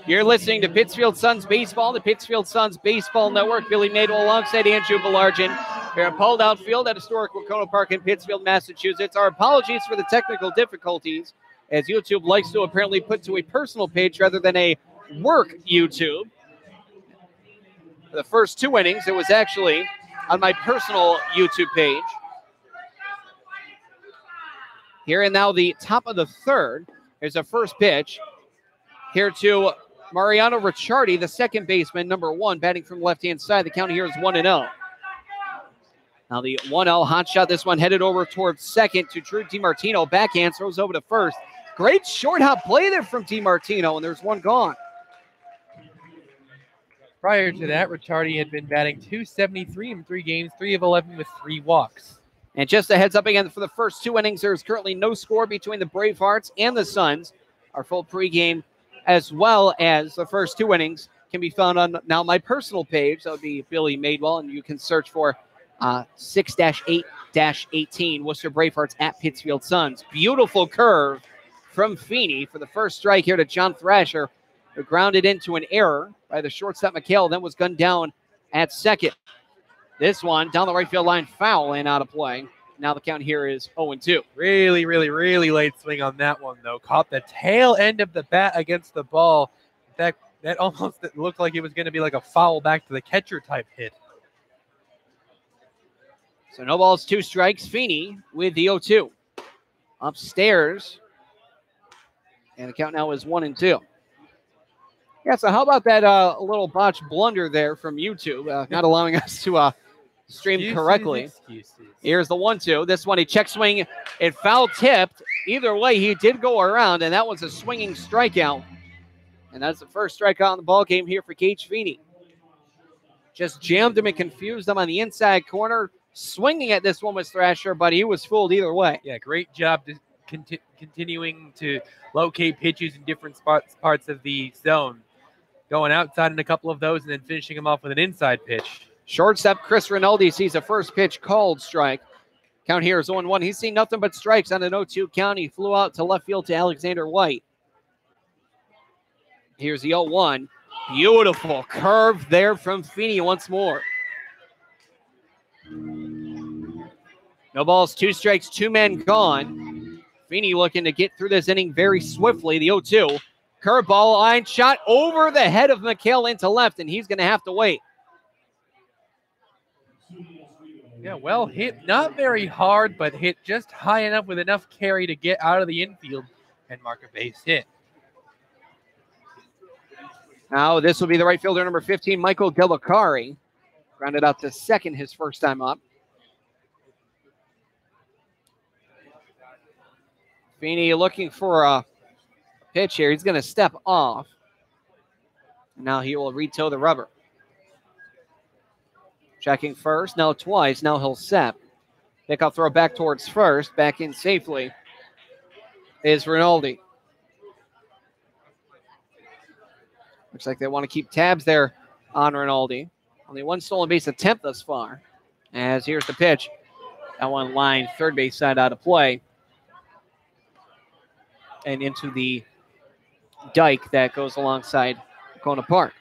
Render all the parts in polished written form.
You're listening to Pittsfield Suns Baseball, the Pittsfield Suns Baseball Network. Billy Madewell alongside Andrew Belargin. Here at Paul Dowd Field at historic Wahconah Park in Pittsfield, Massachusetts. Our apologies for the technical difficulties, as YouTube likes to apparently put to a personal page rather than a work YouTube. For the first 2 innings, it was actually on my personal YouTube page. Here and now the top of the third. Here's a first pitch. Here to Mariano Ricciardi, the second baseman, number 1, batting from left-hand side. The count here is 1-0. Now the 1-0 hot shot. This one headed over towards second to Drew DiMartino. Backhand throws over to first. Great short hop play there from DiMartino, and there's one gone. Prior to that, Ricciardi had been batting .273 in 3 games, 3 of 11 with 3 walks. And just a heads up again, for the first 2 innings, there is currently no score between the Bravehearts and the Suns. Our full pregame, as well as the first 2 innings, can be found on now my personal page. That would be Billy Madewell, and you can search for 6-8-18 Worcester Bravehearts at Pittsfield Suns. Beautiful curve from Feeney for the first strike here to John Thrasher, who grounded into an error by the shortstop McHale, then was gunned down at second. This one down the right field line, foul and out of play. Now the count here is 0-2. Really late swing on that one, though. Caught the tail end of the bat against the ball. That almost looked like it was going to be like a foul back to the catcher type hit. So no balls, 2 strikes. Feeney with the 0-2. Upstairs. And the count now is 1-2. Yeah, so how about that little botch blunder there from YouTube, not allowing us to stream correctly. Here's the 1-2. This one, a check swing. It foul tipped. Either way, he did go around, and that was a swinging strikeout. And that's the first strikeout in the ball game here for Gage Feeney. Just jammed him and confused him on the inside corner. Swinging at this one was Thrasher, but he was fooled either way. Yeah, great job continuing to locate pitches in different parts of the zone. Going outside in a couple of those and then finishing him off with an inside pitch. Shortstop Chris Rinaldi sees a first pitch called strike. Count here is 0-1. He's seen nothing but strikes on an 0-2 count. He flew out to left field to Alexander White. Here's the 0-1. Beautiful curve there from Feeney once more. No balls, 2 strikes, 2 men gone. Feeney looking to get through this inning very swiftly. The 0-2. Curveball line shot over the head of McHale into left, and he's going to have to wait. Yeah, well hit. Not very hard, but hit just high enough with enough carry to get out of the infield and mark a base hit. Now this will be the right fielder, number 15, Michael Delicari. Grounded out to second his first time up. Feeney looking for a pitch here. He's going to step off. Now he will re-toe the rubber. Checking first, now twice. Now he'll set. Pickoff throw back towards first. Back in safely is Rinaldi. Looks like they want to keep tabs there on Rinaldi. Only 1 stolen base attempt thus far. As here's the pitch. That one line third base side out of play. And into the dike that goes alongside Wahconah Park.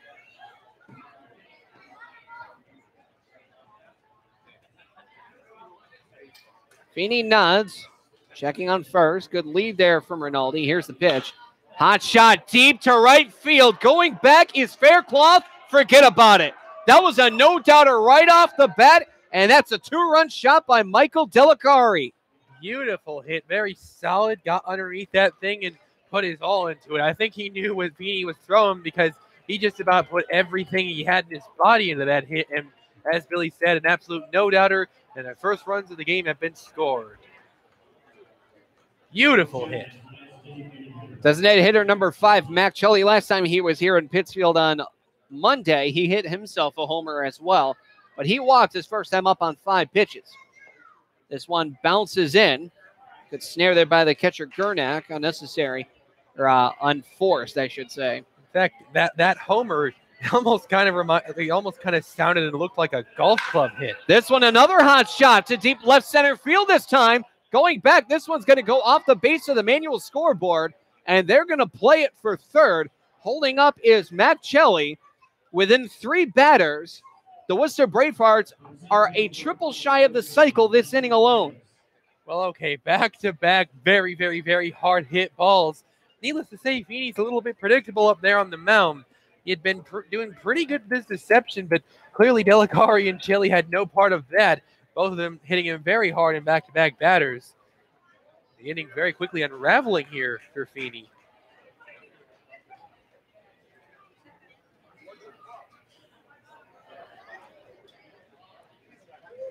Feeney nods, checking on first. Good lead there from Rinaldi. Here's the pitch. Hot shot deep to right field. Going back is Faircloth. Forget about it. That was a no-doubter right off the bat, and that's a 2-run shot by Michael Delicari. Beautiful hit. Very solid. Got underneath that thing and put his all into it. I think he knew what Feeney was throwing because he just about put everything he had in his body into that hit. And as Billy said, an absolute no-doubter. And the first runs of the game have been scored. Beautiful hit. Designated hitter number 5, Mac Chully. Last time he was here in Pittsfield on Monday, he hit himself a homer as well. But he walked his first time up on 5 pitches. This one bounces in. Good snare there by the catcher Gernak. Unnecessary. Or unforced, I should say. In fact, that homer almost kind of sounded and looked like a golf club hit. This one, another hot shot to deep left center field this time. going back. This one's going to go off the base of the manual scoreboard, and they're going to play it for third. Holding up is Matt Chelly. Within 3 batters, the Worcester Bravehearts are a triple shy of the cycle this inning alone. Well, okay, back-to-back very, very, very hard hit balls. Needless to say, Feeney's a little bit predictable up there on the mound. He had been doing pretty good this deception, but clearly Delicari and Chelly had no part of that. Both of them hitting him very hard in back-to-back batters. The inning very quickly unraveling here for Feeney.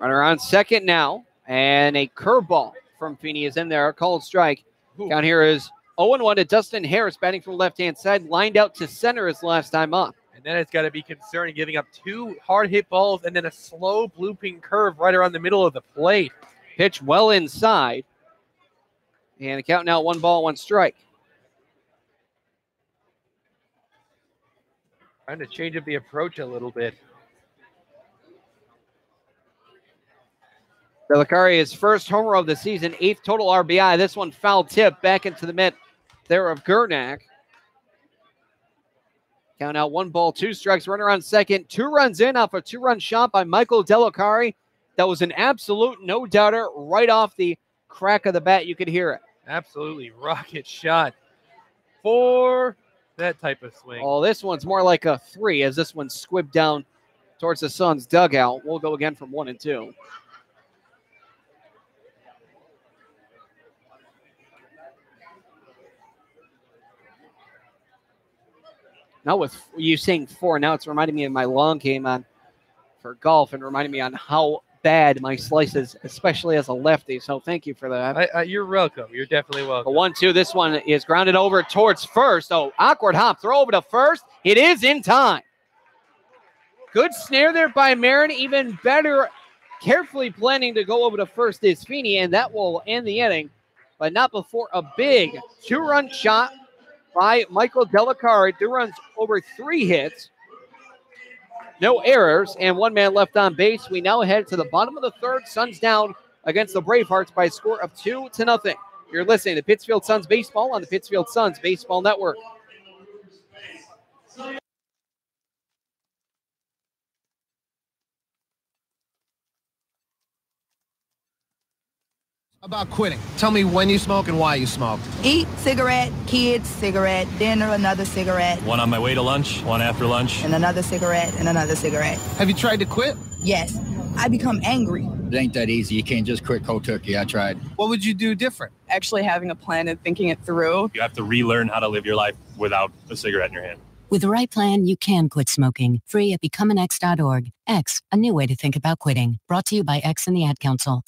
Runner on second now, and a curveball from Feeney is in there. A called strike. Count here is 0-1 to Dustin Harris, batting from the left-hand side, lined out to center his last time up. And then it's got to be concerning, giving up 2 hard hit balls and then a slow blooping curve right around the middle of the plate. Pitch well inside. And the count now 1 ball, 1 strike. Trying to change up the approach a little bit. Delicari, his first homer of the season, 8th total RBI. This one foul tip back into the mitt there of Gernak. Count out 1 ball, 2 strikes. Runner on second. 2 runs in off a 2-run shot by Michael Delicari. That was an absolute no-doubter right off the crack of the bat. You could hear it. Absolutely rocket shot for that type of swing. Oh, this one's more like a 3 as this one's squibbed down towards the Suns' dugout. We'll go again from 1 and 2. Now with you saying 4, now it's reminding me of my long game on for golf and reminding me on how bad my slice is, especially as a lefty. So thank you for that. You're welcome. You're definitely welcome. A 1-2. This one is grounded over towards first. Oh, awkward hop. Throw over to first. It is in time. Good snare there by Marin. Even better, carefully planning to go over to first is Feeney, and that will end the inning, but not before a big 2-run shot by Michael Delicari. 2 runs over 3 hits. No errors, and 1 man left on base. We now head to the bottom of the 3rd. Suns down against the Bravehearts by a score of 2-0. You're listening to Pittsfield Suns Baseball on the Pittsfield Suns Baseball Network. About quitting. Tell me when you smoke and why you smoke. Eat, cigarette, kids, cigarette, dinner, another cigarette. 1 on my way to lunch, 1 after lunch. And another cigarette, and another cigarette. Have you tried to quit? Yes. I become angry. It ain't that easy. You can't just quit cold turkey. I tried. What would you do different? Actually having a plan and thinking it through. You have to relearn how to live your life without a cigarette in your hand. With the right plan, you can quit smoking. Free at becomeanx.org. X, a new way to think about quitting. Brought to you by X and the Ad Council.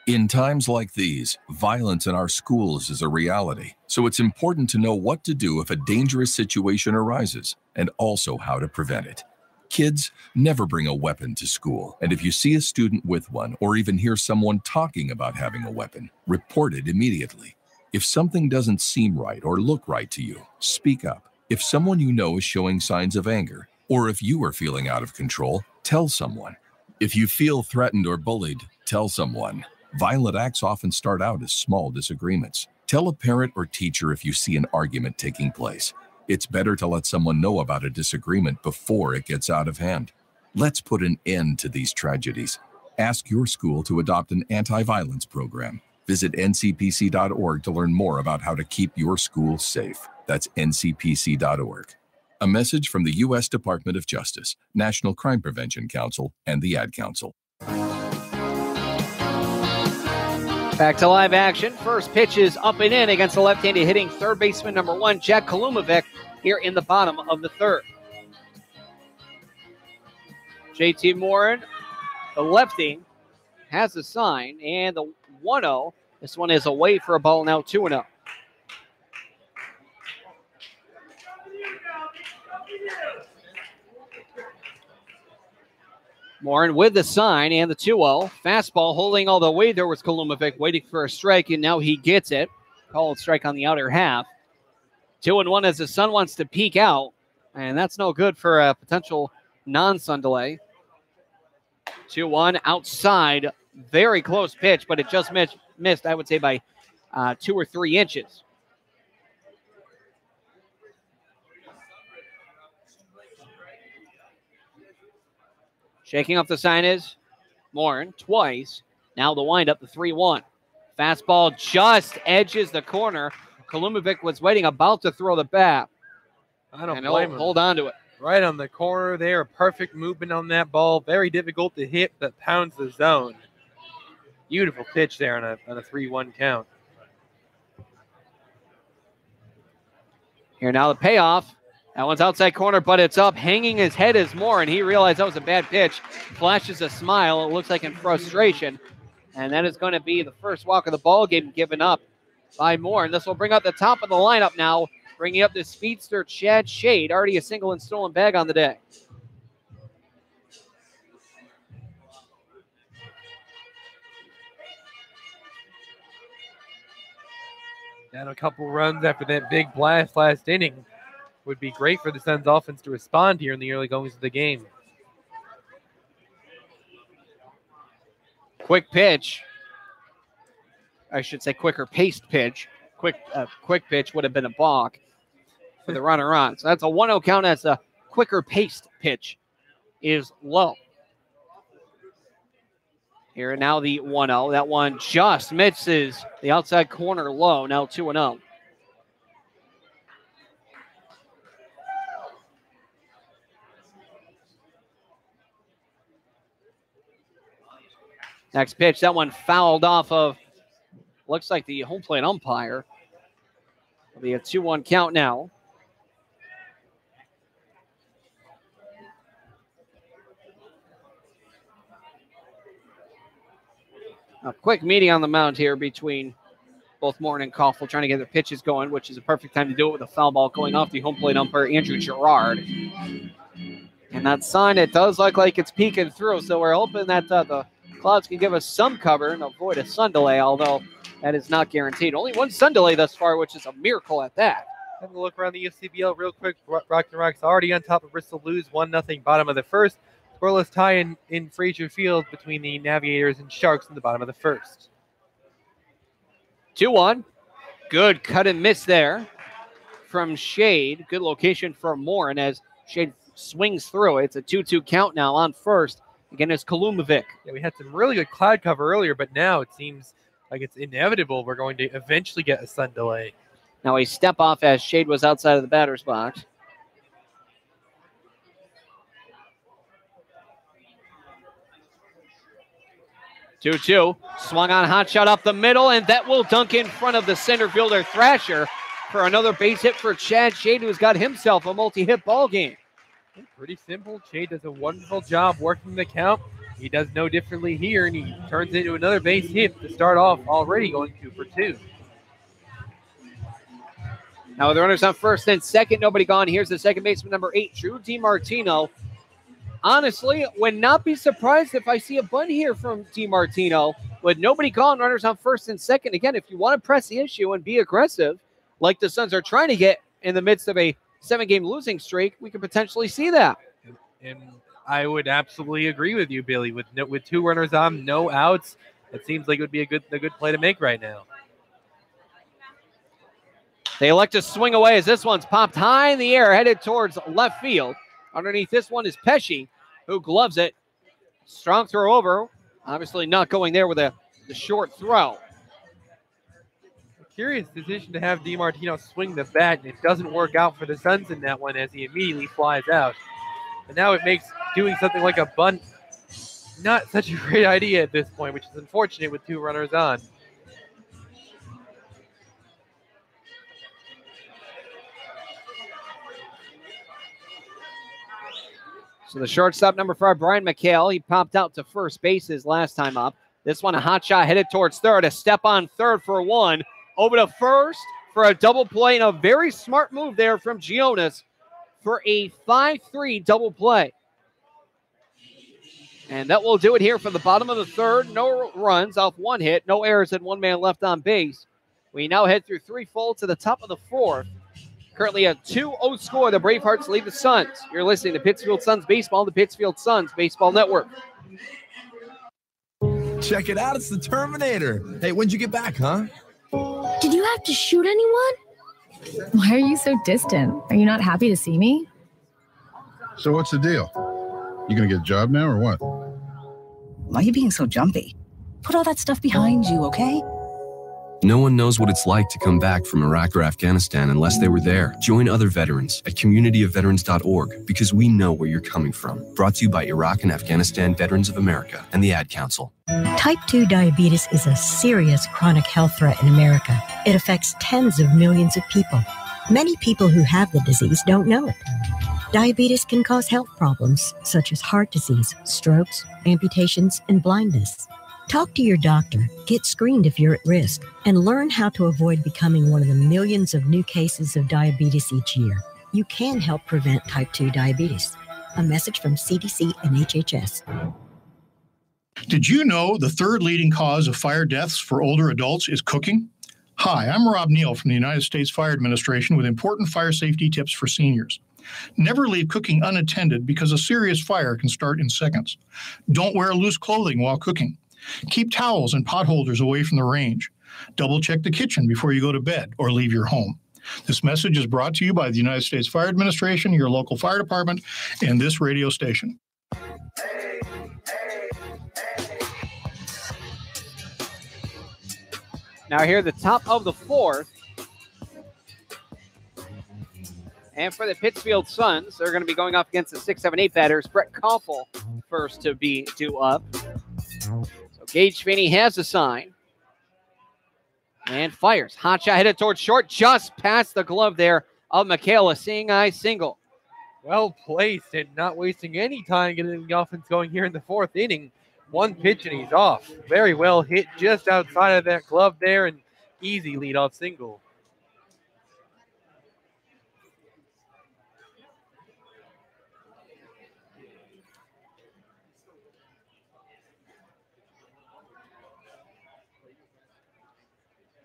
In times like these, violence in our schools is a reality, so it's important to know what to do if a dangerous situation arises, and also how to prevent it. Kids, never bring a weapon to school, and if you see a student with one, or even hear someone talking about having a weapon, report it immediately. If something doesn't seem right or look right to you, speak up. If someone you know is showing signs of anger, or if you are feeling out of control, tell someone. If you feel threatened or bullied, tell someone. Violent acts often start out as small disagreements. Tell a parent or teacher if you see an argument taking place. It's better to let someone know about a disagreement before it gets out of hand. Let's put an end to these tragedies. Ask your school to adopt an anti-violence program. Visit ncpc.org to learn more about how to keep your school safe. That's ncpc.org. A message from the U.S. Department of Justice, National Crime Prevention Council, and the Ad Council. Back to live action. First pitch is up and in against the left-handed hitting third baseman number 1, Jack Kalumovic, here in the bottom of the 3rd. JT Morin, the lefty, has a sign, and the 1-0. This one is away for a ball now, 2-0. Morin with the sign and the 2-0. Fastball holding all the way. There was Kalumovic waiting for a strike, and now he gets it. Called strike on the outer half. 2-1 as the Sun wants to peek out, and that's no good for a potential non-Sun delay. 2-1 outside very close pitch, but it just missed, I would say, by 2 or 3 inches. Shaking up the sign is Morin twice. Now the windup, the 3-1. Fastball just edges the corner. Kalumovic was waiting, about to throw the bat. I don't blame him. Hold on to it. Right on the corner there. Perfect movement on that ball. Very difficult to hit, but pounds the zone. Beautiful pitch there on a 3-1 count. Here now the payoff. That one's outside corner, but it's up. Hanging his head is Moore, and he realized that was a bad pitch. Flashes a smile, it looks like in frustration. And that is going to be the first walk of the ball game given up by Moore. And this will bring up the top of the lineup now, bringing up the speedster Chad Shade, already a single and stolen bag on the day. Down a couple runs after that big blast last inning. Would be great for the Suns offense to respond here in the early goings of the game. Quick pitch. I should say quicker paced pitch. Quick pitch would have been a balk for the runner on. So that's a 1-0 count. That's a quicker paced pitch is low. Here now the 1-0. That one just misses the outside corner low. Now 2-0. Next pitch, that one fouled off of, looks like the home plate umpire. It'll be a 2-1 count now. A quick meeting on the mound here between both Morton and Koffel, trying to get their pitches going, which is a perfect time to do it with a foul ball going off the home plate umpire, Andrew Gerard. And that sign, it does look like it's peeking through, so we're hoping that the clouds can give us some cover and avoid a sun delay, although that is not guaranteed. Only one sun delay thus far, which is a miracle at that. Have a look around the UCBL real quick. Rockton Rock's already on top of Bristol Blues, 1-0 bottom of the first. Scoreless tie in Fraser Field between the Navigators and Sharks in the bottom of the first. 2-1. Good cut and miss there from Shade. Good location for Morin as Shade swings through. It's a 2-2 count now on first. Again, it's Kalumovic. Yeah, we had some really good cloud cover earlier, but now it seems like it's inevitable we're going to eventually get a sun delay. Now a step off as Shade was outside of the batter's box. Two-two. Swung on, hot shot up the middle, and that will dunk in front of the center fielder Thrasher for another base hit for Chad Shade, who's got himself a multi-hit ball game. Pretty simple. Shade does a wonderful job working the count. He does no differently here, and he turns it into another base hit to start off, already going 2 for 2. Now with the runners on first and second, nobody gone. Here's the second baseman, number 8, Drew DiMartino. Honestly, would not be surprised if I see a bunt here from DiMartino. With nobody gone, runners on first and second. Again, if you want to press the issue and be aggressive, like the Suns are trying to get in the midst of a 7-game losing streak, we could potentially see that. And I would absolutely agree with you, Billy. With 2 runners on, no outs, it seems like it would be a good play to make right now. They elect to swing away as this one's popped high in the air, headed towards left field. Underneath this one is Pesci, who gloves it. Strong throw over. Obviously not going there with the short throw. Curious decision to have DiMartino swing the bat, and it doesn't work out for the Suns in that one as he immediately flies out. And now it makes doing something like a bunt not such a great idea at this point, which is unfortunate with 2 runners on. So the shortstop, number 5, Brian McHale, he popped out to first base his last time up. This one, a hot shot headed towards third. A step on third for 1. Over to first for a double play, and a very smart move there from Gionis for a 5-3 double play. And that will do it here for the bottom of the third. No runs off 1 hit, no errors, and 1 man left on base. We now head through 3 full to the top of the 4th. Currently a 2-0 score. The Bravehearts lead the Suns. You're listening to Pittsfield Suns Baseball, the Pittsfield Suns Baseball Network. Check it out. It's the Terminator. Hey, when'd you get back, huh? Did you have to shoot anyone? Why are you so distant? Are you not happy to see me? So what's the deal? You gonna get a job now or what? Why are you being so jumpy? Put all that stuff behind you, okay? No one knows what it's like to come back from Iraq or Afghanistan unless they were there. Join other veterans at communityofveterans.org because we know where you're coming from. Brought to you by Iraq and Afghanistan Veterans of America and the Ad Council. Type 2 diabetes is a serious chronic health threat in America. It affects tens of millions of people. Many people who have the disease don't know it. Diabetes can cause health problems such as heart disease, strokes, amputations, and blindness. Talk to your doctor, get screened if you're at risk, and learn how to avoid becoming one of the millions of new cases of diabetes each year. You can help prevent type 2 diabetes. A message from CDC and HHS. Did you know the third leading cause of fire deaths for older adults is cooking? Hi, I'm Rob Neal from the United States Fire Administration with important fire safety tips for seniors. Never leave cooking unattended because a serious fire can start in seconds. Don't wear loose clothing while cooking. Keep towels and pot holders away from the range. Double check the kitchen before you go to bed or leave your home. This message is brought to you by the United States Fire Administration, your local fire department, and this radio station. Now here at the top of the fourth. And for the Pittsfield Suns, they're going to be going up against the 6-7-8 batters. Brett Koffel first to be due up. So Gage Feeney has a sign. And fires. Hot shot headed towards short. Just past the glove there of Michaela. Seeing eye single. Well placed and not wasting any time getting the offense going here in the fourth inning. One pitch and he's off. Very well hit just outside of that glove there and easy leadoff single.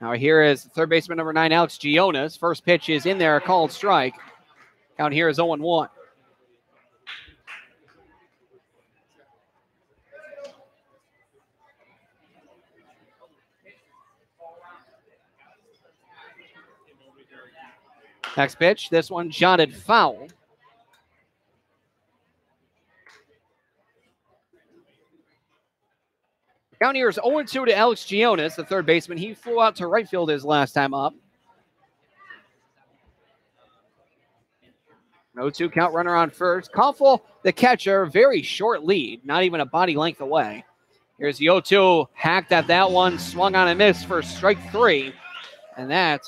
Now here is third baseman number 9, Alex Gionas. First pitch is in there, a called strike. Count here is 0-1. Next pitch, this one jotted foul. Count here is 0-2 to Alex Gionas, the third baseman. He flew out to right field his last time up. 0-2 count, runner on first. Koffel, the catcher, very short lead, not even a body length away. Here's the 0-2, hacked at that one, swung on and missed for strike 3. And that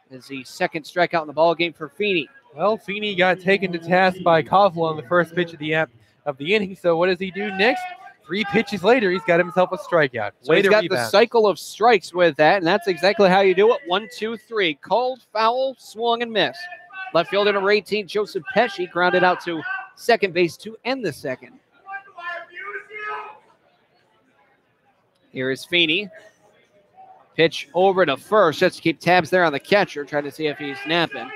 is the second strikeout in the ballgame for Feeney. Well, Feeney got taken to task by Koffel on the first pitch of the inning. So what does he do next? 3 pitches later, he's got himself a strikeout. So he's got the cycle of strikes with that, and that's exactly how you do it. 1, 2, 3. Called, foul, swung, and missed. Left fielder number 18, Joseph Pesci, grounded out to second base to end the second. Here is Feeney. Pitch over to first, just to keep tabs there on the catcher, trying to see if he's napping.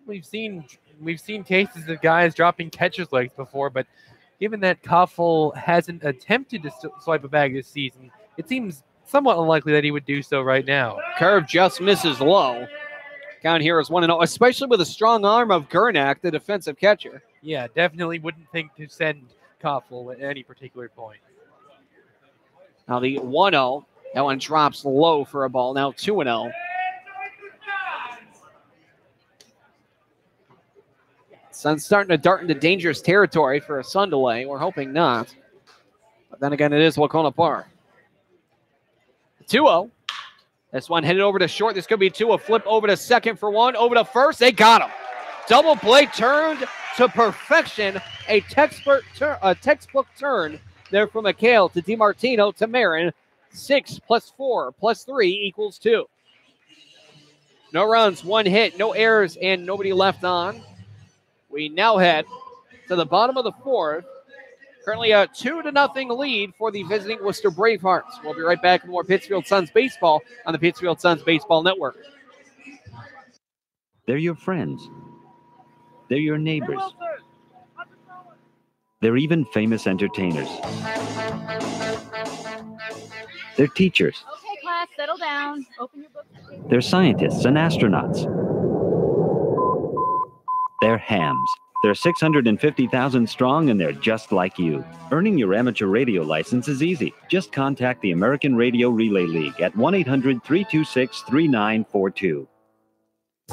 We've seen cases of guys dropping catcher's legs before, but given that Koffel hasn't attempted to swipe a bag this season, it seems somewhat unlikely that he would do so right now. Curve just misses low. Count here is 1-0, especially with a strong arm of Gernak, the defensive catcher. Yeah, definitely wouldn't think to send Koffel at any particular point. Now the 1-0, that one drops low for a ball. Now 2-0. Sun's starting to dart into dangerous territory for a sun delay. We're hoping not. But then again, it is Wahconah Park. 2-0. This one headed over to short. This could be 2. A flip over to second for 1. Over to first. They got him. Double play turned to perfection. A textbook turn there from McHale to DiMartino to Marin. 6 + 4 + 3 equals 2. No runs, 1 hit, no errors, and nobody left on. We now head to the bottom of the fourth. Currently a 2-0 lead for the visiting Worcester Bravehearts. We'll be right back with more Pittsfield Suns baseball on the Pittsfield Suns Baseball Network. They're your friends. They're your neighbors. They're even famous entertainers. They're teachers. Okay, class, settle down. Open your book. They're scientists and astronauts. They're hams. They're 650,000 strong, and they're just like you. Earning your amateur radio license is easy. Just contact the American Radio Relay League at 1-800-326-3942.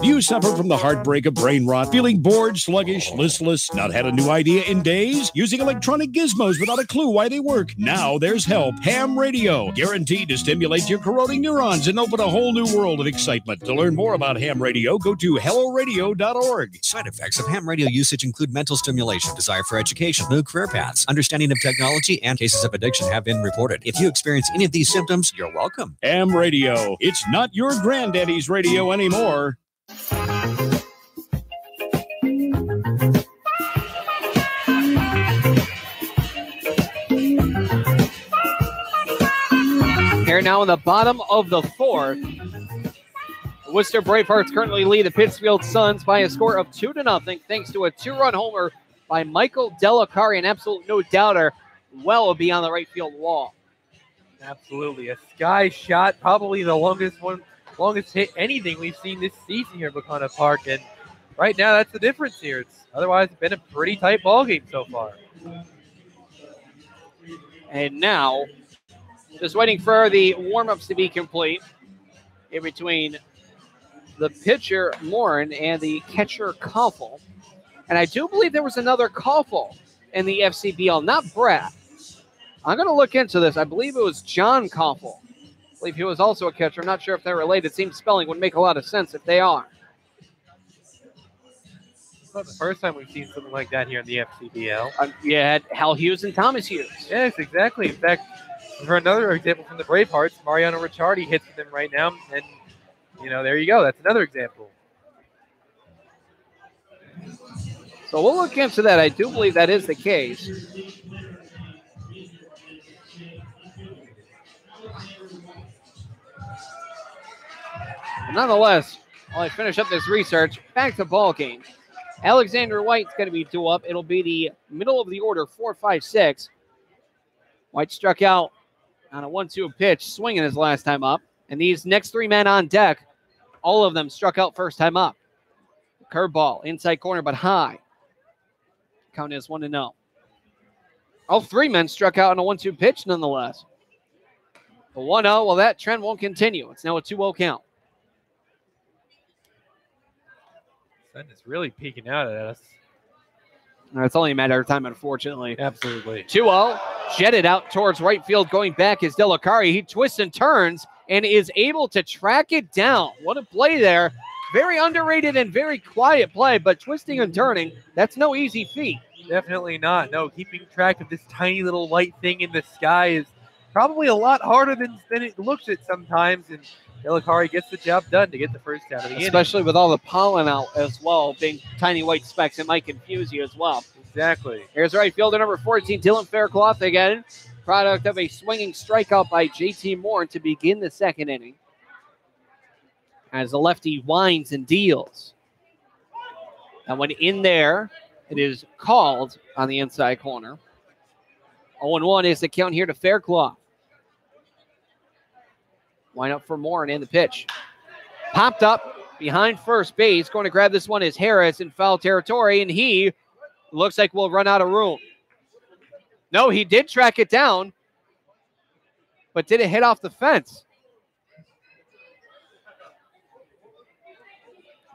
Do you suffer from the heartbreak of brain rot, feeling bored, sluggish, listless, not had a new idea in days? Using electronic gizmos without a clue why they work? Now there's help. Ham radio, guaranteed to stimulate your corroding neurons and open a whole new world of excitement. To learn more about ham radio, go to helloradio.org. Side effects of ham radio usage include mental stimulation, desire for education, new career paths, understanding of technology, and cases of addiction have been reported. If you experience any of these symptoms, you're welcome. Ham radio. It's not your granddaddy's radio anymore. Here now in the bottom of the fourth. The Worcester Bravehearts currently lead the Pittsfield Suns by a score of 2-0 thanks to a two-run homer by Michael Delacari, an absolute no doubter, well beyond the right field wall. Absolutely. A sky shot, probably the longest hit anything we've seen this season here at Wahconah Park. And right now, that's the difference here. It's otherwise been a pretty tight ball game so far. And now, just waiting for the warm-ups to be complete in between the pitcher, Morin, and the catcher, Koffel. And I do believe there was another Koffel in the FCBL, not Brad. I'm going to look into this. I believe it was John Koffel. I believe he was also a catcher. I'm not sure if they're related. Seems spelling would make a lot of sense if they are. It's not the first time we've seen something like that here in the FCBL. You had Hal Hughes and Thomas Hughes. Yes, exactly. In fact, for another example from the Bravehearts, Mariano Ricciardi hits them right now. And, you know, there you go. That's another example. So we'll look into that. I do believe that is the case. But nonetheless, while I finish up this research, back to ball game. Alexander White's going to be due up. It'll be the middle of the order, 4-5-6. White struck out on a 1-2 pitch, swinging his last time up. And these next three men on deck, all of them struck out first time up. Curveball, inside corner, but high. Count is 1-0. All three men struck out on a 1-2 pitch, nonetheless. The 1-0, well, that trend won't continue. It's now a 2-0 count. Sun is really peeking out at us. It's only a matter of time, unfortunately. Absolutely. 2-0, jetted out towards right field, going back is Delacari. He twists and turns and is able to track it down. What a play there. Very underrated and very quiet play, but twisting and turning, that's no easy feat. Definitely not. No, keeping track of this tiny little light thing in the sky is probably a lot harder than it looks at sometimes, and Delacari gets the job done to get the first out of the inning. Especially with all the pollen out as well, being tiny white specks, it might confuse you as well. Exactly. Here's right fielder number 14, Dylan Faircloth again. Product of a swinging strikeout by J.T. Moore to begin the second inning. As the lefty winds and deals. And when in there, it is called on the inside corner. 0-1 is the count here to Faircloth. Line up for Moore and in the pitch. Popped up behind first base. Going to grab this one is Harris in foul territory, and he looks like we'll run out of room. No, he did track it down, but did it hit off the fence?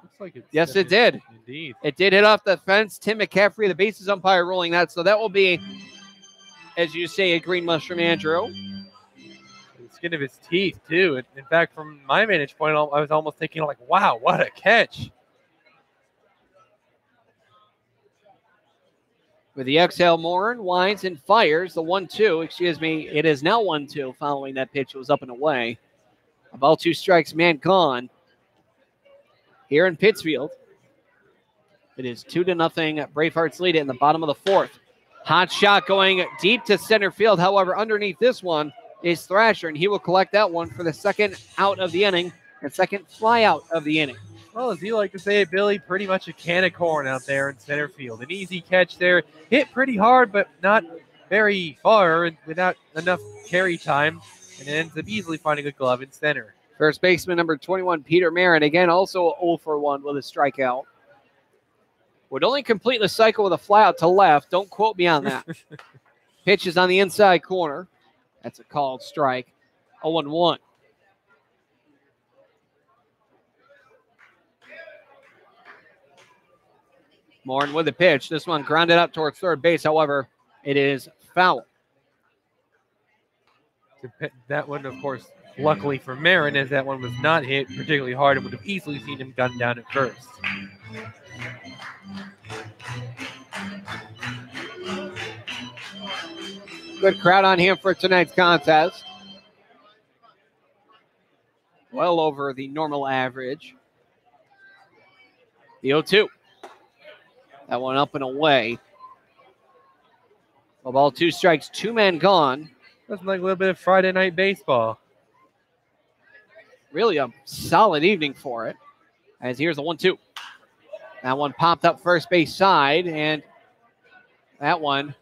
Looks like it. Yes, it did. Indeed. It did hit off the fence. Tim McCaffrey, the bases umpire, ruling that. So that will be, as you say, a green mushroom, Andrew. The skin of his teeth, too. In fact, from my vantage point, I was almost thinking, like, wow, what a catch. With the exhale, Morin winds and fires the 1-2. Excuse me, it is now 1-2 following that pitch. It was up and away. A ball, 2 strikes, man gone. Here in Pittsfield, it is 2-0. Bravehearts lead it in the bottom of the fourth. Hot shot going deep to center field. However, underneath this one is Thrasher, and he will collect that one for the second out of the inning and second fly out of the inning. Well, as you like to say it, Billy, pretty much a can of corn out there in center field. An easy catch there. Hit pretty hard, but not very far and without enough carry time. And it ends up easily finding a glove in center. First baseman number 21, Peter Marin, again, also 0 for 1 with a strikeout. Would only complete the cycle with a fly out to left. Don't quote me on that. Pitch is on the inside corner. That's a called strike. 0-1. Morin with the pitch. This one grounded up towards third base. However, it is foul. That one, of course, luckily for Marin, as that one was not hit particularly hard, it would have easily seen him gunned down at first. Good crowd on hand for tonight's contest. Well over the normal average. The 0-2. That one up and away. A ball, 2 strikes, 2 men gone. That's like a little bit of Friday night baseball. Really a solid evening for it. As here's the 1-2. That one popped up first base side, and that one,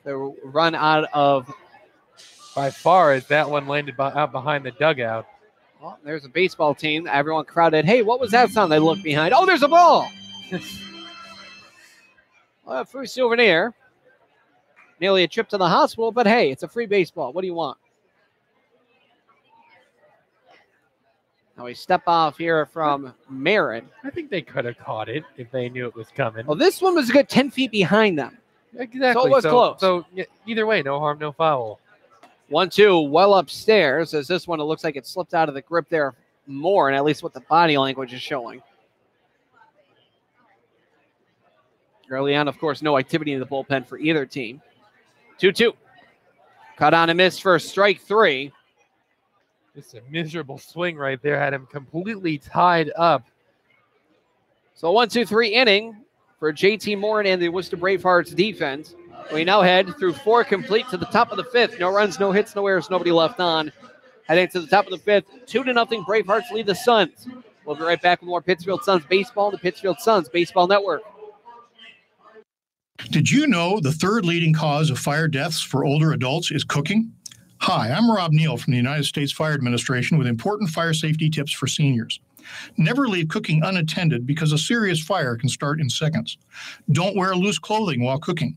the run out of. By far, as that one landed out behind the dugout. Well, there's a baseball team. Everyone crowded. Hey, what was that sound? They looked behind. Oh, there's a ball. Well, a free souvenir. Nearly a trip to the hospital, but hey, it's a free baseball. What do you want? Now we step off here from Marin. I think they could have caught it if they knew it was coming. Well, this one was a good 10 feet behind them. Exactly. So it was close. So either way, no harm, no foul. 1-2, well upstairs. As this one, it looks like it slipped out of the grip there more, and at least what the body language is showing. Early on, of course, no activity in the bullpen for either team. 2-2. Cut on a miss for strike 3. Just a miserable swing right there. Had him completely tied up. So 1-2-3 inning for JT Morin and the Worcester Bravehearts defense. We now head through 4 complete to the top of the 5th. No runs, no hits, no errors, nobody left on. Heading to the top of the 5th. 2-0 Bravehearts lead the Suns. We'll be right back with more Pittsfield Suns baseball, the Pittsfield Suns Baseball Network. Did you know the 3rd leading cause of fire deaths for older adults is cooking? Hi, I'm Rob Neal from the United States Fire Administration with important fire safety tips for seniors. Never leave cooking unattended because a serious fire can start in seconds. Don't wear loose clothing while cooking.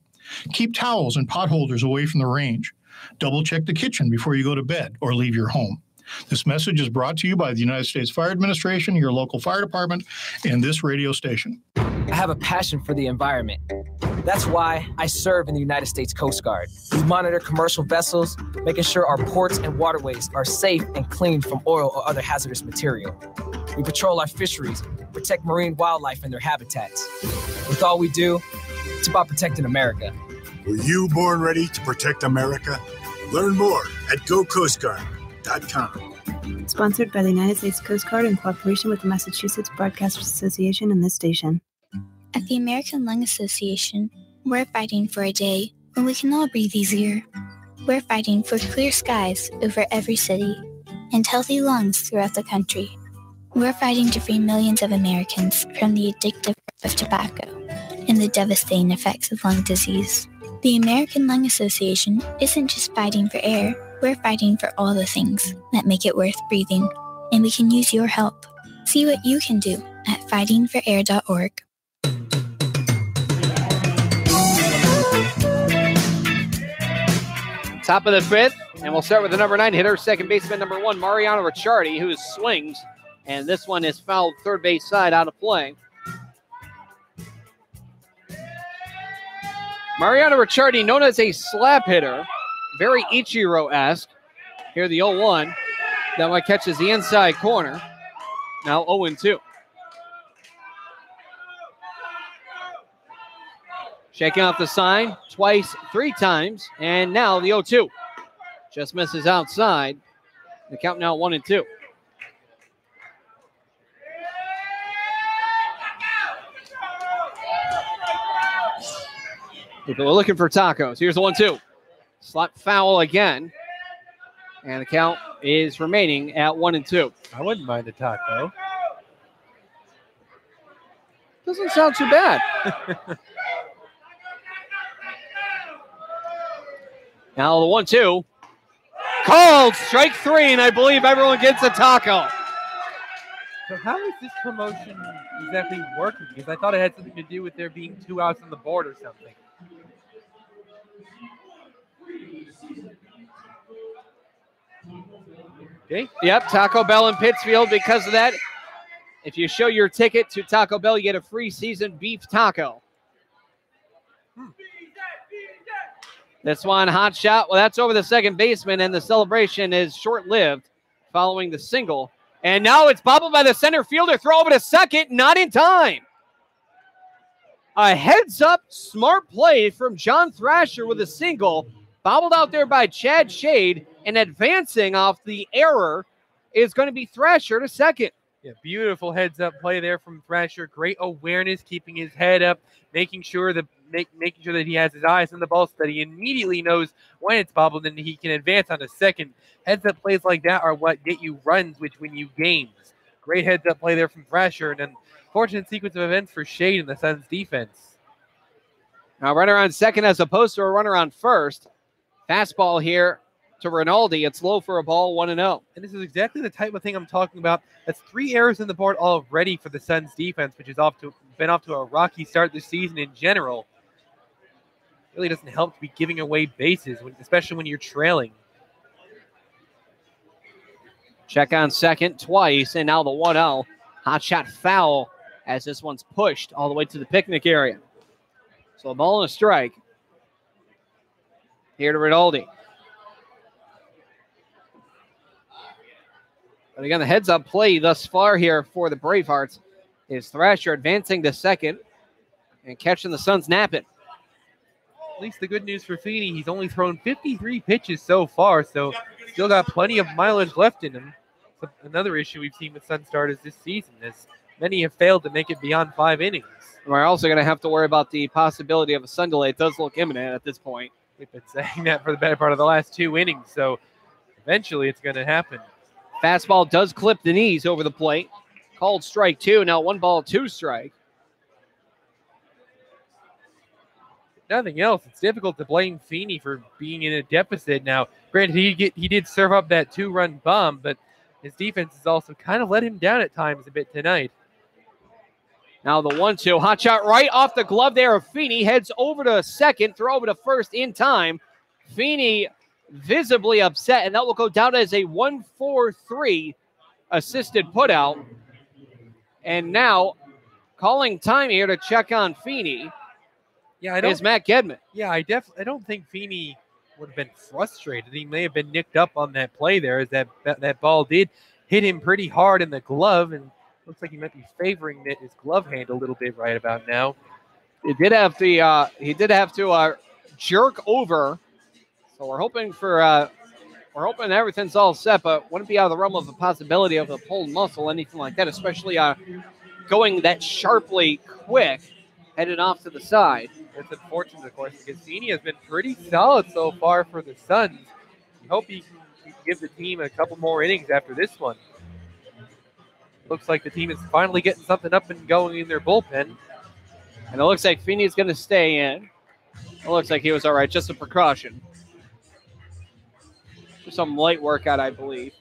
Keep towels and pot holders away from the range. Double check the kitchen before you go to bed or leave your home. This message is brought to you by the United States Fire Administration, your local fire department, and this radio station. I have a passion for the environment. That's why I serve in the United States Coast Guard. We monitor commercial vessels, making sure our ports and waterways are safe and clean from oil or other hazardous material. We patrol our fisheries, protect marine wildlife and their habitats. With all we do, it's about protecting America. Were you born ready to protect America? Learn more at gocoastguard.com. Sponsored by the United States Coast Guard in cooperation with the Massachusetts Broadcasters Association and this station. At the American Lung Association, we're fighting for a day when we can all breathe easier. We're fighting for clear skies over every city and healthy lungs throughout the country. We're fighting to free millions of Americans from the addictive of tobacco and the devastating effects of lung disease. The American Lung Association isn't just fighting for air, we're fighting for all the things that make it worth breathing, and we can use your help. See what you can do at fightingforair.org. Top of the 5th, and we'll start with the number 9 hitter, second baseman number 1, Mariano Ricciardi, who swings, and this one is fouled third base side out of play. Mariano Ricciardi, known as a slap hitter, very Ichiro-esque. Here the 0-1. That one catches the inside corner. Now 0-2. Shaking off the sign twice, 3 times, and now the 0-2. Just misses outside. The count now 1-2. People are looking for tacos. Here's the 1-2. Slap foul again. And the count is remaining at 1-2. I wouldn't mind a taco. Doesn't sound too bad. Now the 1-2. Called strike 3, and I believe everyone gets a taco. So how is this promotion exactly working? Because I thought it had something to do with there being 2 outs on the board or something. Okay. Yep, Taco Bell in Pittsfield. Because of that, if you show your ticket to Taco Bell, you get a free seasoned beef taco. This one, hot shot. Well, that's over the second baseman, and the celebration is short-lived following the single. And now it's bobbled by the center fielder. Throw over to second, not in time. A heads-up smart play from John Thrasher with a single. Bobbled out there by Chad Shade, and advancing off the error is going to be Thrasher to second. Yeah, beautiful heads-up play there from Thrasher. Great awareness, keeping his head up, making sure that he has his eyes on the ball so that he immediately knows when it's bobbled and he can advance on to second. Heads-up plays like that are what get you runs, which win you games. Great heads-up play there from Thrasher, and an unfortunate sequence of events for Shade in the Suns' defense. Now, runner on second as opposed to a runner on first. Fastball here to Rinaldi. It's low for a ball, 1-0. And this is exactly the type of thing I'm talking about. That's 3 errors in the board already for the Suns' defense, which is been off to a rocky start this season in general. It really doesn't help to be giving away bases, especially when you're trailing. Check on second twice, and now the 1-0. Hot shot foul as this one's pushed all the way to the picnic area. So a ball and a strike. Here to Rinaldi. But again, the heads-up play thus far here for the Bravehearts is Thrasher advancing to second and catching the Suns napping. At least the good news for Feeney, he's only thrown 53 pitches so far, so still got plenty of mileage left in him. So another issue we've seen with Sun starters this season is many have failed to make it beyond 5 innings. We're also going to have to worry about the possibility of a sun delay. It does look imminent at this point. We've been saying that for the better part of the last 2 innings, so eventually it's going to happen. Fastball does clip the knees over the plate. Called strike 2. Now 1-2 strike. Nothing else. It's difficult to blame Feeney for being in a deficit now. Granted, he did serve up that 2-run bomb, but his defense has also kind of let him down at times a bit tonight. Now the 1-2. Hot shot right off the glove there of Feeney. Heads over to second. Throw over to first in time. Feeney visibly upset, and that will go down as a 1-4-3 assisted putout. And now calling time here to check on Feeney. Yeah, is Matt Gedman. Yeah, I don't think Feeney would have been frustrated. He may have been nicked up on that play there, as that ball did hit him pretty hard in the glove, and looks like he might be favoring his glove hand a little bit right about now. He did have to jerk over. So we're hoping everything's all set, but wouldn't be out of the realm of the possibility of a pulled muscle, anything like that, especially going that sharply quick, headed off to the side. It's unfortunate, of course, because Feeney has been pretty solid so far for the Suns. I hope he can give the team a couple more innings after this one. Looks like the team is finally getting something up and going in their bullpen. And it looks like Feeney's going to stay in. It looks like he was all right, just a precaution. Just some light workout, I believe.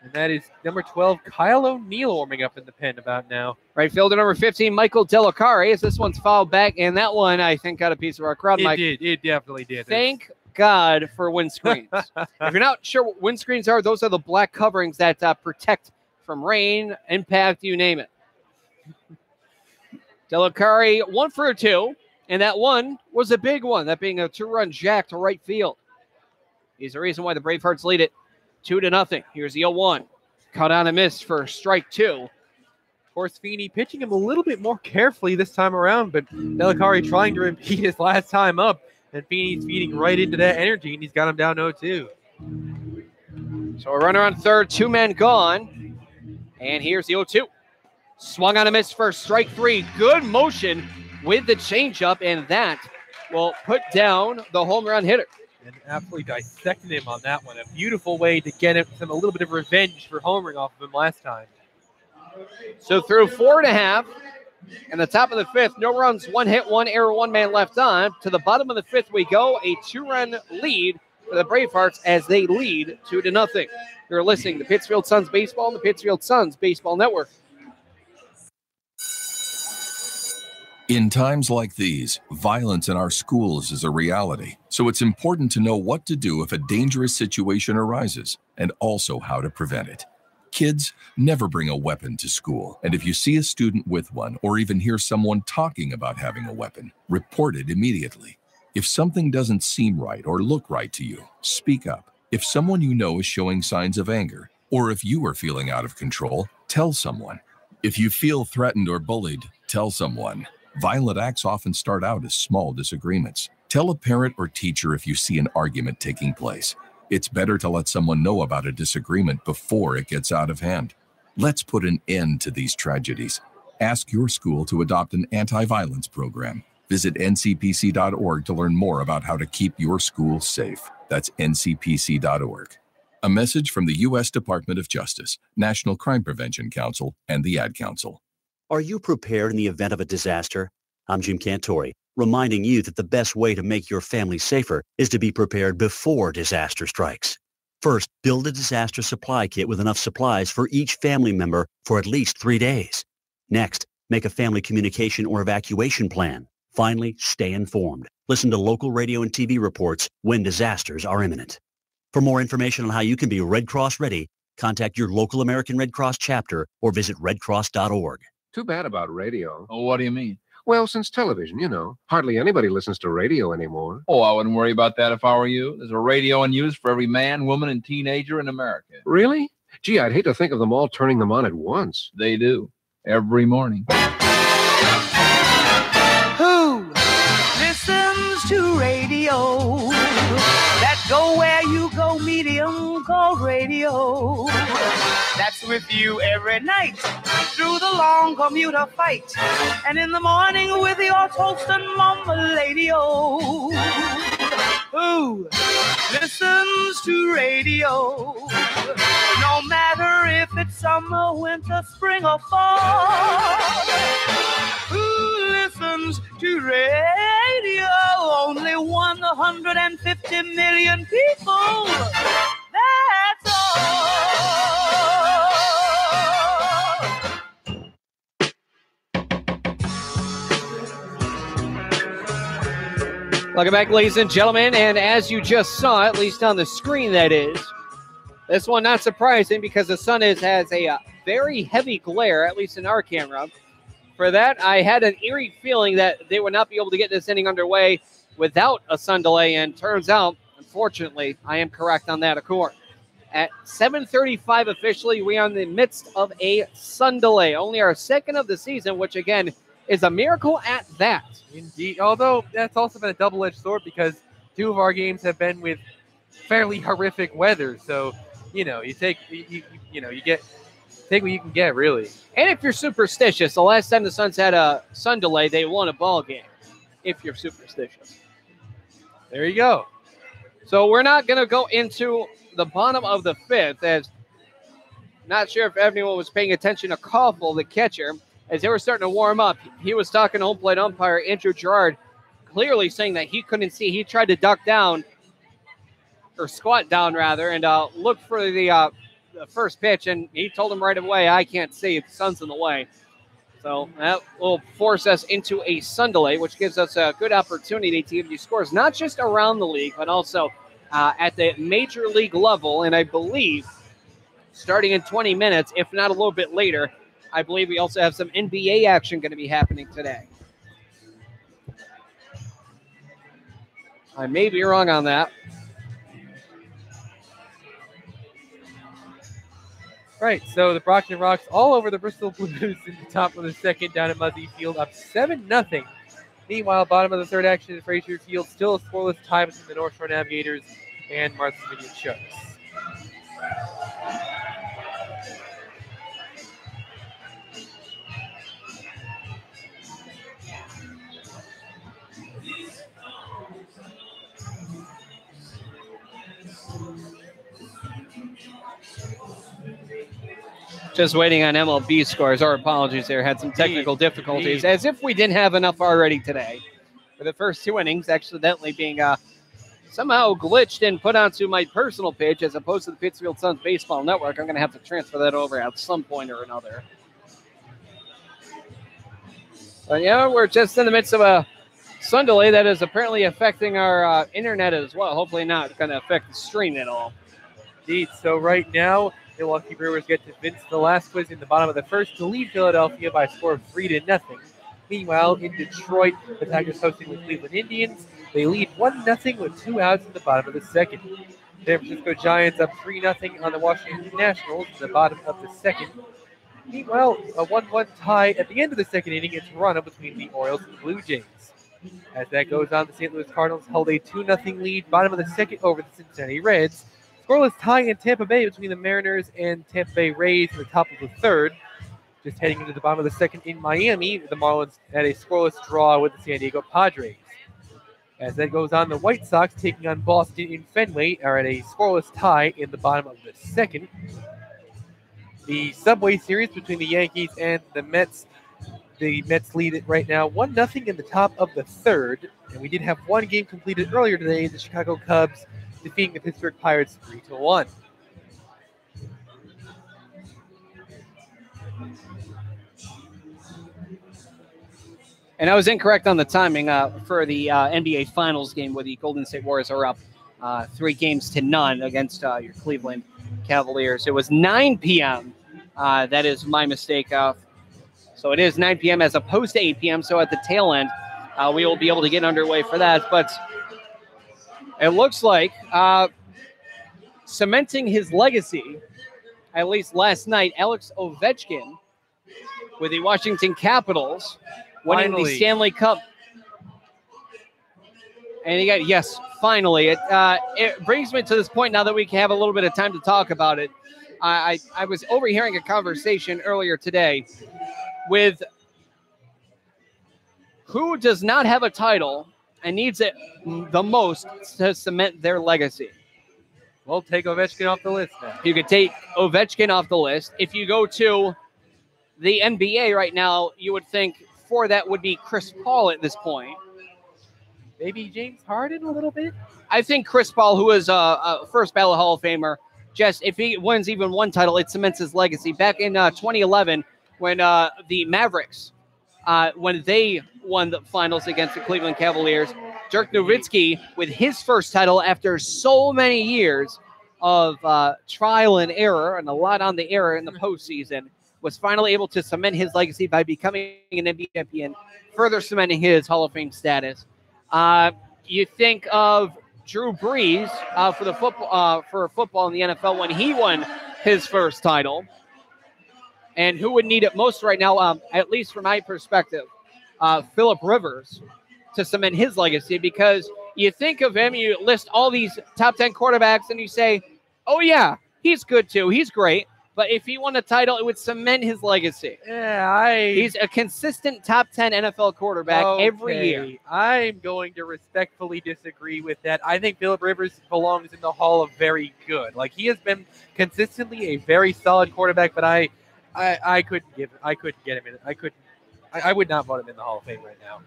And that is number 12, Kyle O'Neill, warming up in the pen about now. Right fielder number 15, Michael Delacari, as this one's fouled back, and that one, I think, got a piece of our crowd. It definitely did. Thank God for windscreens. If you're not sure what windscreens are, those are the black coverings that protect from rain, impact, you name it. Delacari, 1 for 2, and that one was a big one, that being a 2-run jack to right field. He's the reason why the Bravehearts lead it 2-0. Here's the 0-1. Caught on a miss for strike 2. Of course, Feeney pitching him a little bit more carefully this time around, but Delacari trying to repeat his last time up, and Feeney's feeding right into that energy, and he's got him down 0-2. So a runner on third, 2 men gone, and here's the 0-2. Swung on a miss for strike 3. Good motion with the changeup, and that will put down the home run hitter. and absolutely dissected him on that one. A beautiful way to get him a little bit of revenge for homering off of him last time. So through 4.5, and the top of the 5th, no runs, 1 hit, 1 error, 1 man left on. To the bottom of the 5th we go, a 2-run lead for the Bravehearts as they lead 2-0. You're listening to Pittsfield Suns Baseball on the Pittsfield Suns Baseball Network. In times like these, violence in our schools is a reality, so it's important to know what to do if a dangerous situation arises, and also how to prevent it. Kids, never bring a weapon to school, and if you see a student with one or even hear someone talking about having a weapon, report it immediately. If something doesn't seem right or look right to you, speak up. If someone you know is showing signs of anger, or if you are feeling out of control, tell someone. If you feel threatened or bullied, tell someone. Violent acts often start out as small disagreements. Tell a parent or teacher if you see an argument taking place. It's better to let someone know about a disagreement before it gets out of hand. Let's put an end to these tragedies. Ask your school to adopt an anti-violence program. Visit ncpc.org to learn more about how to keep your school safe. That's ncpc.org. A message from the U.S. Department of Justice, National Crime Prevention Council, and the Ad Council. Are you prepared in the event of a disaster? I'm Jim Cantori, reminding you that the best way to make your family safer is to be prepared before disaster strikes. First, build a disaster supply kit with enough supplies for each family member for at least 3 days. Next, make a family communication or evacuation plan. Finally, stay informed. Listen to local radio and TV reports when disasters are imminent. For more information on how you can be Red Cross ready, contact your local American Red Cross chapter or visit redcross.org. Too bad about radio. Oh, what do you mean? Well, since television, hardly anybody listens to radio anymore. Oh, I wouldn't worry about that if I were you. There's a radio in use for every man, woman, and teenager in America. Really? Gee, I'd hate to think of them all turning them on at once. They do. Every morning. Who listens to radio? That go where you go, medium called radio. That's with you every night through the long commuter fight, and in the morning with your toast and mama lady-o. Who listens to radio? No matter if it's summer, winter, spring, or fall. Who listens to radio? Only 150 million people. That's all. Welcome back, ladies and gentlemen, and as you just saw, at least on the screen that is, this one not surprising because the sun has a very heavy glare, at least in our camera. For that, I had an eerie feeling that they would not be able to get this inning underway without a sun delay, and turns out, unfortunately, I am correct on that accord. At 7:35 officially, we are in the midst of a sun delay, only our second of the season, which again is a miracle at that. Indeed, although that's also been a double-edged sword because 2 of our games have been with fairly horrific weather. So, you take what you can get, really. And if you're superstitious, the last time the Suns had a sun delay, they won a ball game. If you're superstitious. There you go. So we're not going to go into the bottom of the 5th, as not sure if anyone was paying attention to Koffel, the catcher, as they were starting to warm up. He was talking to home plate umpire Andrew Gerard, clearly saying that he couldn't see. He tried to duck down, or squat down rather, and look for the first pitch, and he told him right away, I can't see, the sun's in the way. So that will force us into a sun delay, which gives us a good opportunity to give you scores, not just around the league, but also at the major league level. And I believe starting in 20 minutes, if not a little bit later, I believe we also have some NBA action going to be happening today. I may be wrong on that. Right, so the Brockton Rocks all over the Bristol Blues in the top of the second down at Muzzy Field, up 7-0. Meanwhile, bottom of the third action at Frazier Field, still a scoreless tie between the North Shore Navigators and Martha's Vineyard Sharks. Just waiting on MLB scores. Our apologies there. Had some technical difficulties, as if we didn't have enough already today. For the first 2 innings, accidentally being somehow glitched and put onto my personal page as opposed to the Pittsfield Suns Baseball Network. I'm going to have to transfer that over at some point or another. But yeah, we're just in the midst of a sun delay that is apparently affecting our internet as well. Hopefully not going to affect the stream at all. Indeed. So right now, Milwaukee Brewers get to Vince Velasquez in the bottom of the first to lead Philadelphia by a score of 3-0. Meanwhile, in Detroit, the Tigers hosting the Cleveland Indians. They lead 1-0 with 2 outs in the bottom of the second. San Francisco Giants up 3-0 on the Washington Nationals in the bottom of the second. Meanwhile, a 1-1 tie at the end of the second inning. It's run-up between the Orioles and the Blue Jays. As that goes on, the St. Louis Cardinals held a 2-0 lead bottom of the second over the Cincinnati Reds. Scoreless tie in Tampa Bay between the Mariners and Tampa Bay Rays in the top of the third. Just heading into the bottom of the second in Miami, the Marlins had a scoreless draw with the San Diego Padres. As that goes on, the White Sox taking on Boston in Fenway are at a scoreless tie in the bottom of the second. The Subway Series between the Yankees and the Mets lead it right now 1-0 in the top of the third. And we did have one game completed earlier today, the Chicago Cubs defeating the Pittsburgh Pirates 3-1. And I was incorrect on the timing for the NBA Finals game where the Golden State Warriors are up 3-0 against your Cleveland Cavaliers. It was 9 p.m. That is my mistake. So it is 9 p.m. as opposed to 8 p.m. So at the tail end, we will be able to get underway for that. But it looks like cementing his legacy, at least last night, Alex Ovechkin with the Washington Capitals winning the Stanley Cup. And he got, yes, finally. It brings me to this point now that we can have a little bit of time to talk about it. I was overhearing a conversation earlier today with who does not have a title and needs it the most to cement their legacy. Well, take Ovechkin off the list now. You could take Ovechkin off the list. If you go to the NBA right now, you would think for that would be Chris Paul at this point. Maybe James Harden a little bit? I think Chris Paul, who is a first ballot Hall of Famer, just if he wins even one title, it cements his legacy. Back in 2011, when the Mavericks, when they won the finals against the Cleveland Cavaliers, Dirk Nowitzki, with his first title after so many years of trial and error and a lot on the error in the postseason, was finally able to cement his legacy by becoming an NBA champion, further cementing his Hall of Fame status. You think of Drew Brees for football in the NFL when he won his first title. And who would need it most right now, at least from my perspective, Phillip Rivers to cement his legacy, because you think of him, you list all these top 10 quarterbacks and you say, oh yeah, he's good too. He's great. But if he won a title, it would cement his legacy. Yeah, he's a consistent top 10 NFL quarterback every year. I'm going to respectfully disagree with that. I think Phillip Rivers belongs in the Hall of Very Good. Like, he has been consistently a very solid quarterback, but I couldn't get him in. I would not vote him in the Hall of Fame right now.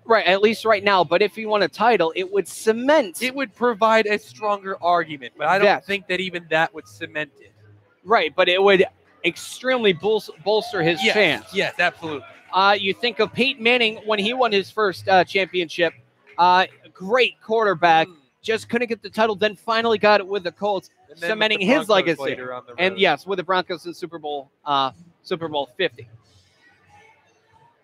Right, at least right now. But if he won a title, it would cement. It would provide a stronger argument, but I don't think that even that would cement it. Right, but it would extremely bolster his chance. Yes, absolutely. You think of Peyton Manning when he won his first championship. Great quarterback, just couldn't get the title, then finally got it with the Colts, cementing his legacy. And yes, with the Broncos in Super Bowl 50.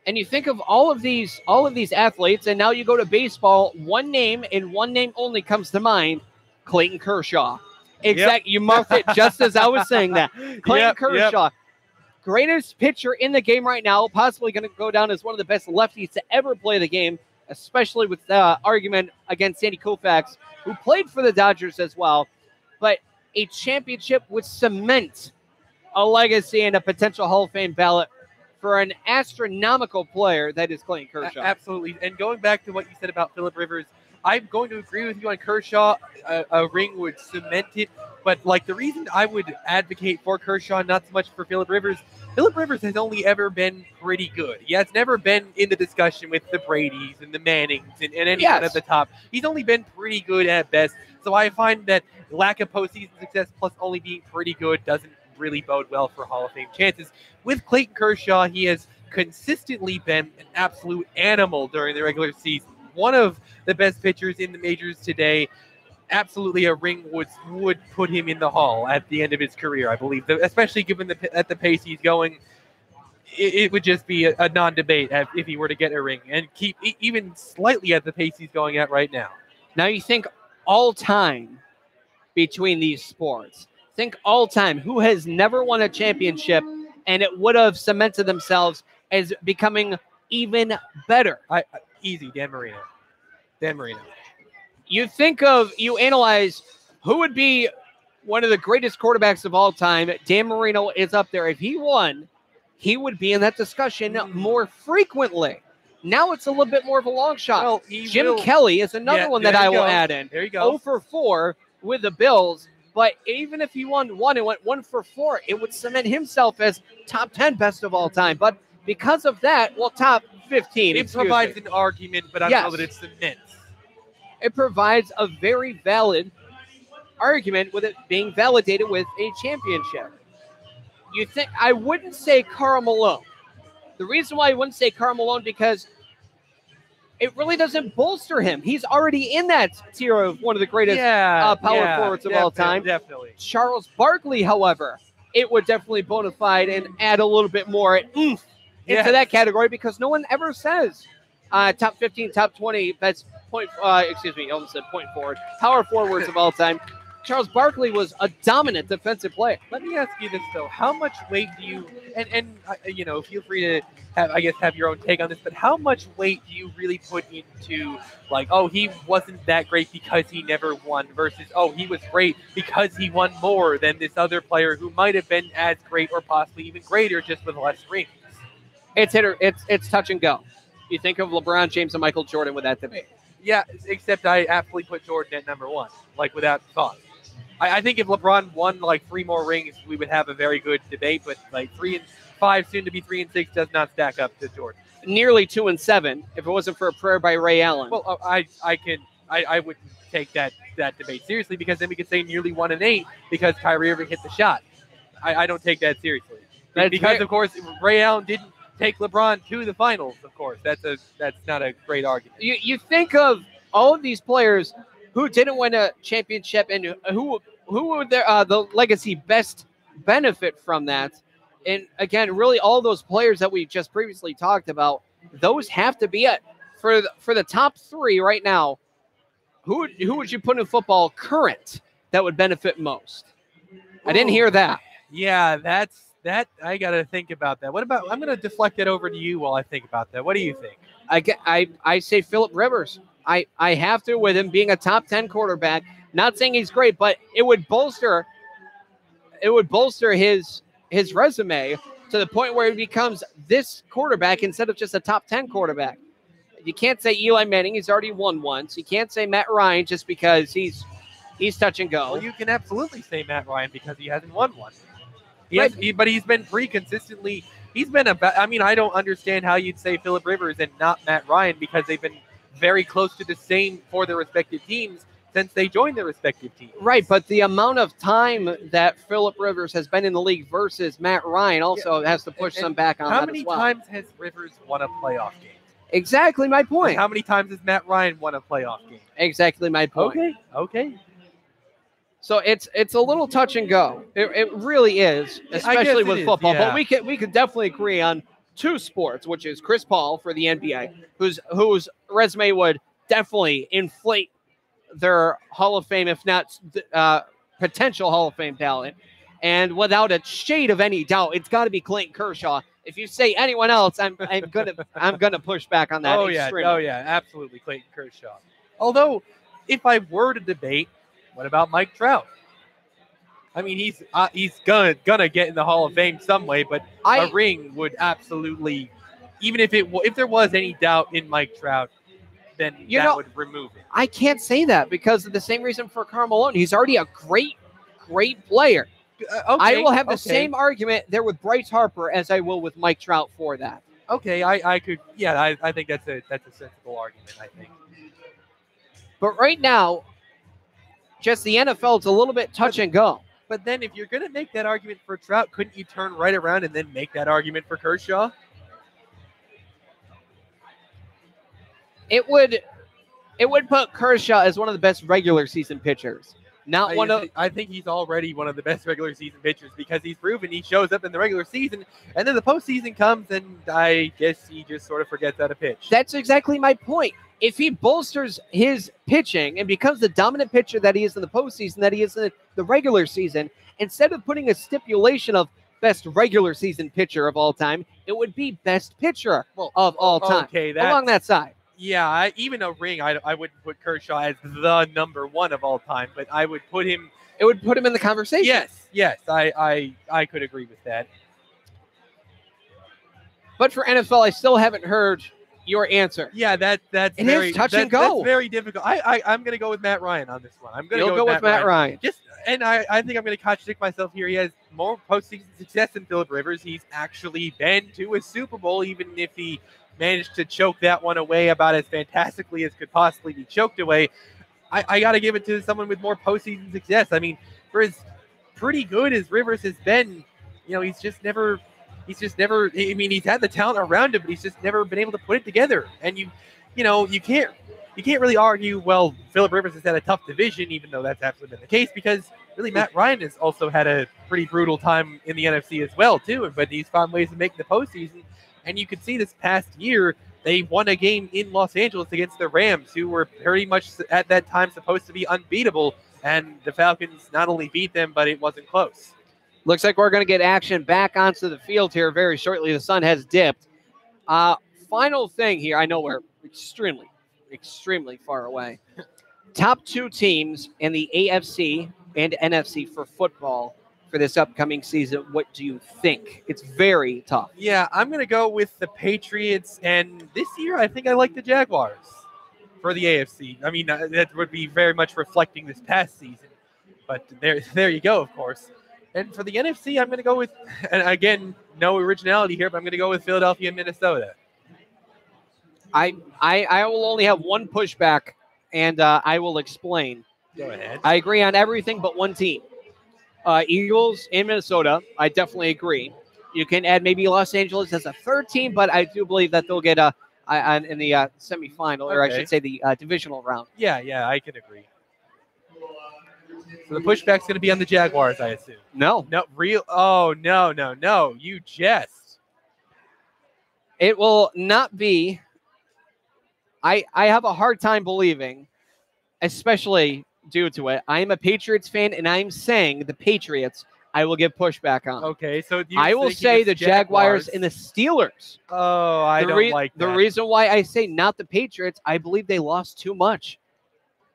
And you think of all of these athletes, and now you go to baseball, one name and one name only comes to mind, Clayton Kershaw. Exactly. Yep. You marked it just as I was saying that. Clayton Kershaw, greatest pitcher in the game right now, possibly going to go down as one of the best lefties to ever play the game, especially with the argument against Sandy Koufax, who played for the Dodgers as well. But a championship would cement a legacy and a potential Hall of Fame ballot for an astronomical player that is Clayton Kershaw. Absolutely. And going back to what you said about Phillip Rivers, I'm going to agree with you on Kershaw. A ring would cement it. But, like, the reason I would advocate for Kershaw, not so much for Phillip Rivers has only ever been pretty good. He has never been in the discussion with the Bradys and the Mannings and anyone at the top. He's only been pretty good at best. So I find that lack of postseason success plus only being pretty good doesn't really bode well for Hall of Fame chances. With Clayton Kershaw, he has consistently been an absolute animal during the regular season. One of the best pitchers in the majors today. Absolutely, a ring would put him in the Hall at the end of his career, I believe. Especially given at the pace he's going, it would just be a non-debate if he were to get a ring and keep even slightly at the pace he's going at right now. Now you think all time between these sports. Think all time. Who has never won a championship and it would have cemented themselves as becoming even better? Easy, Dan Marino. You analyze who would be one of the greatest quarterbacks of all time. Dan Marino is up there. If he won, he would be in that discussion more frequently. Now it's a little bit more of a long shot. Well, Jim Kelly is another one that I will add in. There you go. 0 for 4 with the Bills. But even if he won 1 and went 1 for 4, it would cement himself as top 10 best of all time. But because of that, top 15. It provides an argument, but I don't know that it cements. It provides a very valid argument with it being validated with a championship. You think I wouldn't say Karl Malone. The reason why I wouldn't say Karl Malone because it really doesn't bolster him. He's already in that tier of one of the greatest power forwards of all time. Definitely. Charles Barkley, however, it would definitely bona fide and add a little bit more oomph into that category because no one ever says top 15, top 20. That's almost said point forward. Power forwards of all time. Charles Barkley was a dominant defensive player. Let me ask you this though: how much weight do you and feel free to have your own take on this, but how much weight do you really put into he wasn't that great because he never won versus he was great because he won more than this other player who might have been as great or possibly even greater just with less rings? It's touch and go. You think of LeBron James and Michael Jordan with that debate. Yeah, except I absolutely put Jordan at number 1, without thought. I think if LeBron won 3 more rings, we would have a very good debate. But 3 and 5, soon to be 3 and 6, does not stack up to Jordan. Nearly 2 and 7. If it wasn't for a prayer by Ray Allen. Well, I wouldn't take that debate seriously because then we could say nearly 1 and 8 because Kyrie Irving hit the shot. I don't take that seriously of course Ray Allen didn't take LeBron to the finals. Of course, that's not a great argument. You think of all of these players who didn't win a championship and who would the legacy best benefit from that. And again, really all those players that we just previously talked about, those have to be it. For the top 3 right now, who would you put in football current that would benefit most? I didn't hear that. Yeah, that I got to think about that. What about, I'm going to deflect it over to you while I think about that. What do you think? I say Phillip Rivers. I have to, with him being a top 10 quarterback. Not saying he's great, but it would bolster his resume to the point where he becomes this quarterback instead of just a top 10 quarterback. You can't say Eli Manning, he's already won once. You can't say Matt Ryan just because he's touch and go. Well, you can absolutely say Matt Ryan because he hasn't won one. But he's been pretty consistently. He's been I don't understand how you'd say Phillip Rivers and not Matt Ryan because they've been very close to the same for their respective teams since they joined their respective teams. Right, but the amount of time that Phillip Rivers has been in the league versus Matt Ryan also has to push some back on that as well. How many times has Rivers won a playoff game? Exactly my point. And how many times has Matt Ryan won a playoff game? Exactly my point. Okay. So it's a little touch and go. It really is, especially with football. Yeah. But we could definitely agree on 2 sports, which is Chris Paul for the NBA, whose resume would definitely inflate their Hall of Fame, if not potential Hall of Fame talent. And without a shade of any doubt, it's got to be Clayton Kershaw. If you say anyone else, I'm gonna push back on that. Oh yeah, absolutely, Clayton Kershaw. Although, if I were to debate, what about Mike Trout? I mean, he's gonna get in the Hall of Fame some way, but a ring would absolutely, even if there was any doubt in Mike Trout, then that would remove it. I can't say that because of the same reason for Karl Malone. He's already a great player. I will have the same argument there with Bryce Harper as I will with Mike Trout for that. Okay, I could, yeah, I think that's a sensible argument, I think. But right now, just the NFL is a little bit touch and go. But then if you're going to make that argument for Trout, couldn't you turn right around and then make that argument for Kershaw? It would put Kershaw as one of the best regular season pitchers. I think he's already one of the best regular season pitchers because he's proven he shows up in the regular season, and then the postseason comes, and I guess he just sort of forgets how to pitch. That's exactly my point. If he bolsters his pitching and becomes the dominant pitcher that he is in the postseason, that he is in the regular season, instead of putting a stipulation of best regular season pitcher of all time, it would be best pitcher of all time. Okay, along that side. Yeah, even a ring, I wouldn't put Kershaw as the number one of all time, but I would put him. It would put him in the conversation. Yes, I could agree with that. But for NFL, I still haven't heard your answer. Yeah, that's it very is touch and go. That's very difficult. I'm going to go with Matt Ryan on this one. You'll go with Matt Ryan. I think I'm going to contradict myself here. He has more postseason success than Phillip Rivers. He's actually been to a Super Bowl, even if he managed to choke that one away about as fantastically as could possibly be choked away. I got to give it to someone with more postseason success. I mean, for as pretty good as Rivers has been, he's just never. I mean, he's had the talent around him, but he's just never been able to put it together. And you can't really argue. Well, Phillip Rivers has had a tough division, even though that's absolutely been the case, because really Matt Ryan has also had a pretty brutal time in the NFC as well too. But he's found ways to make the postseason. And you could see this past year, they won a game in Los Angeles against the Rams, who were pretty much at that time supposed to be unbeatable. And the Falcons not only beat them, but it wasn't close. Looks like we're going to get action back onto the field here very shortly. The sun has dipped. Final thing here. I know we're extremely, extremely far away. Top two teams in the AFC and NFC for football for this upcoming season. What do you think? It's very tough. Yeah, I'm going to go with the Patriots. And this year, I think I like the Jaguars for the AFC. I mean, that would be very much reflecting this past season. But there you go, of course. And for the NFC, I'm going to go with, and again, no originality here, but I'm going to go with Philadelphia and Minnesota. I will only have one pushback, and I will explain. Go ahead. I agree on everything but one team. Eagles in Minnesota, I definitely agree. You can add maybe Los Angeles as a third team, but I do believe that they'll get in the semifinal, or I should say the divisional round. Yeah, I can agree. So the pushback's going to be on the Jaguars, I assume. No. Oh, no. You jest. It will not be. I have a hard time believing, especially due to it. I am a Patriots fan, and I'm saying the Patriots I will give pushback on. Okay, so I will say the Jaguars and the Steelers. Oh, I don't like that. The reason why I say not the Patriots, I believe they lost too much.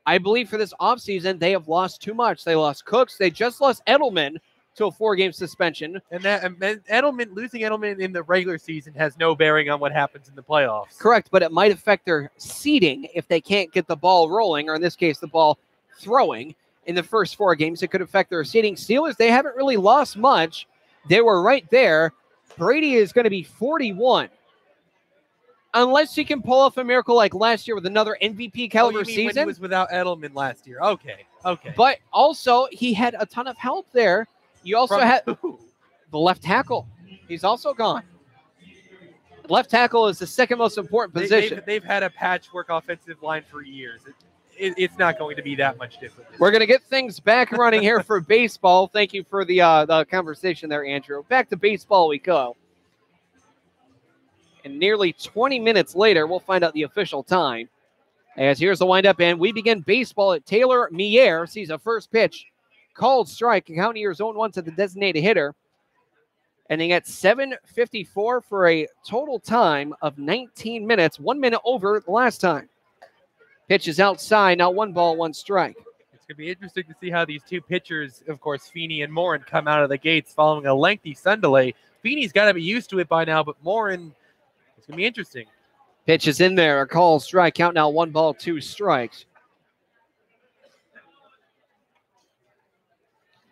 I believe for this offseason, they have lost too much. They lost Cooks. They just lost Edelman to a 4-game suspension. And losing Edelman in the regular season has no bearing on what happens in the playoffs. Correct, but it might affect their seeding if they can't get the ball rolling, or in this case, the ball throwing in the first 4 games. It could affect their seeding. Steelers, they haven't really lost much. They were right there. Brady is going to be 41. Unless he can pull off a miracle like last year with another MVP caliber season. When he was without Edelman last year. Okay. But also, he had a ton of help there. You also had the left tackle. He's also gone. Left tackle is the second most important position. They've had a patchwork offensive line for years. It's not going to be that much different. We're going to get things back running here for baseball. Thank you for the conversation there, Andrew. Back to baseball we go. And nearly 20 minutes later, we'll find out the official time. As here's the windup, and we begin baseball at Taylor Mier. Sees a first pitch. Called strike. County your zone 1 to the designated hitter. Ending at 7:54 for a total time of 19 minutes. 1 minute over the last time. Pitch is outside. Now 1 ball, 1 strike. It's going to be interesting to see how these two pitchers, of course, Feeney and Morin, come out of the gates following a lengthy sun delay. Feeney's got to be used to it by now, but Morin, it's going to be interesting. Pitch is in there. A call strike. Count now 1 ball, 2 strikes.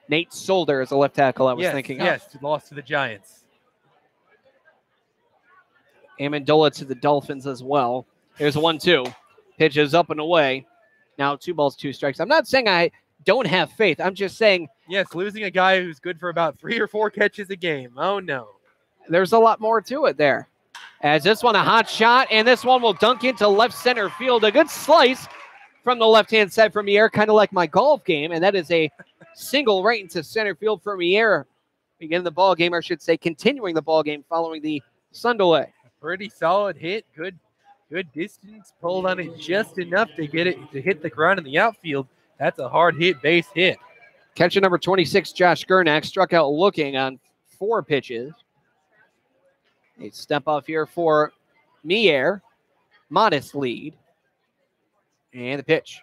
Nate Solder is a left tackle I was thinking of. Yes, lost to the Giants. Amendola to the Dolphins as well. Here's a 1-2. Pitch is up and away. Now 2 balls, 2 strikes. I'm not saying I don't have faith. I'm just saying. Yes, losing a guy who's good for about 3 or 4 catches a game. Oh, no. There's a lot more to it there. As this one a hot shot, and this one will dunk into left center field. A good slice from the left-hand side from Mier, kind of like my golf game, and that is a single right into center field for Mier. Beginning the ball game, or I should say continuing the ball game following the sun delay. Pretty solid hit. Good distance. Pulled on it just enough to get it to hit the ground in the outfield. That's a hard hit, base hit. Catcher number 26, Josh Gernak, struck out looking on 4 pitches. A step off here for Mier. Modest lead. And the pitch.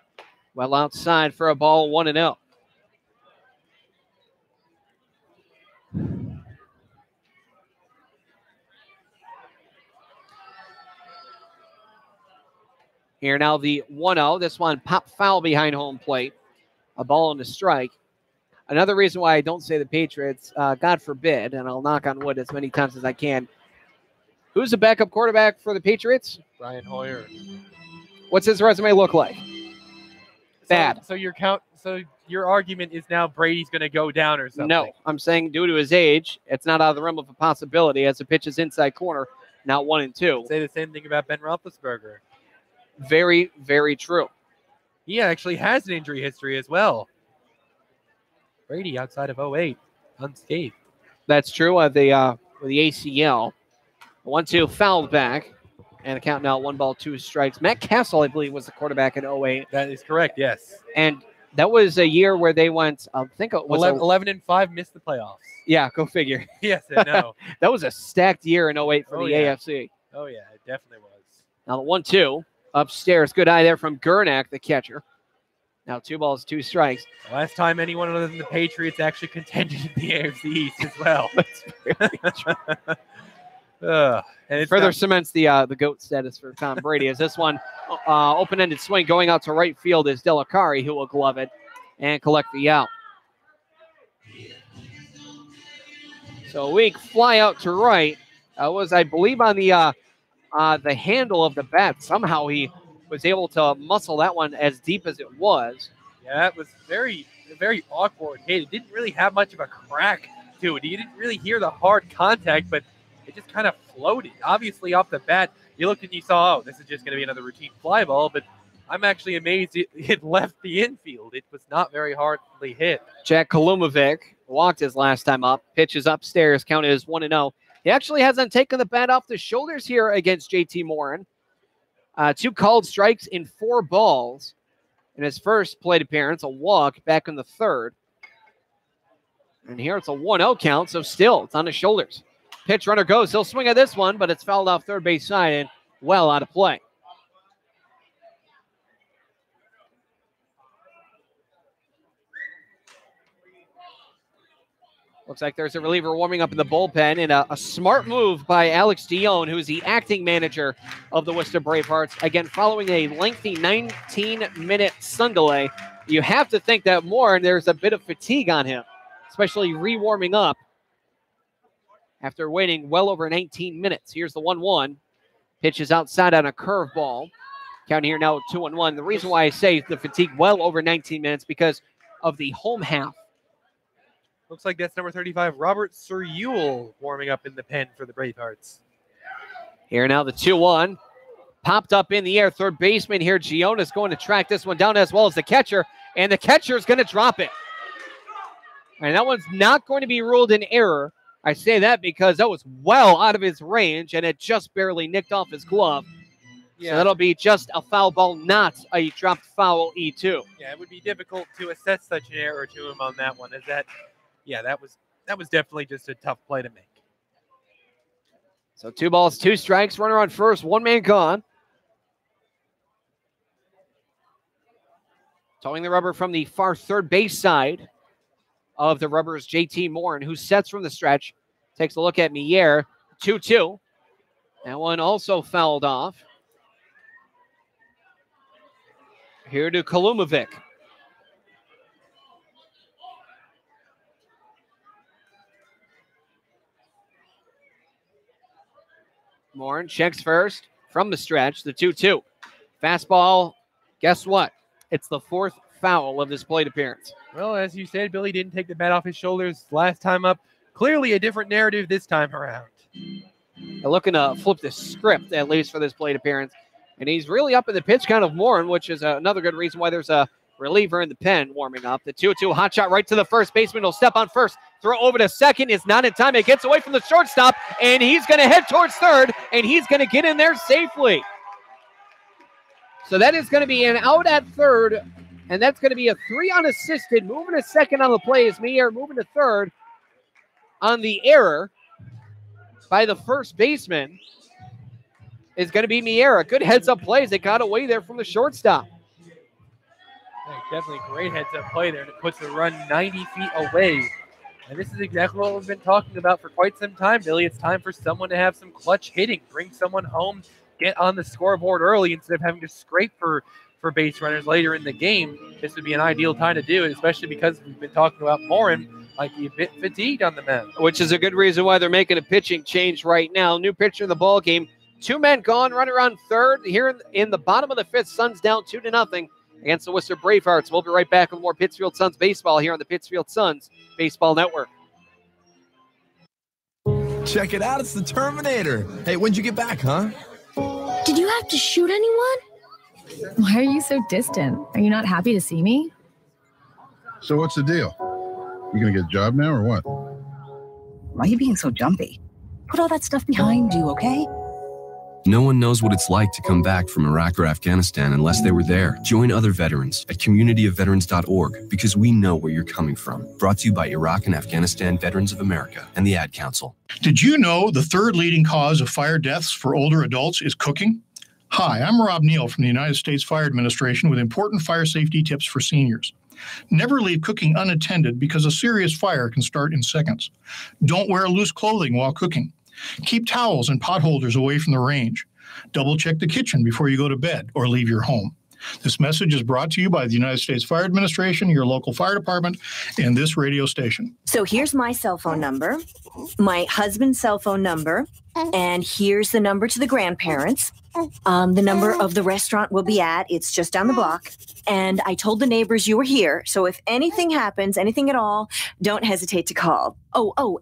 Well outside for a ball, 1-0. Here now the 1-0. This one pop foul behind home plate. A ball and a strike. Another reason why I don't say the Patriots, God forbid, and I'll knock on wood as many times as I can. Who's the backup quarterback for the Patriots? Brian Hoyer. What's his resume look like? Bad. So your argument is now Brady's going to go down or something? No, I'm saying due to his age, it's not out of the realm of a possibility as the pitch is inside corner, now 1-2. Say the same thing about Ben Roethlisberger. Very, very true. He actually has an injury history as well. Brady outside of 08, unscathed. That's true with the ACL. 1-2 fouled back, and the count now 1 ball, 2 strikes. Matt Castle, I believe, was the quarterback in 08. That is correct, yes. And that was a year where they went, I think it was 11-5, missed the playoffs. Yeah, go figure. Yes, I know. That was a stacked year in 08 for the AFC. Oh, yeah, it definitely was. Now the 1-2 upstairs. Good eye there from Gernak, the catcher. Now 2 balls, 2 strikes. Last time anyone other than the Patriots actually contended in the AFC East as well. That's very true. And it further cements the GOAT status for Tom Brady. As this one, open-ended swing going out to right field is Delacari, who will glove it and collect the out. So a weak fly out to right was, I believe, on the handle of the bat. Somehow he was able to muscle that one as deep as it was. Yeah, that was very awkward hit. It didn't really have much of a crack to it. You didn't really hear the hard contact, but it just kind of floated. Obviously, off the bat, you looked and you saw, oh, this is just going to be another routine fly ball, but I'm actually amazed it left the infield. It was not very hardly hit. Jack Kalumovic walked his last time up. Pitches upstairs, count is 1-0. He actually hasn't taken the bat off the shoulders here against JT Morin. 2 called strikes in 4 balls. In his first plate appearance, a walk back in the 3rd. And here it's a 1-0 count, so still, it's on his shoulders. Pitch runner goes. He'll swing at this one, but it's fouled off third base side and well out of play. Looks like there's a reliever warming up in the bullpen, and a smart move by Alex Dion, who is the acting manager of the Worcester Bravehearts. Again, following a lengthy 19-minute sun delay, you have to think that Morin, there's a bit of fatigue on him, especially re-warming up after waiting well over 19 minutes. Here's the 1-1. Pitch is outside on a curveball. Count here now 2-1. The reason why I say the fatigue well over 19 minutes because of the home half. Looks like that's number 35, Robert Surule, warming up in the pen for the Bravehearts. Here now the 2-1. Popped up in the air. Third baseman here, Giona's going to track this one down as well as the catcher. And the catcher is going to drop it. And that one's not going to be ruled an error. I say that because that was well out of his range, and it just barely nicked off his glove. Yeah. So that'll be just a foul ball, not a dropped foul E2. Yeah, it would be difficult to assess such an error to him on that one. That was definitely just a tough play to make. So 2 balls, 2 strikes, runner on first, 1 man gone. Towing the rubber from the far third base side of the rubbers, JT Morin, who sets from the stretch, takes a look at Mier, 2-2. That one also fouled off. Here to Kalumovic. Morin checks first from the stretch, the 2-2. Fastball, guess what? It's the fourth foul of this plate appearance. Well, as you said, Billy didn't take the bat off his shoulders last time up. Clearly a different narrative this time around. They're looking to flip the script, at least for this plate appearance. And he's really up in the pitch count of Morin, which is another good reason why there's a reliever in the pen warming up. The 2-2 hot shot right to the first baseman. He'll step on first. Throw over to second. Is not in time. It gets away from the shortstop, and he's going to head towards third, and he's going to get in there safely. So that is going to be an out at third, and that's going to be a 3 unassisted. Moving to second on the play is Mier. Moving to third on the error by the first baseman is going to be Miera. Good heads-up plays. They got away there from the shortstop. Definitely great heads-up play there that puts the run 90 feet away. And this is exactly what we've been talking about for quite some time, Billy. It's time for someone to have some clutch hitting, bring someone home, get on the scoreboard early instead of having to scrape for base runners later in the game. This would be an ideal time to do it, especially because we've been talking about Morin like he's a bit fatigued on the mound. Which is a good reason why they're making a pitching change right now. New pitcher in the ball game. 2 men gone, runner on third. Here in the bottom of the fifth, Suns down 2-0 against the Worcester Bravehearts. We'll be right back with more Pittsfield Suns baseball here on the Pittsfield Suns Baseball Network. Check it out, it's the Terminator. Hey, when'd you get back, huh? Did you have to shoot anyone? Why are you so distant? Are you not happy to see me? So what's the deal? You gonna get a job now or what? Why are you being so jumpy? Put all that stuff behind you, okay? No one knows what it's like to come back from Iraq or Afghanistan unless they were there. Join other veterans at communityofveterans.org because we know where you're coming from. Brought to you by Iraq and Afghanistan Veterans of America and the Ad Council. Did you know the third leading cause of fire deaths for older adults is cooking? Hi, I'm Rob Neal from the United States Fire Administration with important fire safety tips for seniors. Never leave cooking unattended because a serious fire can start in seconds. Don't wear loose clothing while cooking. Keep towels and pot holders away from the range. Double check the kitchen before you go to bed or leave your home. This message is brought to you by the United States Fire Administration, your local fire department, and this radio station. So here's my cell phone number, my husband's cell phone number, and here's the number to the grandparents. The number of the restaurant we'll be at, it's just down the block. And I told the neighbors you were here, so if anything happens, anything at all, don't hesitate to call.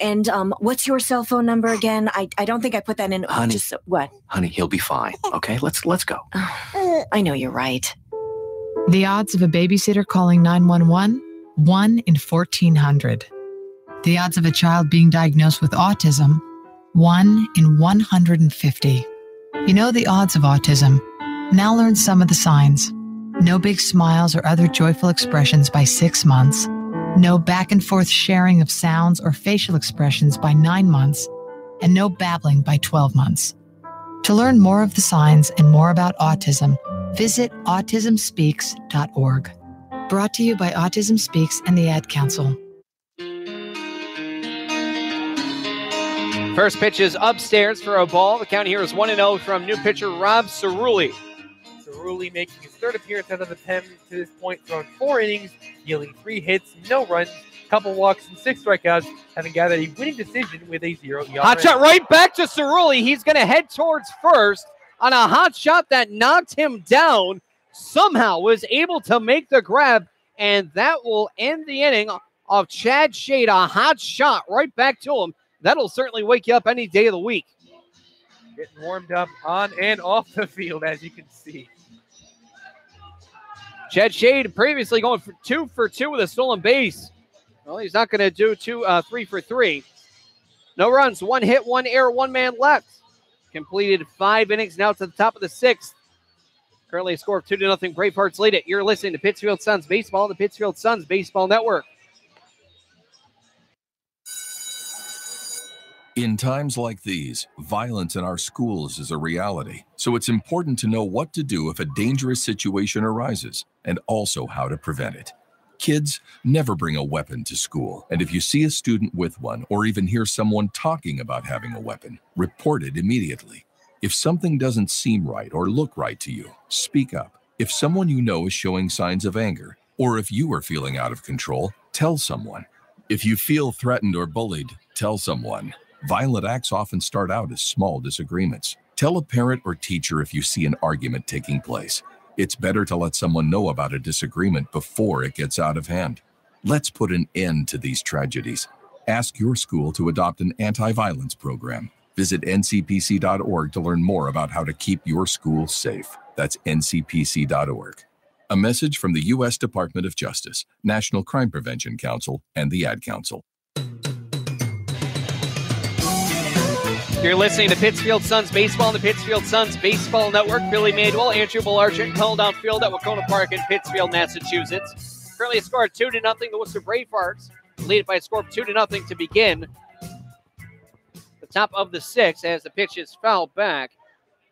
And what's your cell phone number again? I don't think I put that in. Honey, what? Honey, he'll be fine. Okay, let's go. I know you're right. The odds of a babysitter calling 911, 1 in 1,400. The odds of a child being diagnosed with autism, 1 in 150. You know the odds of autism. Now learn some of the signs. No big smiles or other joyful expressions by 6 months. No back and forth sharing of sounds or facial expressions by 9 months. And no babbling by 12 months. To learn more of the signs and more about autism, visit autismspeaks.org. Brought to you by Autism Speaks and the Ad Council. First pitch is upstairs for a ball. The count here is 1-0 from new pitcher Rob Cerulli. Cerulli making his third appearance out of the pen to this point, thrown 4 innings, yielding 3 hits, no runs, couple walks, and 6 strikeouts, having gathered a winning decision with a 0 ERA. Hot shot right back to Cerulli. He's going to head towards first on a hot shot that knocked him down. Somehow was able to make the grab, and that will end the inning of Chad Shade. A hot shot right back to him. That'll certainly wake you up any day of the week. Getting warmed up on and off the field, as you can see. Chad Shade previously going for 2 for 2 with a stolen base. Well, he's not going to do 3 for 3. No runs, 1 hit, 1 error, 1 man left. Completed 5 innings, now to the top of the 6th. Currently a score of 2-0. Bravehearts lead it. You're listening to Pittsfield Suns Baseball, the Pittsfield Suns Baseball Network. In times like these, violence in our schools is a reality. So it's important to know what to do if a dangerous situation arises, and also how to prevent it. Kids, never bring a weapon to school. And if you see a student with one, or even hear someone talking about having a weapon, report it immediately. If something doesn't seem right or look right to you, speak up. If someone you know is showing signs of anger, or if you are feeling out of control, tell someone. If you feel threatened or bullied, tell someone. Violent acts often start out as small disagreements. Tell a parent or teacher if you see an argument taking place. It's better to let someone know about a disagreement before it gets out of hand. Let's put an end to these tragedies. Ask your school to adopt an anti-violence program. Visit ncpc.org to learn more about how to keep your school safe. That's ncpc.org. A message from the U.S. Department of Justice, National Crime Prevention Council, and the Ad Council. You're listening to Pittsfield Suns Baseball on the Pittsfield Suns Baseball Network. Billy Madewell, Andrew Belarchik, held outfield at Wahconah Park in Pittsfield, Massachusetts. Currently a score of 2-0. The Worcester Bravehearts lead it by a score of 2-0 to begin the top of the sixth as the pitch is fouled back.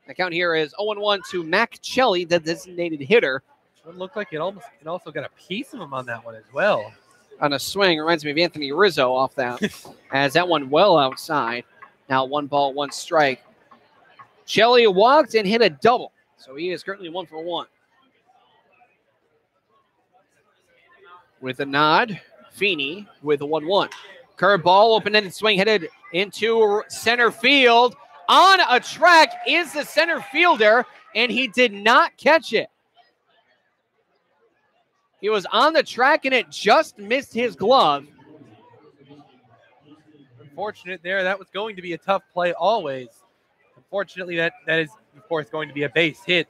The count here is 0-1 to Mac Chelly, the designated hitter. It looked like it also got a piece of him on that one as well. On a swing, reminds me of Anthony Rizzo off that, as that one well outside. Now 1-1 strike. Chelly walked and hit a double, so he is currently 1 for 1. With a nod, Feeney with a 1-1. Curveball, open-ended swing headed into center field. On a track is the center fielder, and he did not catch it. He was on the track, and it just missed his glove. Unfortunate there. That was going to be a tough play always. Unfortunately, that is, of course, going to be a base hit.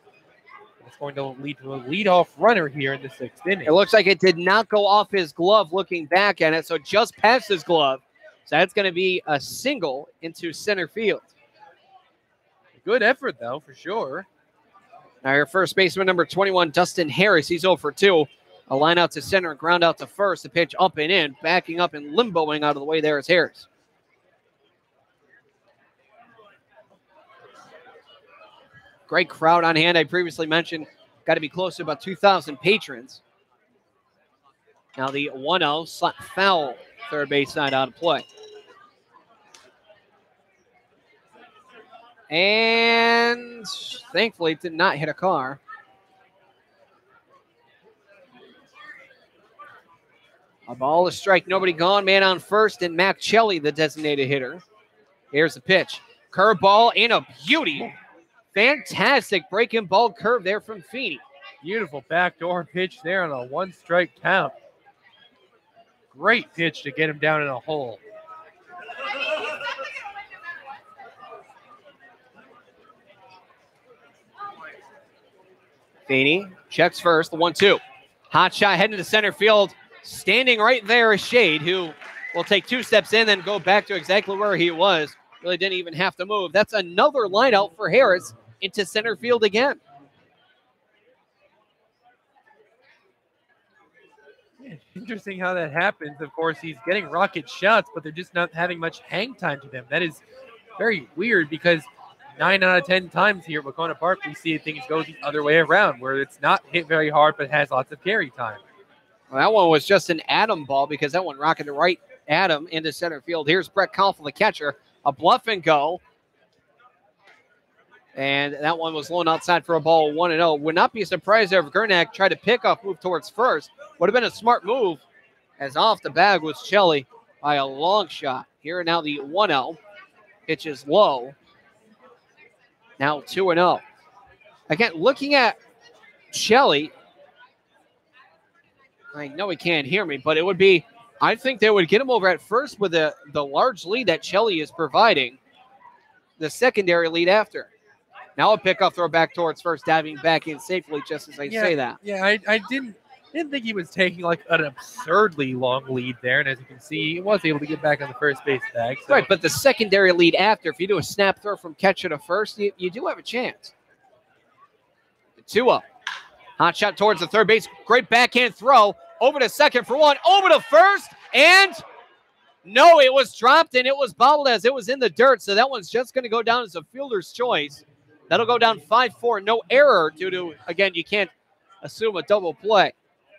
It's going to lead to a leadoff runner here in the sixth inning. It looks like it did not go off his glove looking back at it, so just past his glove. So that's going to be a single into center field. Good effort, though, for sure. Now your first baseman, number 21, Dustin Harris. He's 0 for 2. A line out to center, ground out to first. The pitch up and in, backing up and limboing out of the way there is Harris. Great crowd on hand. I previously mentioned got to be close to about 2,000 patrons. Now the 1-0 foul, third base side out of play. And thankfully it did not hit a car. A ball, a strike, nobody gone. Man on first, and Mac Chelly, the designated hitter. Here's the pitch. Curveball and a beauty. Fantastic breaking ball curve there from Feeney. Beautiful backdoor pitch there on a one-strike count. Great pitch to get him down in a hole. Feeney checks first, the 1-2. Hot shot heading to center field. Standing right there is Shade, who will take 2 steps in, then go back to exactly where he was. Really didn't even have to move. That's another line out for Harris into center field again. Yeah, interesting how that happens. Of course, he's getting rocket shots, but they're just not having much hang time to them. That is very weird because 9 out of 10 times here at Wahconah Park, we see things go the other way around, where it's not hit very hard but has lots of carry time. Well, that one was just an Adam ball because that one rocketed right at him into center field. Here's Brett Koffel, the catcher. A bluff and go. And that one was low outside for a ball, 1-0. Would not be surprised if Gernak tried to pick off, move towards first. Would have been a smart move, as off the bag was Chelly by a long shot. Here now the 1-0. Pitch is low. Now 2-0. Again, looking at Chelly, I know he can't hear me, but it would be, I think they would get him over at first with the large lead that Chelly is providing. The secondary lead after. Now a pickoff throw back towards first, diving back in safely just as I say that. Yeah, I didn't think he was taking like an absurdly long lead there. And as you can see, he was able to get back on the first base bag. So. Right, but the secondary lead after, if you do a snap throw from catcher to first, you do have a chance. 2-0. Hot shot towards the third base. Great backhand throw. Over to second for one. Over to first. And no, it was dropped and it was bobbled as it was in the dirt. So that one's just going to go down as a fielder's choice. That'll go down 5-4. No error due to, again, you can't assume a double play.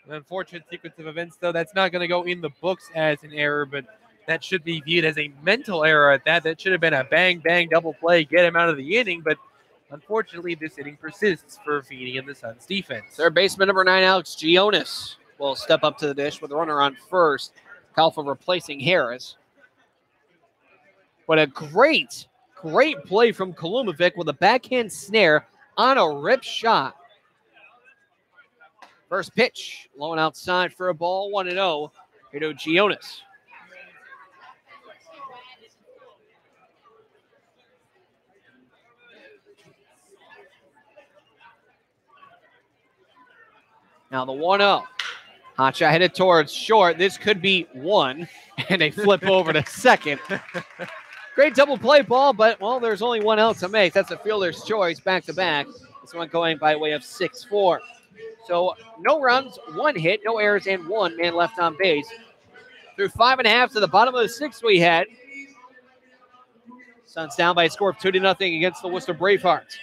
An unfortunate sequence of events, though. That's not going to go in the books as an error, but that should be viewed as a mental error at that. That should have been a bang, bang, double play, get him out of the inning. But Unfortunately, this inning persists for Feeney and the Suns defense. Third baseman number 9, Alex Gionis, will step up to the dish with a runner on first. Kalfa replacing Harris. But a great play from Kalumovic with a backhand snare on a rip shot. First pitch, low and outside for a ball, 1-0. Here to Gionis. Now the 1-0. Hot shot headed towards short. This could be one, and they flip over to second. Great double play ball, but, well, there's only one out to make. That's a fielder's choice, back-to-back. This one going by way of 6-4. So no runs, 1 hit, no errors, and 1 man left on base. Through 5.5 to the bottom of the 6th we had. Suns down by a score of 2-0 against the Worcester Bravehearts.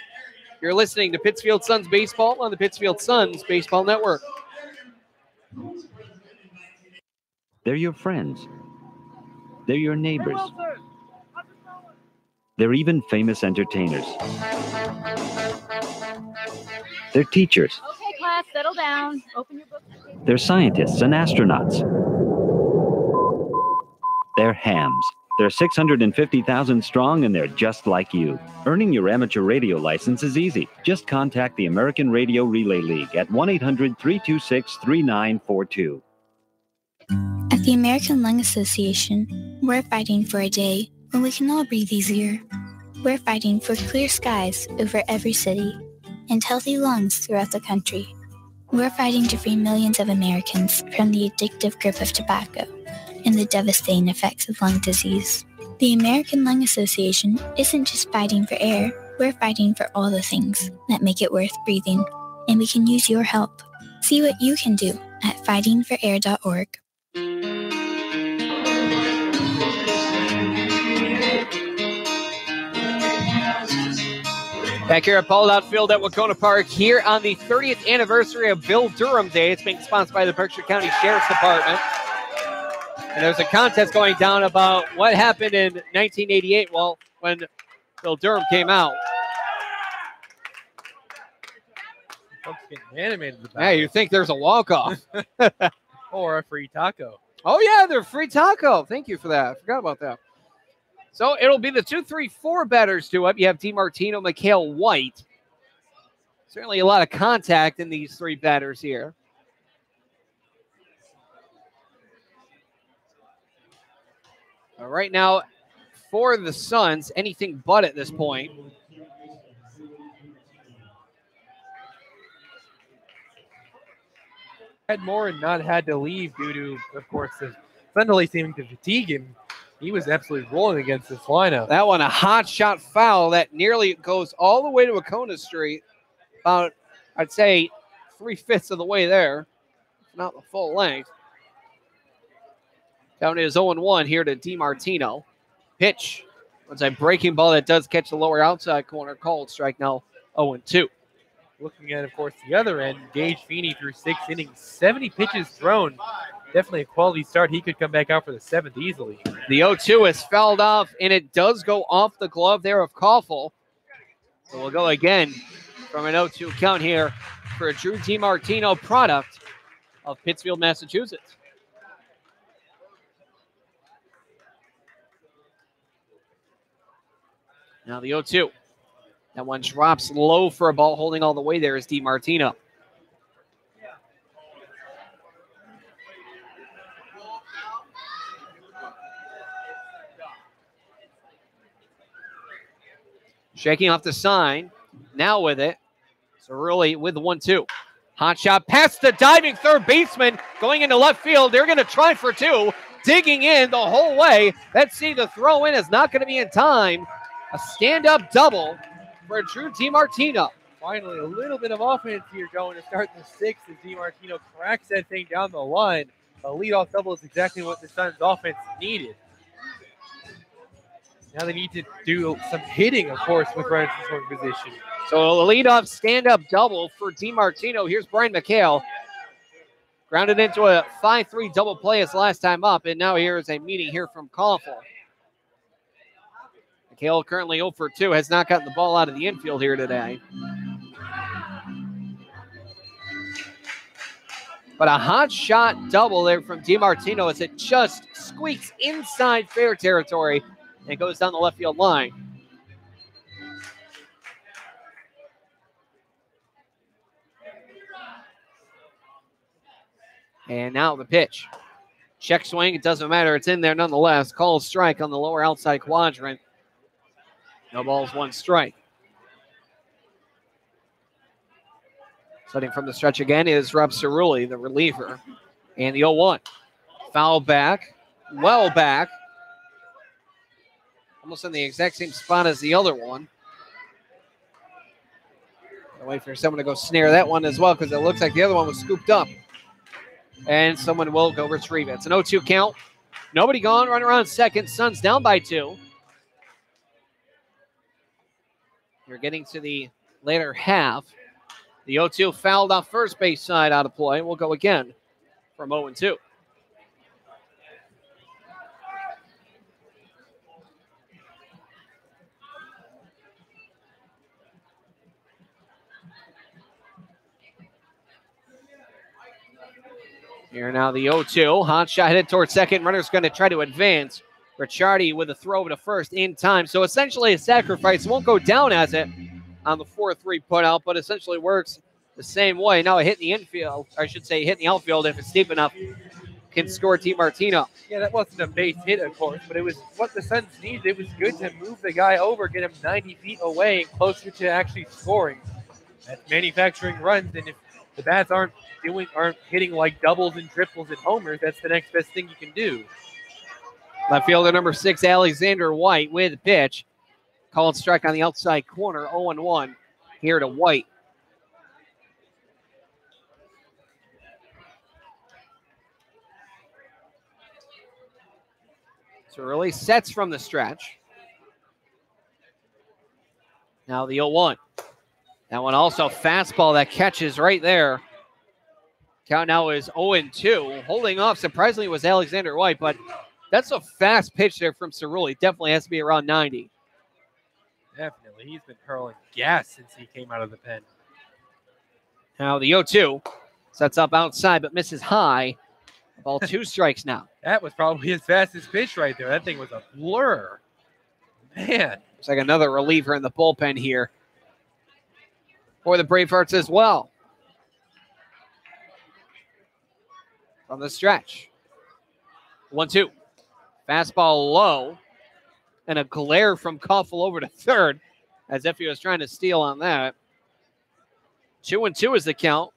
You're listening to Pittsfield Suns Baseball on the Pittsfield Suns Baseball Network. They're your friends. They're your neighbors. They're even famous entertainers. They're teachers. Okay, class, settle down. Open your book. They're scientists and astronauts. They're hams. They're 650,000 strong, and they're just like you. Earning your amateur radio license is easy. Just contact the American Radio Relay League at 1-800-326-3942. At the American Lung Association, we're fighting for a day when we can all breathe easier. We're fighting for clear skies over every city and healthy lungs throughout the country. We're fighting to free millions of Americans from the addictive grip of tobacco and the devastating effects of lung disease. The American Lung Association isn't just fighting for air, we're fighting for all the things that make it worth breathing, and we can use your help. See what you can do at fightingforair.org. Back here at Paul Outfield at Wahconah Park, here on the 30th anniversary of Bill Durham Day. It's being sponsored by the Berkshire County Sheriff's Department. And there's a contest going down about what happened in 1988, well, when Bill Durham came out. Folks getting animated about Hey, you think there's a walk-off. or a free taco. Oh, yeah, they're free taco. Thank you for that. I forgot about that. So it'll be the 2-3-4 batters due up. You have DiMartino, Mikhail White. Certainly a lot of contact in these 3 batters here. Right now, for the Suns, anything but at this point. Had more and not had to leave due to, of course, the Sunday seeming to fatigue him. He was absolutely rolling against this lineup. That one, a hot shot foul that nearly goes all the way to Wahconah Street. About, I'd say, 3/5 of the way there. Not the full length. Count is 0-1 here to DiMartino. Pitch. It's a breaking ball that does catch the lower outside corner. Called strike now 0-2. Looking at, of course, the other end, Gage Feeney through 6 innings, 70 pitches thrown. Definitely a quality start. He could come back out for the 7th easily. The 0-2 is fouled off, and it does go off the glove there of Koffel. So we'll go again from an 0-2 count here for a Drew DiMartino product of Pittsfield, Massachusetts. Now the 0-2. That one drops low for a ball. Holding all the way there is DiMartino. Shaking off the sign. Now with it. So really with the 1-2. Hot shot past the diving third baseman. Going into left field. They're going to try for 2. Digging in the whole way. Let's see, the throw in is not going to be in time. A stand-up double for Drew DiMartino. Finally, a little bit of offense here going to start the 6th as DiMartino cracks that thing down the line. A leadoff double is exactly what the Suns' offense needed. Now they need to do some hitting, of course, with runners in scoring position. So a leadoff stand-up double for DiMartino. Here's Brian McHale. Grounded into a 5-3 double play his last time up, and now here is a meeting here from Koffel. Kale currently 0 for 2, has not gotten the ball out of the infield here today. But a hot shot double there from DiMartino as it just squeaks inside fair territory and goes down the left field line. And now the pitch. Check swing, it doesn't matter, it's in there nonetheless. Called strike on the lower outside quadrant. No balls, 1 strike. Setting from the stretch again is Rob Cerulli, the reliever. And the 0-1. Foul back, well back. Almost in the exact same spot as the other one. I'll wait for someone to go snare that one as well because it looks like the other one was scooped up. And someone will go retrieve it. It's an 0-2 count. Nobody gone, runner on second. Suns down by 2. You're getting to the later half. The 0-2 fouled off first base side out of play. We'll go again from 0-2. Here now the 0-2. Hot shot headed towards second. Runner's going to try to advance. Ricciardi with a throw to first in time. So essentially a sacrifice. Won't go down as it on the 4-3 put out, but essentially works the same way. Now a hit in the infield, or I should say hit in the outfield if it's deep enough, can score DiMartino. Yeah, that wasn't a base hit, of course, but it was what the Suns needed. It was good to move the guy over, get him 90 feet away and closer to actually scoring. That's manufacturing runs, and if the bats aren't hitting like doubles and triples and homers, that's the next best thing you can do. Left fielder number 6, Alexander White with the pitch. Called strike on the outside corner, 0-1 here to White. So really sets from the stretch. Now the 0-1. That one also fastball that catches right there. Count now is 0-2. Holding off, surprisingly, was Alexander White, but that's a fast pitch there from Cerulli. Definitely has to be around 90. Definitely. He's been hurling gas since he came out of the pen. Now the 0-2 sets up outside, but misses high. Ball 2 strikes now. That was probably his fastest pitch right there. That thing was a blur. Man. Looks like another reliever in the bullpen here for the Bravehearts as well. From the stretch. 1-2. Fastball low. And a glare from Koffel over to third as if he was trying to steal on that. 2-2 is the count.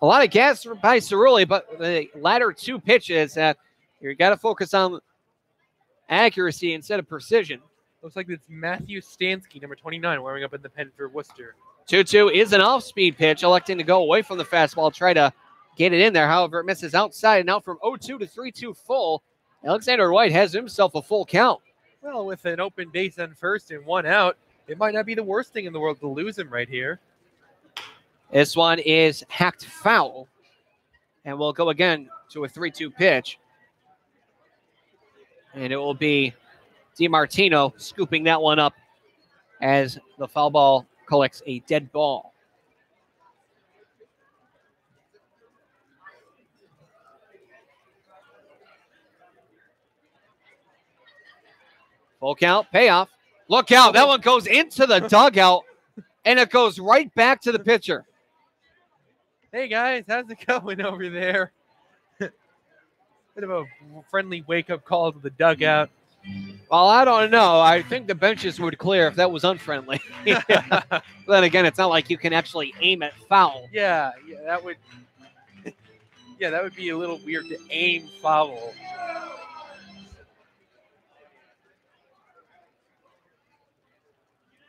A lot of gas by Cerulli, but the latter 2 pitches that you got to focus on accuracy instead of precision. Looks like it's Matthew Stansky, number 29, warming up in the pen for Worcester. 2-2 is an off-speed pitch, electing to go away from the fastball, try to get it in there. However, it misses outside. And now from 0-2 to 3-2 full, Alexander White has himself a full count. Well, with an open base on first and 1 out, it might not be the worst thing in the world to lose him right here. This one is hacked foul. And we'll go again to a 3-2 pitch. And it will be DiMartino scooping that one up as the foul ball collects a dead ball. Full count, payoff. Look out, that one goes into the dugout, and it goes right back to the pitcher. Hey, guys, how's it going over there? Bit of a friendly wake-up call to the dugout. Well, I don't know. I think the benches would clear if that was unfriendly. But then again, it's not like you can actually aim at foul. Yeah, that would yeah, that would be a little weird to aim foul.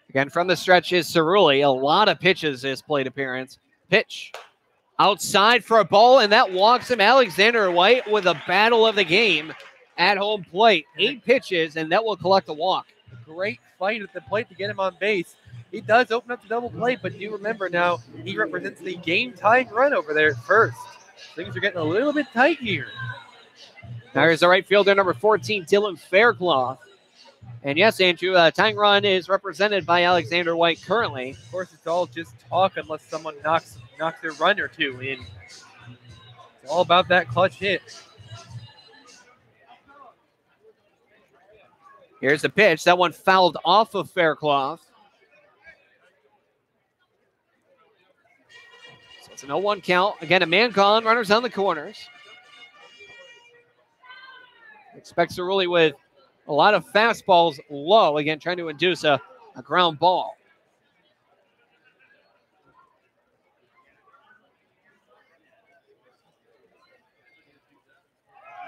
Again, from the stretch is Cerulli. A lot of pitches this plate appearance. Pitch. Outside for a ball, and that walks him. Alexander White with a battle of the game at home plate. 8 pitches, and that will collect a walk. Great fight at the plate to get him on base. He does open up the double play, but do remember now, he represents the game-tying run over there at first. Things are getting a little bit tight here. Now here's the right fielder, number 14, Dylan Faircloth. And yes, Andrew, tying run is represented by Alexander White currently. Of course, it's all just talk unless someone knocks their run or two in. It's all about that clutch hit. Here's the pitch. That one fouled off of Faircloth. So it's an 0-1 count. Again, a man gone. Runners on the corners. Expects Cerulli with a lot of fastballs low. Again, trying to induce a ground ball.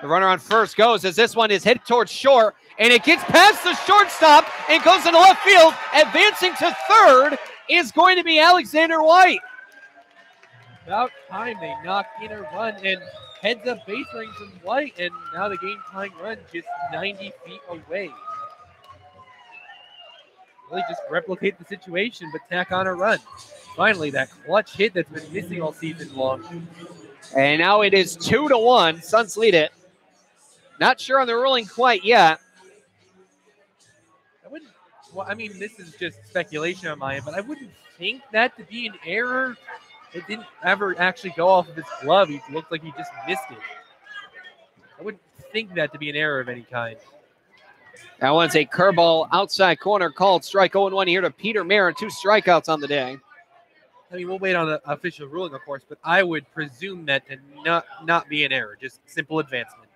The runner on first goes as this one is hit towards short, and it gets past the shortstop and goes into left field. Advancing to third is going to be Alexander White. About time they knock in a run, and heads up base ring from White, and now the game tying run just 90 feet away. Really just replicate the situation, but tack on a run. Finally, that clutch hit that's been missing all season long. And now it is 2-1. Suns lead it. Not sure on the ruling quite yet. I mean, this is just speculation on my end, but I wouldn't think that to be an error. It didn't ever actually go off of his glove. He looked like he just missed it. I wouldn't think that to be an error of any kind. That one's a curveball outside corner called strike. 0-1 here to Peter Marin. 2 strikeouts on the day. I mean, we'll wait on the official ruling, of course, but I would presume that to not be an error, just simple advancement.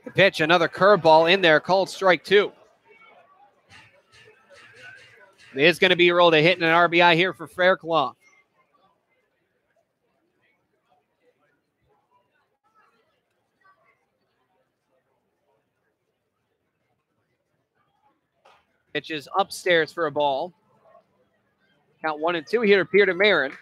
The pitch, another curveball in there called strike 2. It is going to be rolled a hit and an RBI here for Faircloth. Pitch is upstairs for a ball. Count 1 and 2 here to Peter Marin.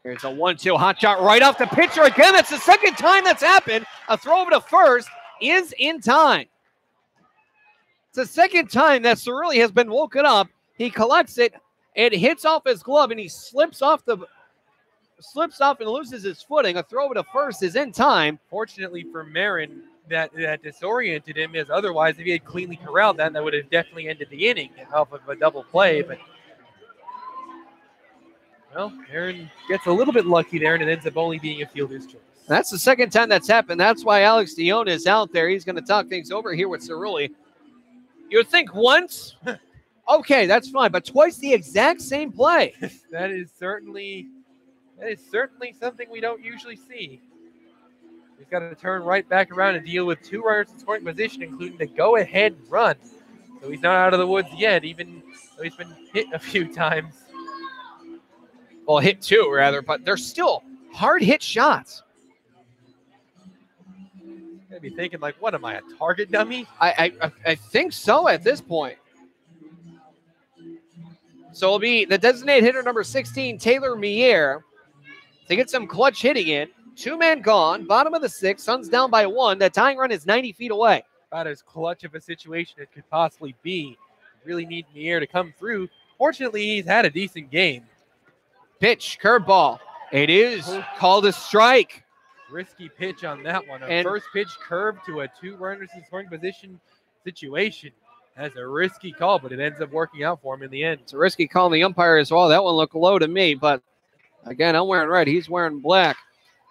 Here's a 1-2 hot shot right off the pitcher again. That's the second time that's happened. A throw over to first is in time. It's the second time that Cerulli has been woken up. He collects it and hits off his glove, and he slips off and loses his footing. A throw over to first is in time. Fortunately for Marin, that disoriented him, as otherwise if he had cleanly corralled that would have definitely ended the inning off of a double play. But well, Aaron gets a little bit lucky there, and it ends up only being a fielder's choice. That's the second time that's happened. That's why Alex Dion is out there. He's going to talk things over here with Cerulli. You would think once, okay, that's fine, but twice the exact same play. That is certainly something we don't usually see. He's got to turn right back around and deal with 2 runners in scoring position, including the go-ahead run. So he's not out of the woods yet, even though he's been hit a few times. Well, hit 2, rather, but they're still hard-hit shots. You're going to be thinking, like, what am I, a target dummy? I think so at this point. So it'll be the designated hitter number 16, Taylor Mier, to get some clutch hitting in. 2 men gone, bottom of the 6th, Suns down by 1. That tying run is 90 feet away. About as clutch of a situation it could possibly be. Really need Mier to come through. Fortunately, he's had a decent game. Pitch, curveball. It is called a strike. Risky pitch on that one. A first pitch curve to a 2 runners in scoring position situation. That's a risky call, but it ends up working out for him in the end. It's a risky call on the umpire as well. That one looked low to me, but again, I'm wearing red. He's wearing black.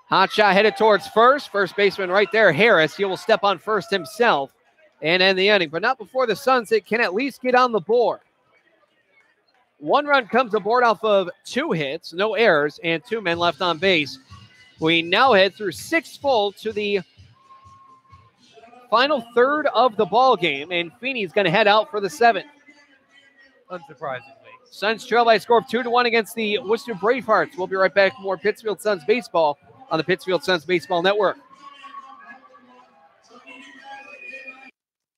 Hot shot headed towards first. First baseman right there, Harris. He will step on first himself and end the inning, but not before the Suns can at least get on the board. 1 run comes aboard off of 2 hits, no errors, and 2 men left on base. We now head through 6 full to the final third of the ball game, and Feeney's going to head out for the 7th. Unsurprisingly. Suns trail by a score of 2-1 against the Worcester Bravehearts. We'll be right back with more Pittsfield Suns baseball on the Pittsfield Suns Baseball Network.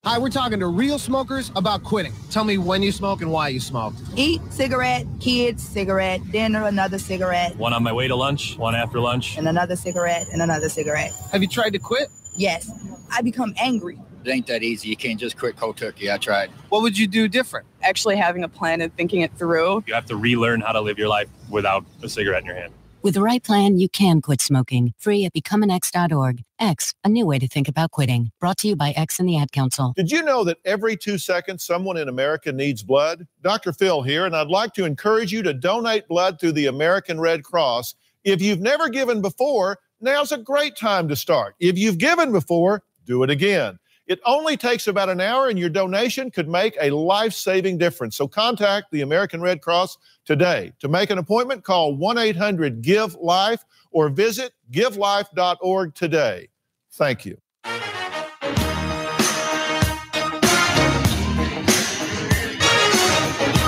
Hi, we're talking to real smokers about quitting. Tell me when you smoke and why you smoke. Eat, cigarette, kids, cigarette, dinner, another cigarette. One on my way to lunch, one after lunch. And another cigarette, and another cigarette. Have you tried to quit? Yes. I become angry. It ain't that easy. You can't just quit cold turkey. I tried. What would you do different? Actually having a plan and thinking it through. You have to relearn how to live your life without a cigarette in your hand. With the right plan, you can quit smoking. Free at becomeanx.org. X, a new way to think about quitting. Brought to you by X and the Ad Council. Did you know that every 2 seconds someone in America needs blood? Dr. Phil here, and I'd like to encourage you to donate blood through the American Red Cross. If you've never given before, now's a great time to start. If you've given before, do it again. It only takes about an hour, and your donation could make a life-saving difference. So contact the American Red Cross today. To make an appointment, call 1-800-GIVE-LIFE or visit givelife.org today. Thank you.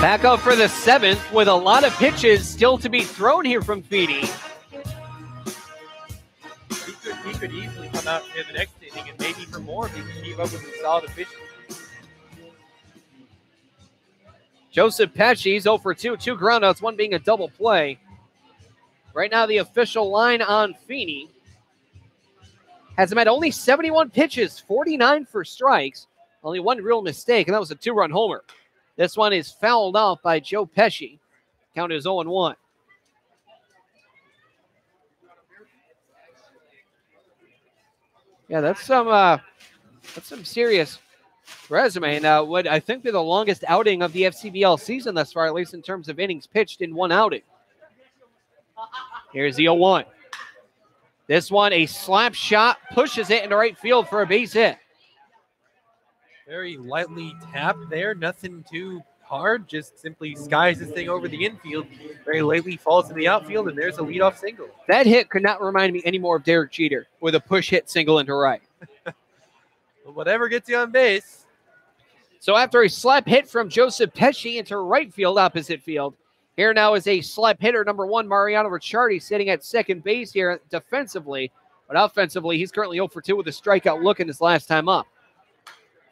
Back up for the 7th with a lot of pitches still to be thrown here from Feeney. He could easily come out in the next inning and maybe for more if he can keep up with the solid pitching. Joseph Pesci's 0 for 2, 2 groundouts, 1 being a double play. Right now, the official line on Feeney has him at only 71 pitches, 49 for strikes, only 1 real mistake, and that was a 2-run homer. This one is fouled off by Joe Pesci. Count is 0-1. Yeah, that's some serious resume. And what I think they're the longest outing of the FCBL season thus far, at least in terms of innings pitched in 1 outing. Here's the 0-1. This one, a slap shot, pushes it into right field for a base hit. Very lightly tapped there, nothing too hard, just simply skies this thing over the infield. Very lightly falls in the outfield, and there's a leadoff single. That hit could not remind me anymore of Derek Jeter with a push hit single into right. Well, whatever gets you on base. So after a slap hit from Joseph Pesci into right field, opposite field, here now is a slap hitter, number 1, Mariano Ricciardi, sitting at second base here defensively. But offensively, he's currently 0 for 2 with a strikeout look in his last time up.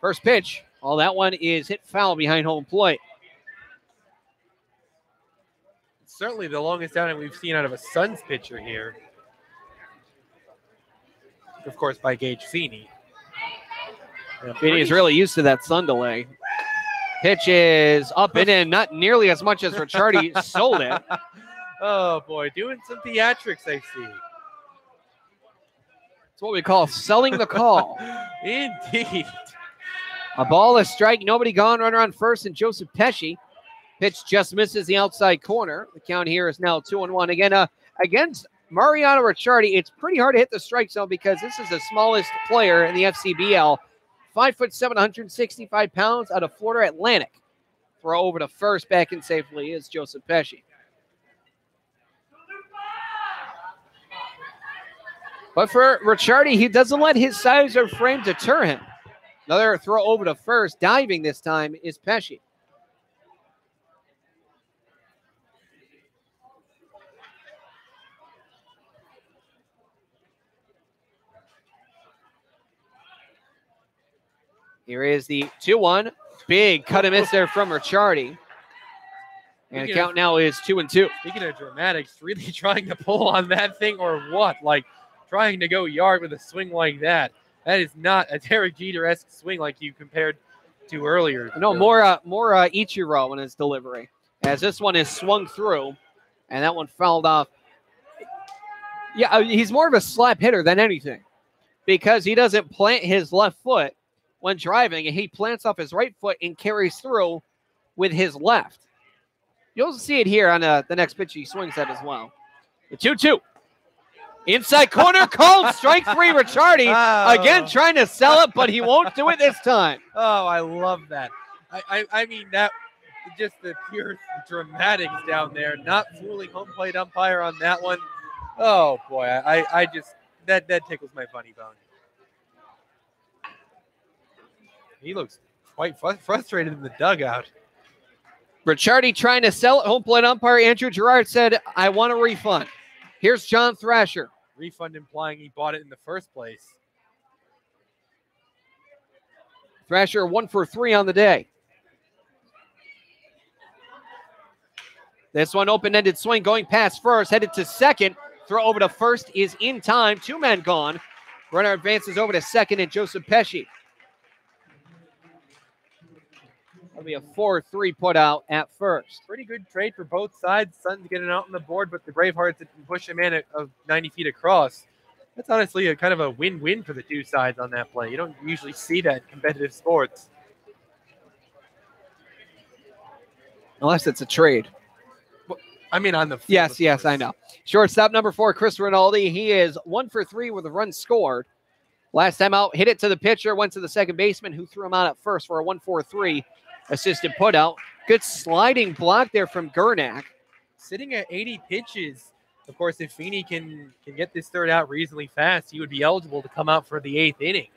First pitch, that one is hit foul behind home plate. Certainly the longest outing we've seen out of a Suns pitcher here. Of course, by Gage Feeney. Feeney is really used to that sun delay. Pitch is up and in, not nearly as much as Ricciardi sold it. Oh, boy, doing some theatrics, I see. It's what we call selling the call. Indeed. A ball, a strike, nobody gone, runner on first, and Joseph Pesci. Pitch just misses the outside corner. The count here is now 2-1. Again, against Mariano Ricciardi, it's pretty hard to hit the strike zone because this is the smallest player in the FCBL. 5'7", 165 pounds out of Florida Atlantic. Throw over to first, back in safely is Joseph Pesci. But for Ricciardi, he doesn't let his size or frame deter him. Another throw over to first, diving this time, is Pesci. Here is the 2-1. Big cut and miss there from Ricciardi. And the count now is 2-2. Speaking of dramatics, really trying to pull on that thing or what? Like trying to go yard with a swing like that. That is not a Derek Jeter-esque swing like you compared to earlier. No, more Ichiro in his delivery. As this one is swung through, and that one fouled off. Yeah, he's more of a slap hitter than anything because he doesn't plant his left foot when driving, and he plants off his right foot and carries through with his left. You'll see it here on the next pitch he swings at as well. The 2-2. Inside corner, called strike 3, Ricciardi. Again, trying to sell it, but he won't do it this time. Oh, I love that. I mean, that just the pure dramatics down there. Not fooling home plate umpire on that one. Oh, boy. I just, that tickles my funny bone. He looks quite frustrated in the dugout. Ricciardi trying to sell it. Home plate umpire Andrew Gerard said, I want a refund. Here's John Thrasher. Refund implying he bought it in the first place. Thrasher 1 for 3 on the day. This one open-ended swing going past first, headed to second. Throw over to first is in time. 2 men gone. Runner advances over to second and Joseph Pesci. It'll be a 4-3 put out at first. Pretty good trade for both sides. Suns getting out on the board, but the Bravehearts can push him in of 90 feet across. That's honestly a kind of a win-win for the two sides on that play. You don't usually see that in competitive sports. Unless it's a trade. I mean, on the field. Yes, I know. Shortstop number 4, Chris Rinaldi. He is 1 for 3 with a run scored. Last time out, hit it to the pitcher, went to the second baseman who threw him out at first for a 1-4-3 assisted put out. Good sliding block there from Gernak. Sitting at 80 pitches. Of course, if Feeney can get this third out reasonably fast, he would be eligible to come out for the 8th inning.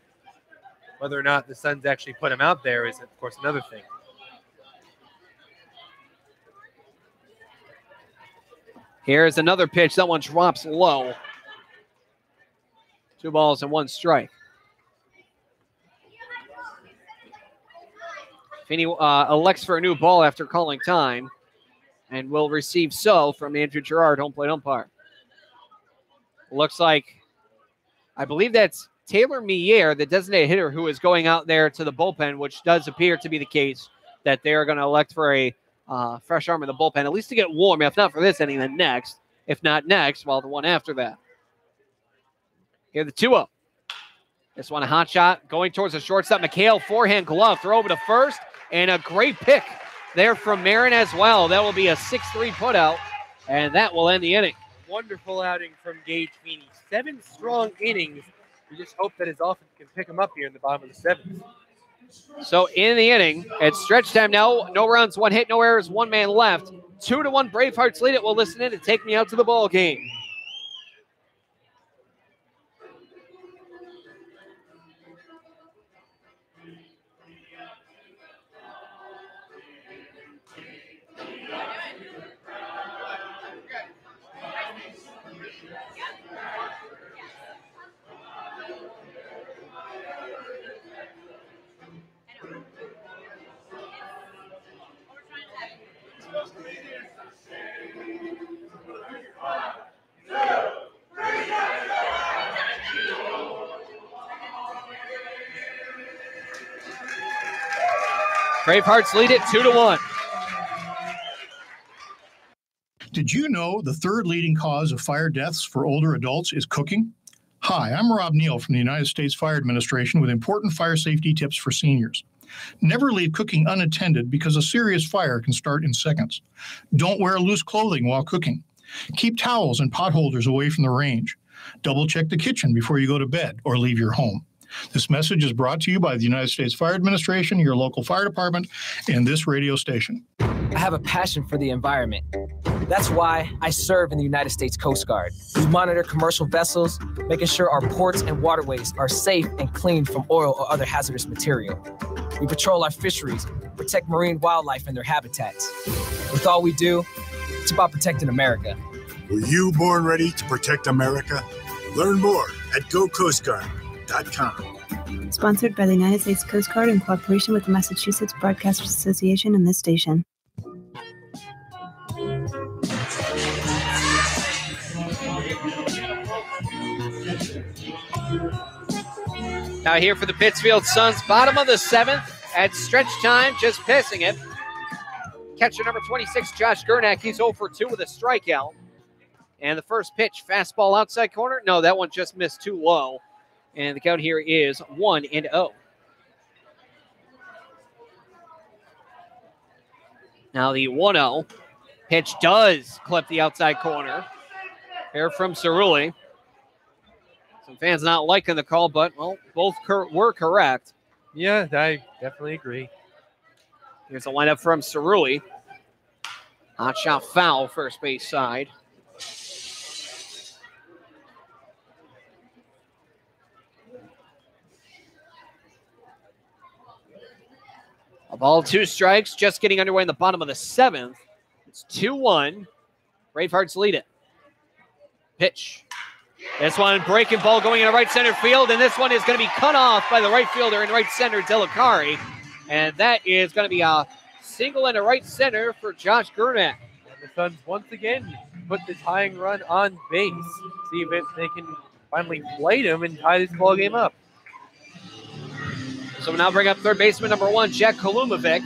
Whether or not the Suns actually put him out there is, of course, another thing. Here's another pitch. That one drops low. 2 balls and 1 strike. Feeney elects for a new ball after calling time and will receive from Andrew Gerard, home plate umpire. Looks like, I believe that's Taylor Mier, the designated hitter, who is going out there to the bullpen, which does appear to be the case that they're going to elect for a fresh arm in the bullpen, at least to get warm, if not for this inning, then next. If not next, well, the one after that. Here the 2-0. This one a hot shot going towards the shortstop. McHale, forehand glove, throw over to first, and a great pick there from Marin as well. That will be a 6-3 put out, and that will end the inning. Wonderful outing from Gage Feeney. 7 strong innings. We just hope that his offense can pick him up here in the bottom of the 7th. So in the inning, it's stretch time now. No runs, 1 hit, no errors, 1 man left. 2-1 Bravehearts lead it. We'll listen in and take me out to the ball game. Bravehearts lead it 2-1. Did you know the 3rd leading cause of fire deaths for older adults is cooking? Hi, I'm Rob Neal from the United States Fire Administration with important fire safety tips for seniors. Never leave cooking unattended because a serious fire can start in seconds. Don't wear loose clothing while cooking. Keep towels and pot holders away from the range. Double check the kitchen before you go to bed or leave your home. This message is brought to you by the United States Fire Administration, your local fire department, and this radio station. I have a passion for the environment. That's why I serve in the United States Coast Guard. We monitor commercial vessels, making sure our ports and waterways are safe and clean from oil or other hazardous material. We patrol our fisheries, protect marine wildlife and their habitats. With all we do, it's about protecting America. Were you born ready to protect America? Learn more at GoCoastGuard.com. Sponsored by the United States Coast Guard in cooperation with the Massachusetts Broadcasters Association and this station. Now here for the Pittsfield Suns, bottom of the 7th at stretch time, just pissing it. Catcher number 26, Josh Gernak, he's 0 for 2 with a strikeout. And the first pitch, fastball outside corner. No, that one just missed too low. And the count here is 1-0. Now the 1-0 pitch does clip the outside corner. Here from Cerulli. Some fans not liking the call, but, well, both were correct. Yeah, I definitely agree. Here's a lineup from Cerulli. Hot shot foul, first base side. A ball, 2 strikes, just getting underway in the bottom of the 7th. It's 2-1. Bravehearts lead it. Pitch. This one, breaking ball going into right center field, and this one is going to be cut off by the right fielder in right center, Delacari. And that is going to be a single into right center for Josh Gernak. And the Suns once again put the tying run on base. See if they can finally plate him and tie this ball game up. So we now bring up third baseman number 1, Jack Kolumovic.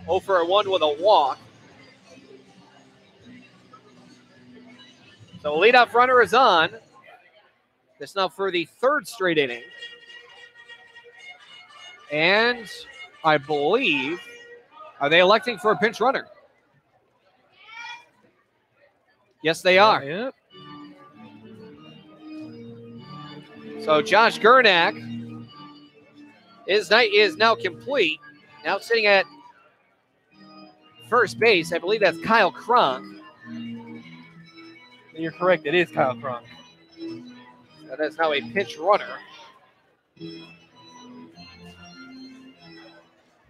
0 for 1 with a walk. So leadoff runner is on. This now for the third straight inning. And I believe, are they electing for a pinch runner? Yes, they are. Yeah. So Josh Gernak is now complete. Now sitting at first base. I believe that's Kyle Cronk. You're correct. It is Kyle Cronk. That is now a pinch runner.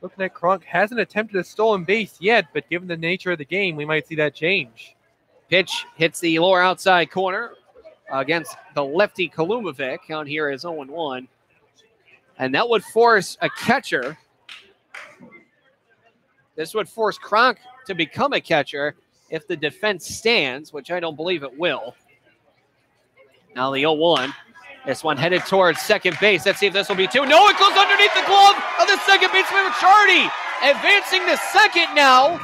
Looking at Cronk, hasn't attempted a stolen base yet, but given the nature of the game, we might see that change. Pitch hits the lower outside corner against the lefty Kalumovic. Count here is 0-1. And that would force a catcher. This would force Cronk to become a catcher if the defense stands, which I don't believe it will. Now the 0-1. This one headed towards second base. Let's see if this will be 2. No, it goes underneath the glove of the second baseman, Ricciardi. Advancing to second now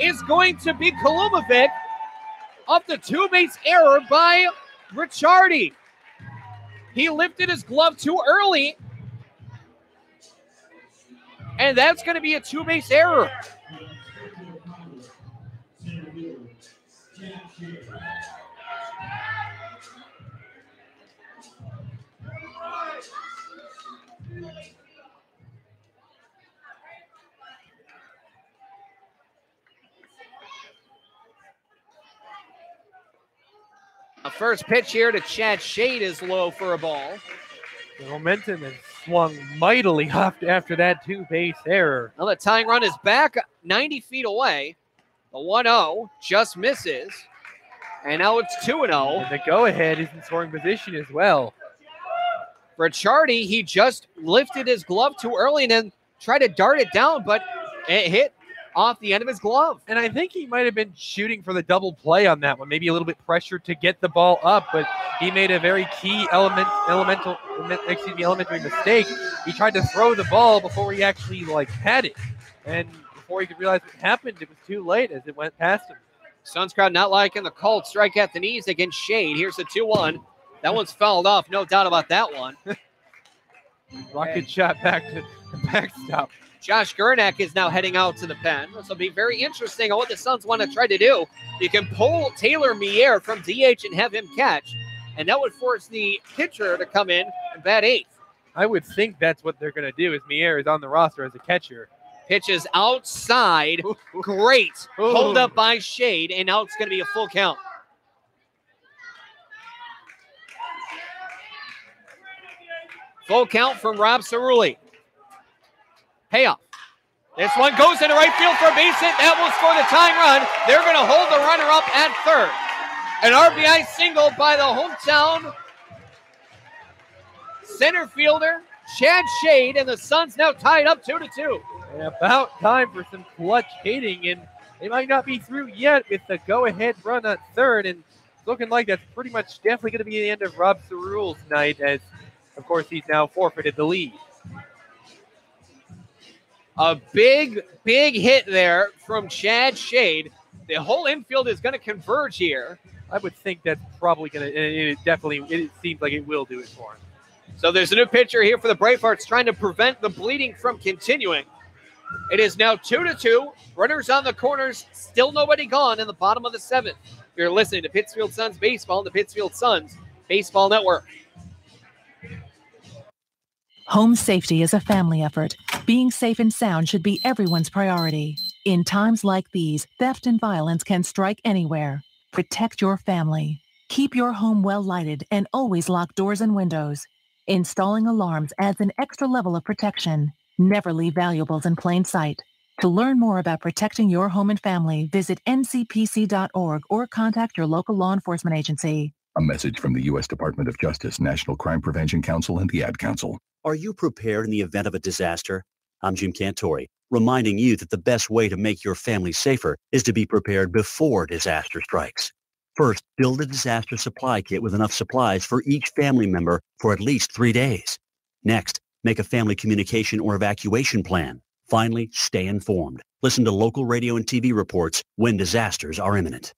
is going to be Kalumovic off the 2-base error by Ricciardi. He lifted his glove too early, and that's going to be a 2-base error. A first pitch here to Chad Shade is low for a ball. The momentum has swung mightily after that 2-base error. Now the tying run is back 90 feet away. The 1-0 just misses. And now it's 2-0. And the go-ahead is in scoring position as well. Ricciardi, he just lifted his glove too early and then tried to dart it down, but it hit off the end of his glove. And I think he might have been shooting for the double play on that one, maybe a little bit pressured to get the ball up, but he made a very key elementary mistake. He tried to throw the ball before he actually had it. And before he could realize what happened, it was too late as it went past him. Suns crowd not liking the called strike at the knees against Shade. Here's the 2-1. That one's fouled off, no doubt about that one. Rocket shot back to the backstop. Josh Gernak is now heading out to the pen. This will be very interesting on what the Suns want to try to do. You can pull Taylor Mier from DH and have him catch, and that would force the pitcher to come in and bat 8th. I would think that's what they're going to do, is Mier is on the roster as a catcher. Pitches outside. Great. Hold up by Shade, and now it's going to be a full count. Full count from Rob Cerulli. Payoff. This one goes into right field for a base hit. That will score the tying run. They're going to hold the runner up at third. An RBI single by the hometown center fielder, Chad Shade, and the Suns now tied up 2-2. And about time for some clutch hitting, and they might not be through yet with the go-ahead run at third, and it's looking like that's pretty much definitely going to be the end of Rob Cerulli's night, as, of course, he's now forfeited the lead. A big hit there from Chad Shade. The whole infield is going to converge here. I would think that's probably going to, it seems like it will do it for him. So there's a new pitcher here for the Bravehearts trying to prevent the bleeding from continuing. It is now 2-2. Runners on the corners, still nobody gone in the bottom of the 7th. You're listening to Pittsfield Suns Baseball on the Pittsfield Suns Baseball Network. Home safety is a family effort. Being safe and sound should be everyone's priority. In times like these, theft and violence can strike anywhere. Protect your family. Keep your home well lighted and always lock doors and windows. Installing alarms adds an extra level of protection. Never leave valuables in plain sight. To learn more about protecting your home and family, visit ncpc.org or contact your local law enforcement agency. A message from the U.S. Department of Justice, National Crime Prevention Council, and the Ad Council. Are you prepared in the event of a disaster? I'm Jim Cantori, reminding you that the best way to make your family safer is to be prepared before disaster strikes. First, build a disaster supply kit with enough supplies for each family member for at least 3 days. Next, make a family communication or evacuation plan. Finally, stay informed. Listen to local radio and TV reports when disasters are imminent.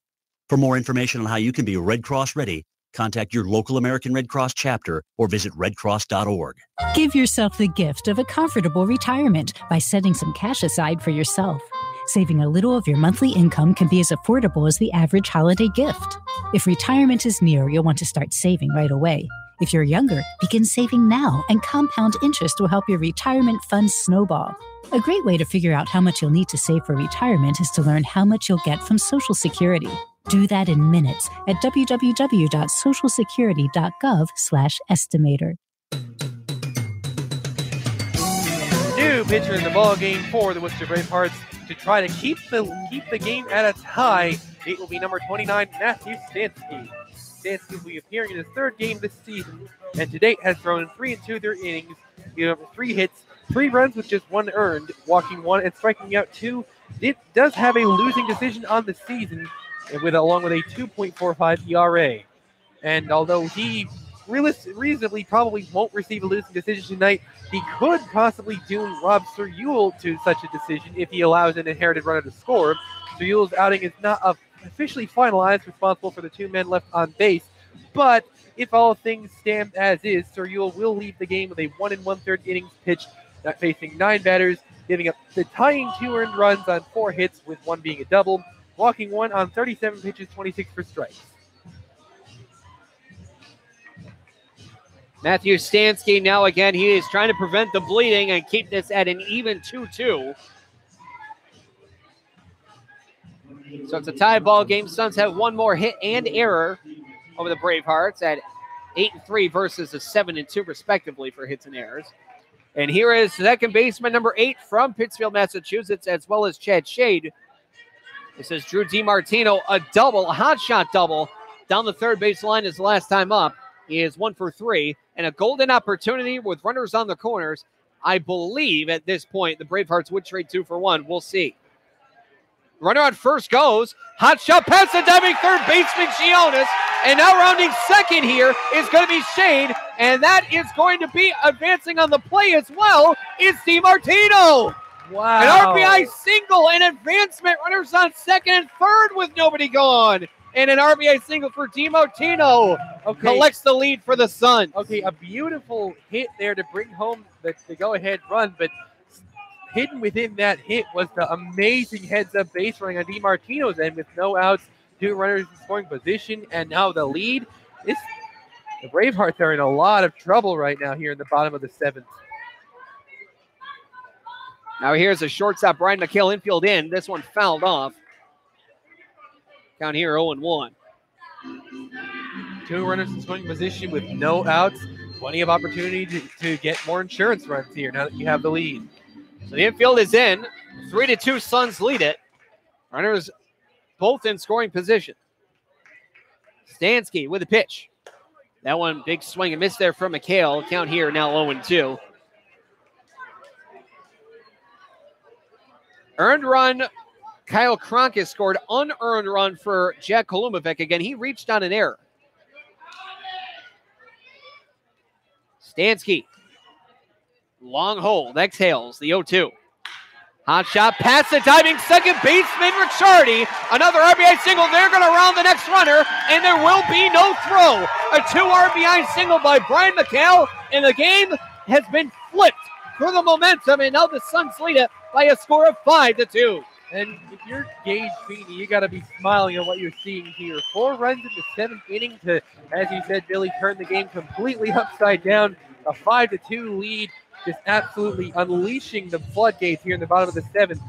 For more information on how you can be Red Cross ready, contact your local American Red Cross chapter or visit redcross.org. Give yourself the gift of a comfortable retirement by setting some cash aside for yourself. Saving a little of your monthly income can be as affordable as the average holiday gift. If retirement is near, you'll want to start saving right away. If you're younger, begin saving now, and compound interest will help your retirement funds snowball. A great way to figure out how much you'll need to save for retirement is to learn how much you'll get from Social Security. Do that in minutes at www.socialsecurity.gov/estimator. New pitcher in the ball game for the Worcester Bravehearts to try to keep the game at a tie. It will be number 29, Matthew Stansky. Stansky will be appearing in his third game this season, and to date has thrown 3 and 2 innings, giving up 3 hits, 3 runs with just 1 earned, walking 1 and striking out 2. It does have a losing decision on the season, along with a 2.45 ERA. And although he reasonably probably won't receive a losing decision tonight, he could possibly doom Rob Sir-Ewell to such a decision if he allows an inherited runner to score. Sir-Ewell's outing is not officially finalized, responsible for the 2 men left on base, but if all things stand as is, Sir-Ewell will leave the game with a 1 1/3 innings pitched, facing 9 batters, giving up the tying 2 earned runs on 4 hits, with 1 being a double, walking 1 on 37 pitches, 26 for strikes. Matthew Stansky now again, he is trying to prevent the bleeding and keep this at an even 2-2. So it's a tie ball game. Suns have 1 more hit and error over the Bravehearts at 8-3 versus a 7-2 respectively for hits and errors. And here is second baseman number 8 from Pittsfield, Massachusetts, as well as Chad Shade. This is Drew DiMartino, a double, a hot shot double down the third base line his last time up. He is 1 for 3, and a golden opportunity with runners on the corners. I believe at this point the Bravehearts would trade 2 for 1. We'll see. Runner on first goes. Hot shot past the diving third baseman, Gionis. And now rounding second here is going to be Shade. And that is going to be advancing on the play as well. It's DiMartino. Wow. An RBI single and advancement. Runners on second and third with nobody gone. And an RBI single for DiMartino. Collects the lead for the Suns. Okay, a beautiful hit there to bring home the go-ahead run, but hidden within that hit was the amazing heads-up base running on DiMartino's end with no outs, 2 runners in scoring position, and now the lead. The Bravehearts are in a lot of trouble right now here in the bottom of the 7th. Now here's a shortstop, Brian McHale, infield in. This one fouled off. Count here 0-1. 2 runners in scoring position with no outs. Plenty of opportunity to get more insurance runs here now that you have the lead. So the infield is in. 3-2 Suns lead it. Runners both in scoring position. Stansky with a pitch. That one, big swing and miss there from McHale. Count here now 0-2. Earned run, Kyle Kronkis scored. Unearned run for Jack Kolumovic. Again, he reached on an error. Stansky. Long hold, exhales, the 0-2. Hot shot past the diving second baseman, Ricciardi. Another RBI single. They're going to round the next runner, and there will be no throw. A 2 RBI single by Brian McHale, and the game has been flipped for the momentum, and now the Suns lead it by a score of 5-2. And if you're Gage Feeney, you got to be smiling at what you're seeing here. 4 runs in the 7th inning to, as you said, Billy, turn the game completely upside down. A 5-2 lead. Just absolutely unleashing the floodgates here in the bottom of the 7th.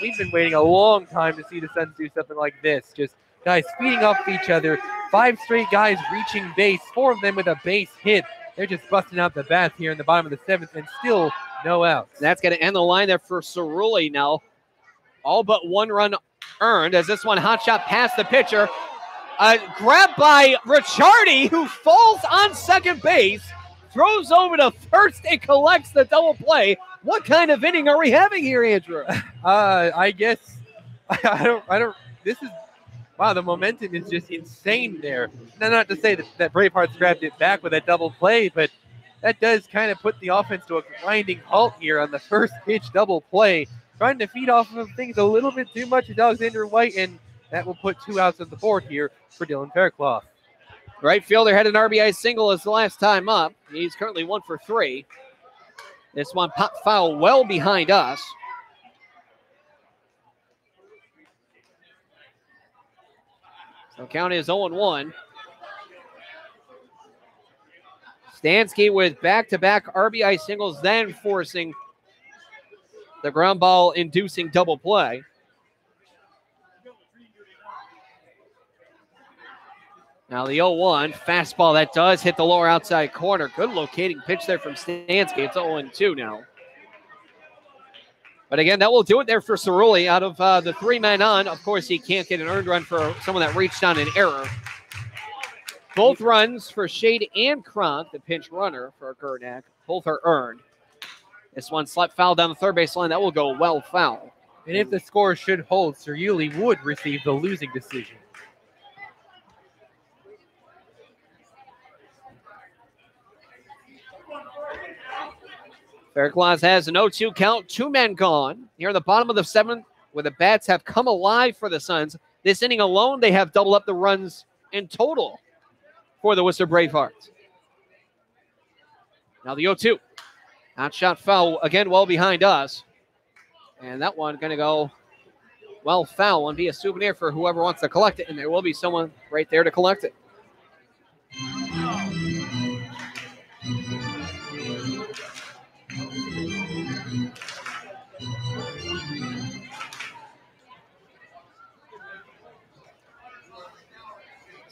We've been waiting a long time to see the Suns do something like this. Just guys feeding off each other. 5 straight guys reaching base. 4 of them with a base hit. They're just busting out the bats here in the bottom of the 7th, and still no outs. That's going to end the line there for Cerulli now. All but 1 run earned as this one hot shot past the pitcher. Grabbed by Ricciardi, who falls on second base. Throws over to first and collects the double play. What kind of inning are we having here, Andrew? I guess I don't. This is wow. The momentum is just insane there. Now, not to say that Bravehearts grabbed it back with that double play, but that does kind of put the offense to a grinding halt here on the first pitch double play. trying to feed off of things a little bit too much as Alexander White, and that will put 2 outs on the board here for Dylan Faircloth. Right fielder had an RBI single as the last time up. He's currently 1 for 3. This one popped foul well behind us. So count is 0-1. Stansky with back-to-back RBI singles, then forcing the ground ball inducing double play. Now the 0-1 fastball that does hit the lower outside corner. Good locating pitch there from Stansky. It's 0-2 now. But again, that will do it there for Cerulli. Out of the 3 men on, of course, he can't get an earned run for someone that reached on an error. Both runs for Shade and Kronk, the pinch runner for Gerdak. Both are earned. This one slapped foul down the third base line. That will go well foul. And if the score should hold, Cerulli would receive the losing decision. Faircloth has an 0-2 count, 2 men gone. Here in the bottom of the 7th, where the bats have come alive for the Suns. This inning alone, they have doubled up the runs in total for the Worcester Bravehearts. Now the 0-2. Outshot foul, again, well behind us. And that one going to go well foul and be a souvenir for whoever wants to collect it. And there will be someone right there to collect it.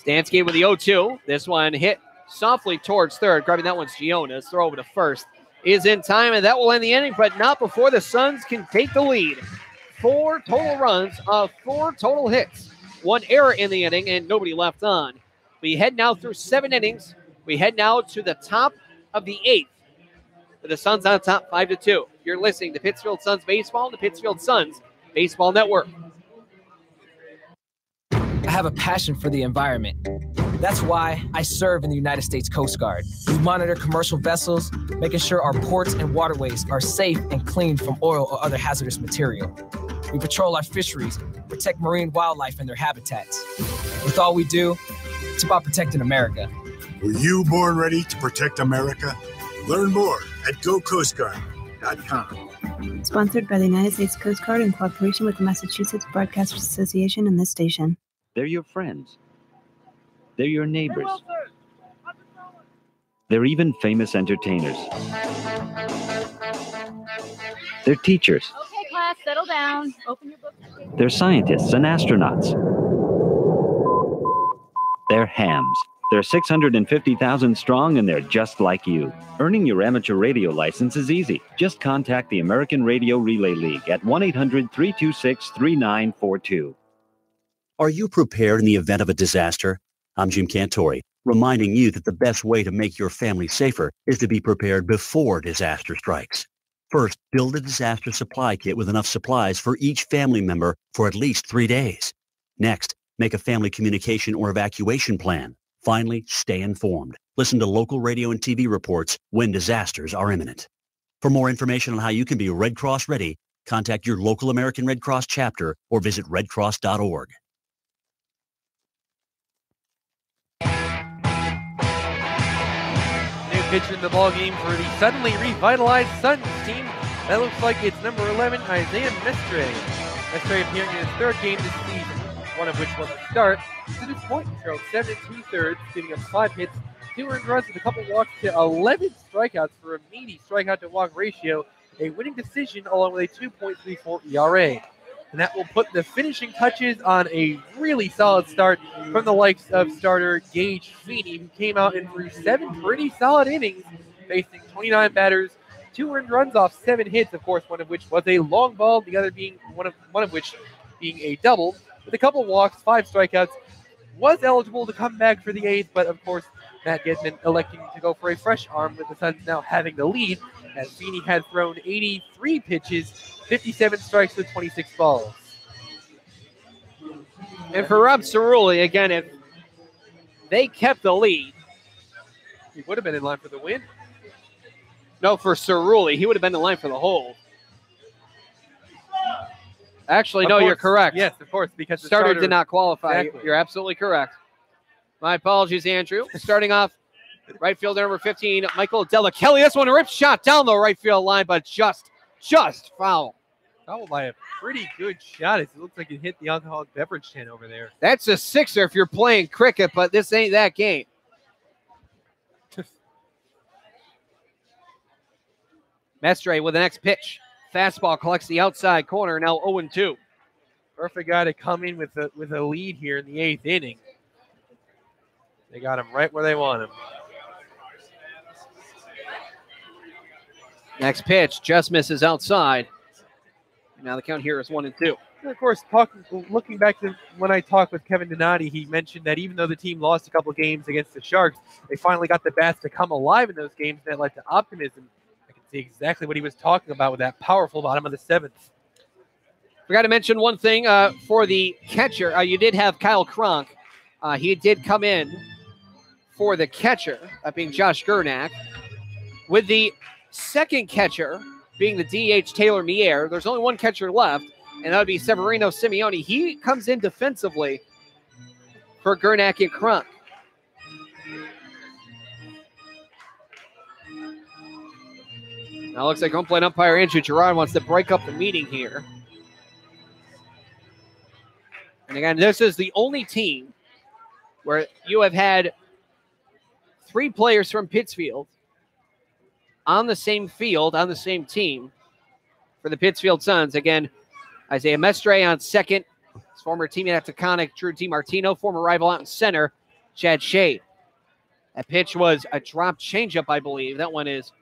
Stansky with the 0-2. This one hit softly towards third. Grabbing that one's Giona's. Throw over to first is in time, and that will end the inning, but not before the Suns can take the lead. 4 total runs of 4 total hits. 1 error in the inning, and nobody left on. We head now through 7 innings. We head now to the top of the 8th. With the Suns on top 5-2. You're listening to Pittsfield Suns Baseball, the Pittsfield Suns Baseball Network. I have a passion for the environment. That's why I serve in the United States Coast Guard. We monitor commercial vessels, making sure our ports and waterways are safe and clean from oil or other hazardous material. We patrol our fisheries, protect marine wildlife and their habitats. With all we do, it's about protecting America. Were you born ready to protect America? Learn more at gocoastguard.com. Sponsored by the United States Coast Guard in cooperation with the Massachusetts Broadcasters Association and this station. They're your friends. They're your neighbors. They're even famous entertainers. They're teachers. Okay, class, settle down. Open your book. They're scientists and astronauts. They're hams. They're 650,000 strong, and they're just like you. Earning your amateur radio license is easy. Just contact the American Radio Relay League at 1-800-326-3942. Are you prepared in the event of a disaster? I'm Jim Cantori, reminding you that the best way to make your family safer is to be prepared before disaster strikes. First, build a disaster supply kit with enough supplies for each family member for at least 3 days. Next, make a family communication or evacuation plan. Finally, stay informed. Listen to local radio and TV reports when disasters are imminent. For more information on how you can be Red Cross ready, contact your local American Red Cross chapter or visit redcross.org. New pitcher in the ball game for the suddenly revitalized Suns team. That looks like it's number 11, Isaiah Mestre. Mestre appearing in his 3rd game this season, one of which was a start. To this point, he throws 7 2/3, giving up 5 hits, 2 earned runs with a couple walks to 11 strikeouts for a meaty strikeout to walk ratio, a winning decision along with a 2.34 ERA. And that will put the finishing touches on a really solid start from the likes of starter Gage Feeney, who came out and threw 7 pretty solid innings, facing 29 batters, 2 earned runs off 7 hits, of course, one of which was a long ball, the other being one of which being a double, with a couple walks, 5 strikeouts. Was eligible to come back for the 8th, but of course, Matt Gedman electing to go for a fresh arm, with the Suns now having the lead, as Feeney had thrown 83 pitches, 57 strikes with 26 balls. And for Rob Cerulli, again, if they kept the lead, he would have been in line for the win. No, for Cerulli, he would have been in line for the hold. Actually, no, you're correct. Yes, of course, because the starter did not qualify. Exactly. You're absolutely correct. My apologies, Andrew. Starting off, right fielder number 15, Michael Della Kelly. This one a rip shot down the right field line, but just foul. Fouled by a pretty good shot. It looks like it hit the alcoholic beverage tin over there. That's a sixer if you're playing cricket, but this ain't that game. Mestre with the next pitch. Fastball collects the outside corner, now 0-2. Perfect guy to come in with a lead here in the 8th inning. They got him right where they want him. Next pitch just misses outside. Now the count here is 1-2. And of course, looking back to when I talked with Kevin Donati, he mentioned that even though the team lost a couple of games against the Sharks, they finally got the bats to come alive in those games, and that led to optimism. I can see exactly what he was talking about with that powerful bottom of the 7th. Forgot to mention one thing for the catcher. You did have Kyle Cronk. He did come in for the catcher, that being Josh Gernak. With the second catcher being the DH Taylor Mier, there's only one catcher left, and that would be Severino Simeone. He comes in defensively for Gernak and Cronk. Now looks like home plate umpire Andrew Gerard wants to break up the meeting here. And again, this is the only team where you have had 3 players from Pittsfield on the same field, on the same team for the Pittsfield Suns. Again, Isaiah Mestre on second. His former teammate at Taconic, Drew DiMartino. Former rival out in center, Chad Shade. That pitch was a drop changeup, I believe. That one is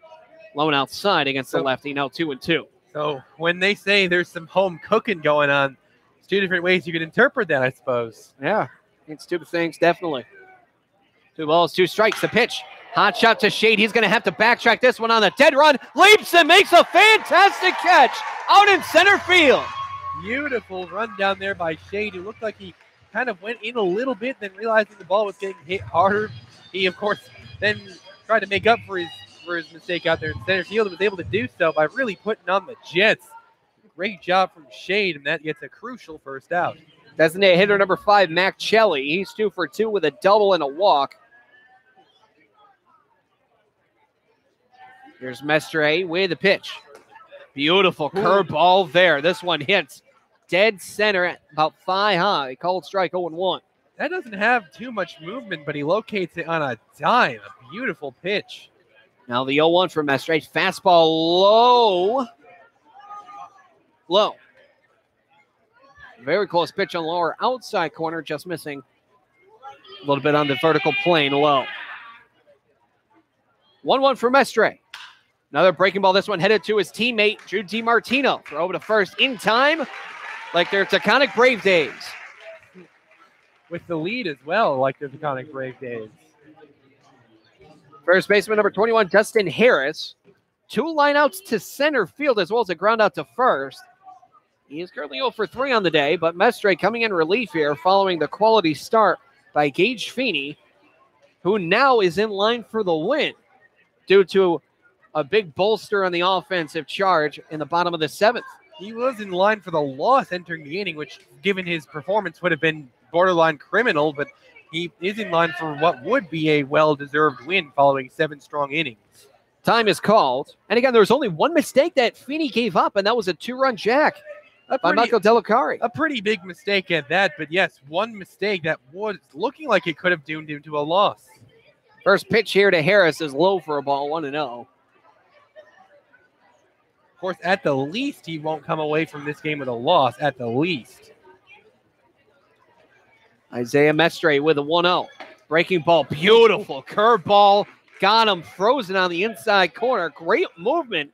low outside against the lefty, now 2-2. So when they say there's some home cooking going on, it's 2 different ways you could interpret that, I suppose. Yeah, it's 2 things, definitely. 2 balls, 2 strikes. The pitch. Hot shot to Shade. He's going to have to backtrack this one on the dead run. Leaps and makes a fantastic catch out in center field. Beautiful run down there by Shade. It looked like he kind of went in a little bit, then realizing the ball was getting hit harder. He, of course, then tried to make up for his mistake out there in center field and was able to do so by really putting on the Jets. Great job from Shade, and that gets a crucial first out. Designated hitter number 5, Mac Chelly. He's 2 for 2 with a double and a walk. Here's Mestre with the pitch. Beautiful curveball there. This one hits dead center at about thigh high. Called strike 0-1. That doesn't have too much movement, but he locates it on a dime. A beautiful pitch. Now the 0-1 from Mestre. Fastball low. Very close pitch on lower outside corner, just missing a little bit on the vertical plane low. 1-1 for Mestre. Another breaking ball. This one headed to his teammate, Drew DiMartino. Throw over to first in time, like their Taconic Brave days. With the lead as well, like their Taconic Brave days. First baseman number 21, Dustin Harris. 2 lineouts to center field as well as a ground out to first. He is currently 0 for 3 on the day, but Mestre coming in relief here following the quality start by Gage Feeney, who now is in line for the win due to a big bolster on the offensive charge in the bottom of the 7th. He was in line for the loss entering the inning, which, given his performance, would have been borderline criminal, but he is in line for what would be a well-deserved win following 7 strong innings. Time is called. And again, there was only one mistake that Feeney gave up, and that was a 2-run jack by Michael Delacari. A pretty big mistake at that, but yes, one mistake that was looking like it could have doomed him to a loss. First pitch here to Harris is low for a ball, 1-0. Of course, at the least, he won't come away from this game with a loss, at the least. Isaiah Mestre with a 1-0. Breaking ball, beautiful curveball. Got him frozen on the inside corner. Great movement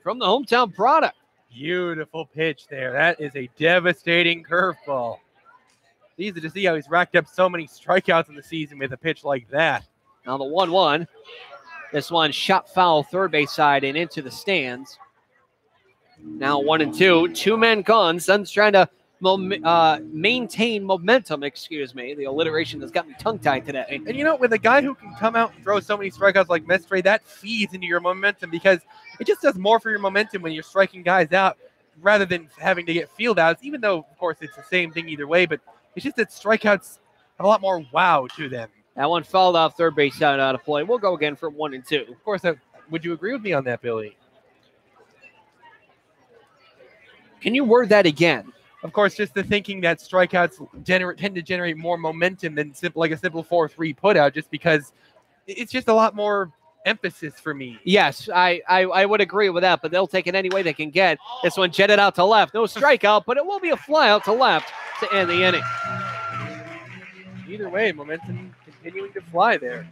from the hometown product. Beautiful pitch there. That is a devastating curveball. Easy to see how he's racked up so many strikeouts in the season with a pitch like that. Now the 1-1. This one shot foul third base side and into the stands. Now 1-2. 2 men gone. Suns trying to maintain momentum, The alliteration has got me tongue-tied today. And you know, with a guy who can come out and throw so many strikeouts like Mestre, that feeds into your momentum because it just does more for your momentum when you're striking guys out. rather than having to get field outs, even though, of course, it's the same thing either way, but it's just that strikeouts have a lot more wow to them. That one fouled off third base out of play. We'll go again for 1 and 2. Of course, would you agree with me on that, Billy? Can you word that again? Of course, just the thinking that strikeouts tend to generate more momentum than like a simple 4-3 putout, just because it's just a lot more emphasis for me. Yes, I would agree with that, but they'll take it any way they can get. This one jetted out to left. No strikeout, but it will be a fly out to left to end the inning. Either way, momentum continuing to fly there.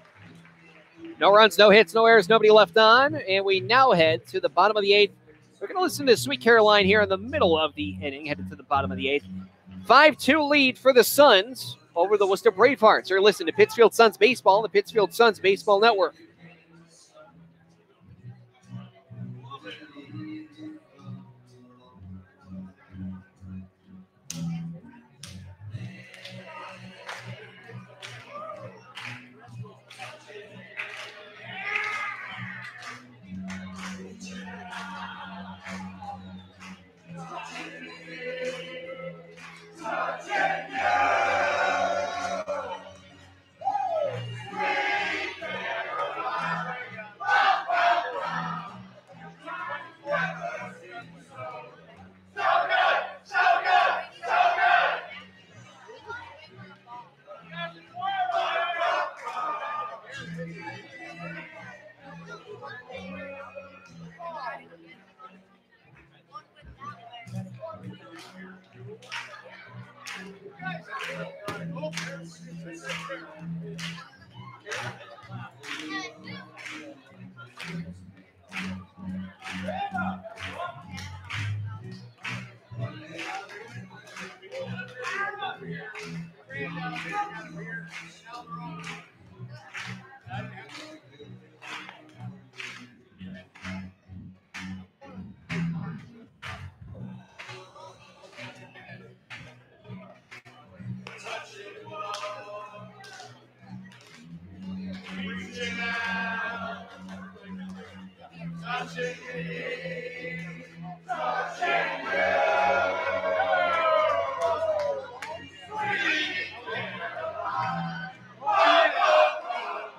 No runs, no hits, no errors, nobody left on. And we now head to the bottom of the 8th. We're going to listen to Sweet Caroline here in the middle of the inning, headed to the bottom of the 8th. 5-2 lead for the Suns over the Worcester Bravehearts. You're listening to Pittsfield Suns Baseball on the Pittsfield Suns Baseball Network.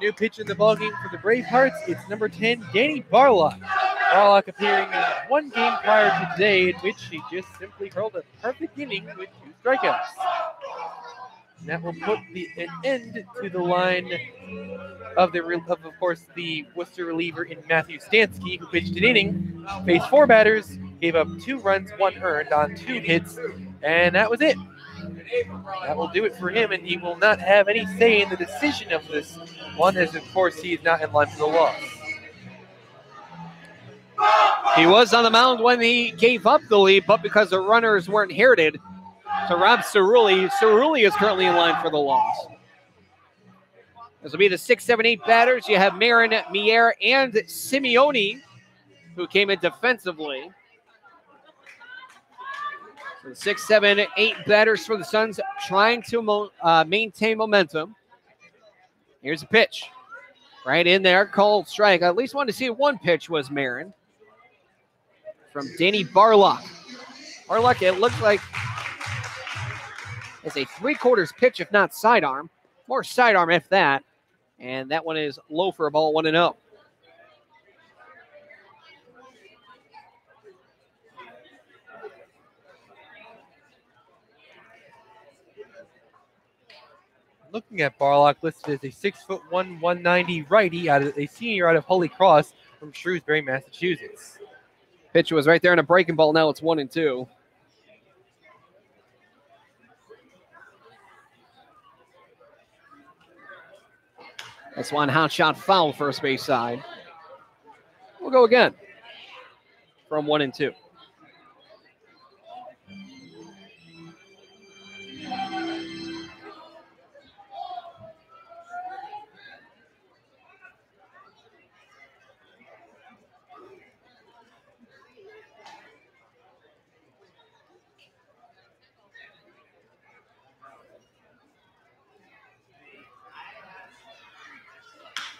New pitch in the ballgame for the Bravehearts. It's number 10, Danny Barlock. Barlock appearing in one game prior to today, in which he just simply hurled a perfect inning with 2 strikeouts. And that will put an end to the line of course, the Worcester reliever in Matthew Stansky, who pitched an inning, faced 4 batters, gave up 2 runs, 1 earned on 2 hits, and that was it. That will do it for him, and he will not have any say in the decision of this one, as of course he is not in line for the loss. He was on the mound when he gave up the lead, but because the runners weren't inherited to Rob Cerulli, Cerulli is currently in line for the loss. This will be the 6, 7, 8 batters. You have Marin, Mier, and Simeone, who came in defensively. So 6, 7, 8 batters for the Suns trying to maintain momentum. Here's a pitch. Right in there, called strike. I at least wanted to see one pitch was Marin. From Danny Barlock. Barlock, it looks like it's a 3/4 pitch, if not sidearm. More sidearm, if that. And that one is low for a ball, 1-0. Looking at Barlock, listed as a 6'1", 190 righty, a senior out of Holy Cross from Shrewsbury, Massachusetts. Pitch was right there in a breaking ball. Now it's 1-2. That's one hot shot foul first base side. We'll go again from 1-2.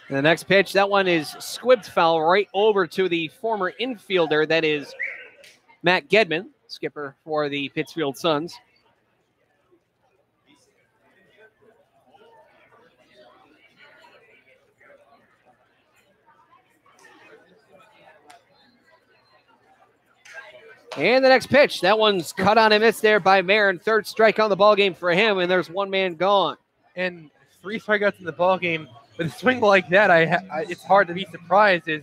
And the next pitch, that one is squibbed foul right over to the former infielder. That is Matt Gedman, skipper for the Pittsfield Suns. And the next pitch, that one's cut on and missed there by Marin. Third strike on the ball game for him, and there's one man gone. And 3 strikeouts in the ball game. With a swing like that, it's hard to be surprised. He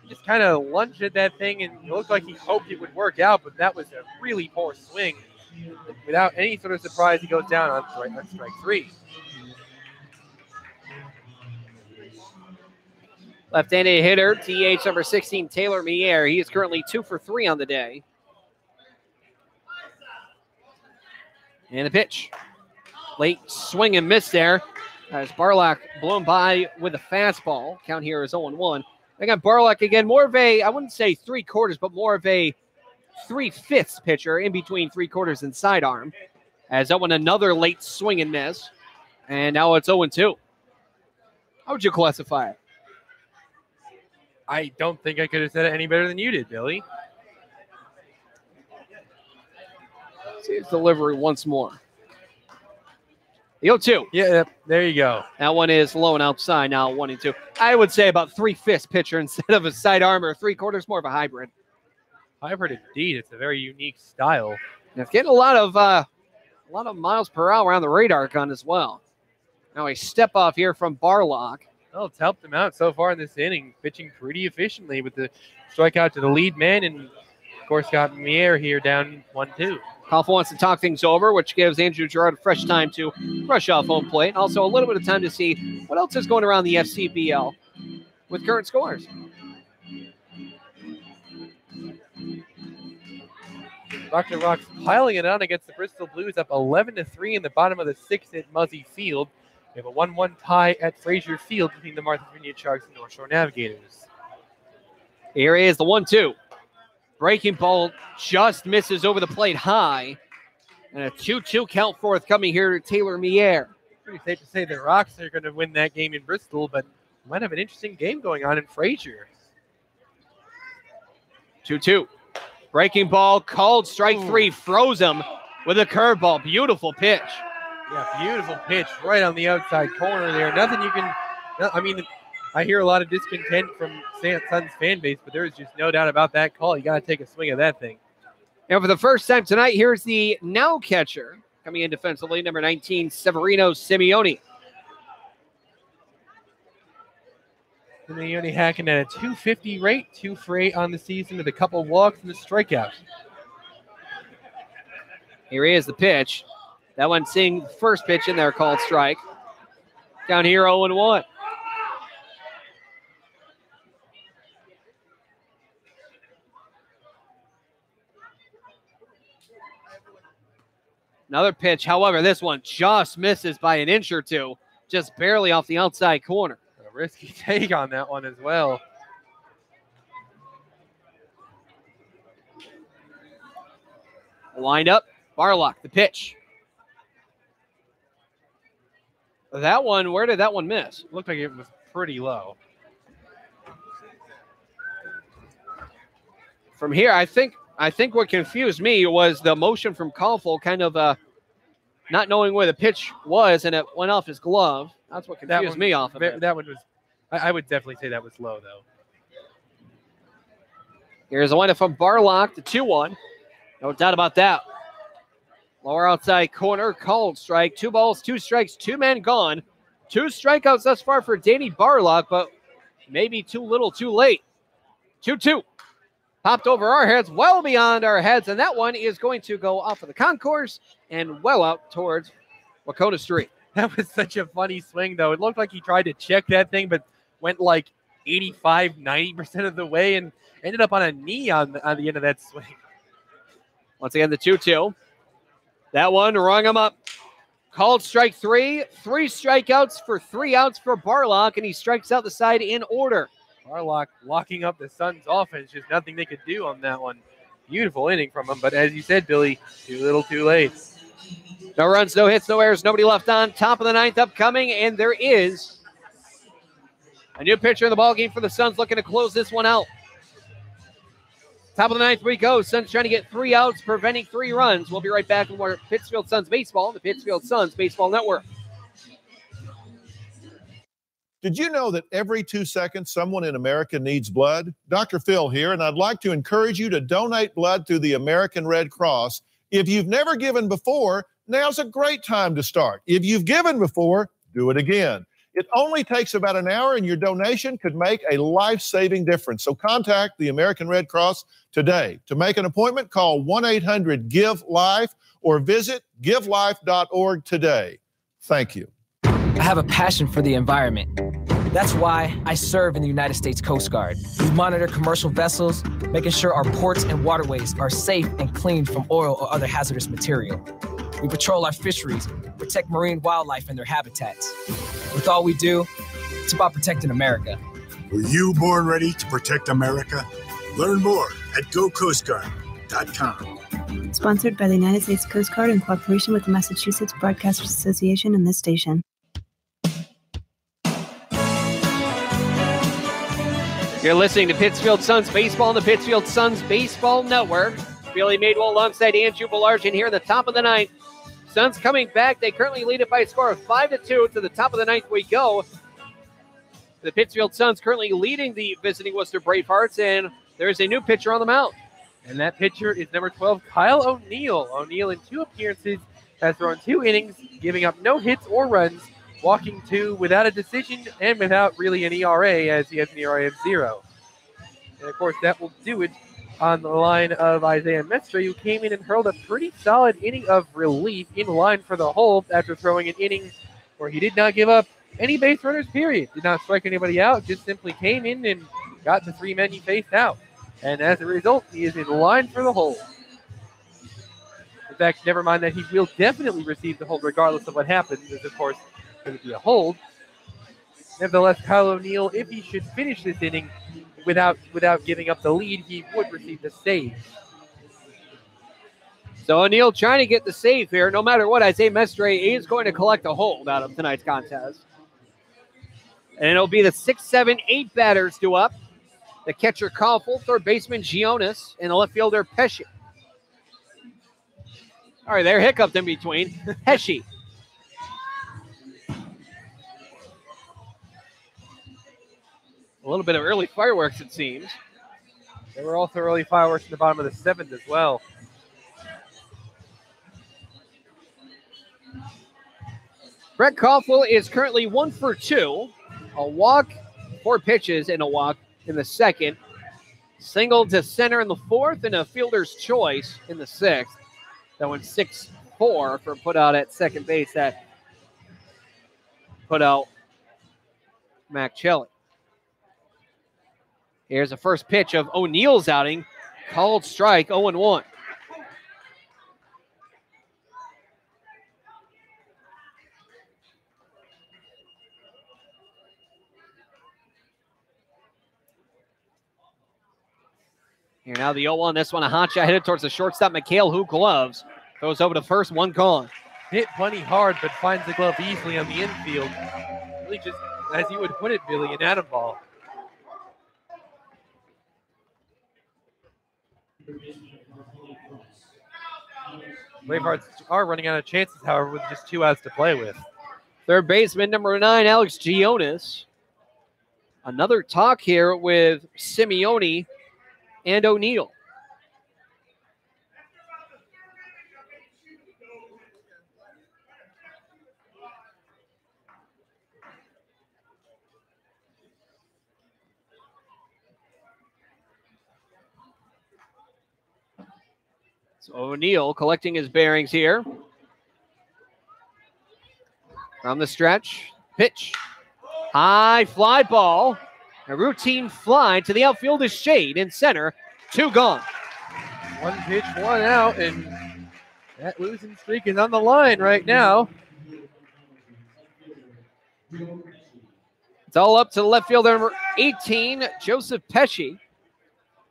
just kind of lunged at that thing, and it looked like he hoped it would work out, but that was a really poor swing. Without any sort of surprise, he goes down on strike 3. Left-handed hitter, TH number 16, Taylor Mier. He is currently 2 for 3 on the day. And a pitch. Late swing and miss there as Barlock blown by with a fastball. Count here is 0-1. I got Barlock again, more of a, I wouldn't say 3/4, but more of a 3/5 pitcher in between 3/4 and sidearm. As that one, another late swing and miss. And now it's 0-2. How would you classify it? I don't think I could have said it any better than you did, Billy. See his delivery once more. The 0-2. Yeah, there you go. That one is low and outside now, 1-2. I would say about 3/5 pitcher instead of a sidearm or 3/4, more of a hybrid. Hybrid indeed. It's a very unique style. And it's getting a lot of miles per hour on the radar gun as well. Now a step off here from Barlock. Well, it's helped him out so far in this inning, pitching pretty efficiently with the strikeout to the lead man, and of course got Mier here down 1-2. Koffel wants to talk things over, which gives Andrew Gerard fresh time to brush off home plate, and also a little bit of time to see what else is going around the FCBL with current scores. Dr. Rock's piling it on against the Bristol Blues, up 11-3 in the bottom of the 6th at Muzzy Field. We have a 1-1 tie at Frazier Field between the Martha's Vineyard Sharks and North Shore Navigators. Here is the 1-2. Breaking ball just misses over the plate high. And a 2-2 count forthcoming here to Taylor Mier. Pretty safe to say the Rocks are going to win that game in Bristol, but might have an interesting game going on in Frazier. 2-2. Breaking ball called strike 3. Froze him with a curveball. Beautiful pitch. Yeah, beautiful pitch right on the outside corner there. Nothing you can, I mean, I hear a lot of discontent from Suns fan base, but there's just no doubt about that call. You got to take a swing of that thing. And for the first time tonight, here's the now catcher coming in defensively, number 19, Severino Simeone. Simeone hacking at a 250 rate, 2 for 8 on the season with a couple walks and a strikeout. Here is the pitch. That one seeing the first pitch in there called strike. Down here 0-1. Another pitch, however, this one just misses by an inch or two, just barely off the outside corner. A risky take on that one as well. Lined up, Barlock, the pitch. That one, where did that one miss? Looked like it was pretty low. From here, I think what confused me was the motion from Koffel, kind of not knowing where the pitch was, and it went off his glove. That's what confused me off of it. That one was, I would definitely say that was low, though. Here's a windup from Barlock, the 2-1. No doubt about that. Lower outside corner, called strike. 2 balls, 2 strikes, 2 men gone. 2 strikeouts thus far for Danny Barlock, but maybe too little, too late. 2-2. Popped over our heads, well beyond our heads, and that one is going to go off of the concourse and well out towards Wahconah Street. That was such a funny swing, though. It looked like he tried to check that thing, but went like 85, 90% of the way and ended up on a knee on the end of that swing. Once again, the 2-2. That one rung him up. Called strike 3. 3 strikeouts for 3 outs for Barlock, and he strikes out the side in order. Barlock locking up the Suns' offense. Just nothing they could do on that one. Beautiful inning from him, but as you said, Billy, too little, too late. No runs, no hits, no errors, nobody left on. Top of the 9th upcoming, and there is a new pitcher in the ballgame for the Suns looking to close this one out. Top of the ninth we go. Suns trying to get 3 outs, preventing 3 runs. We'll be right back with more Pittsfield Suns baseball on the Pittsfield Suns Baseball Network. Did you know that every 2 seconds someone in America needs blood? Dr. Phil here, and I'd like to encourage you to donate blood through the American Red Cross. If you've never given before, now's a great time to start. If you've given before, do it again. It only takes about an hour, and your donation could make a life-saving difference. So contact the American Red Cross today. To make an appointment, call 1-800-GIVE-LIFE or visit givelife.org today. Thank you. I have a passion for the environment. That's why I serve in the United States Coast Guard. We monitor commercial vessels, making sure our ports and waterways are safe and clean from oil or other hazardous material. We patrol our fisheries, protect marine wildlife and their habitats. With all we do, it's about protecting America. Were you born ready to protect America? Learn more at gocoastguard.com. Sponsored by the United States Coast Guard in cooperation with the Massachusetts Broadcasters Association and this station. You're listening to Pittsfield Suns Baseball on the Pittsfield Suns Baseball Network. Billy Madewell alongside Andrew Belargin here in the top of the ninth. Suns coming back. They currently lead it by a score of 5-2. To the top of the ninth we go. The Pittsfield Suns currently leading the visiting Worcester Bravehearts, and there's a new pitcher on the mound. And that pitcher is number 12, Kyle O'Neill. O'Neill in 2 appearances has thrown 2 innings, giving up no hits or runs, walking 2 without a decision and without really an ERA, as he has an ERA of 0. And, of course, that will do it on the line of Isaiah Mestre, who came in and hurled a pretty solid inning of relief in line for the hold after throwing an inning where he did not give up any base runners, period. Did not strike anybody out, just simply came in and got the 3 men he faced out. And as a result, he is in line for the hold. In fact, never mind that he will definitely receive the hold regardless of what happens, as, of course, going to be a hold. Nevertheless, Kyle O'Neill, if he should finish this inning without giving up the lead, he would receive the save. So O'Neill trying to get the save here. No matter what, Isaiah Mestre is going to collect a hold out of tonight's contest. And it'll be the 6, 7, 8 batters due up. The catcher, Koffel, third baseman, Gionis, and the left fielder, Pesci. All right, there, hiccuped in between. Pesci. A little bit of early fireworks, it seems. There were also early fireworks in the bottom of the 7th as well. Brett Koffel is currently 1 for 2. A walk, 4 pitches, and a walk in the 2nd. Single to center in the 4th, and a fielder's choice in the 6th. That went 6-4 for a put out at second base. That put out Mac Chelly. Here's the first pitch of O'Neill's outing. Called strike, 0-1. Here now the 0-1. This one a hot shot headed towards the shortstop, McHale, who gloves. Throws over to first, 1 gone. Hit plenty hard, but finds the glove easily on the infield. Really just, as you would put it, Billy, an atom ball. Bravehearts are running out of chances, however, with just 2 outs to play with. Third baseman, number 9, Alex Gionis. Another talk here with Simeone and O'Neill. So O'Neill collecting his bearings here. From the stretch, pitch. High fly ball. A routine fly to the outfielder's shade in center. 2 gone. 1 pitch, 1 out, and that losing streak is on the line right now. It's all up to the left fielder, number 18, Joseph Pesci.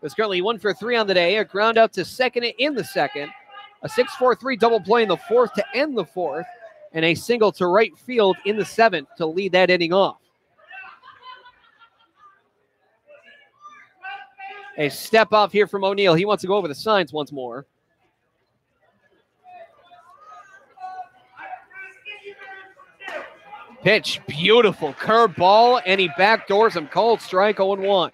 Was currently 1 for 3 on the day. A ground out to second in the 2nd. A 6-4-3 double play in the 4th to end the 4th. And a single to right field in the 7th to lead that inning off. A step off here from O'Neill. He wants to go over the signs once more. Pitch, beautiful curve ball, and he backdoors him. Called strike, 0-1.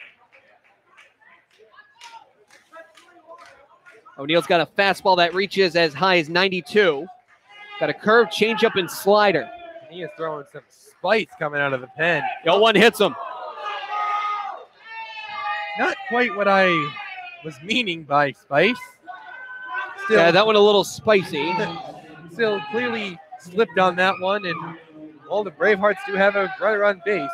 O'Neill's got a fastball that reaches as high as 92. Got a curve, changeup, and slider. He is throwing some spice coming out of the pen. 0-1 hits him. Not quite what I was meaning by spice. Still, yeah, that one a little spicy. Still clearly slipped on that one, and all the Bravehearts do have a runner on base.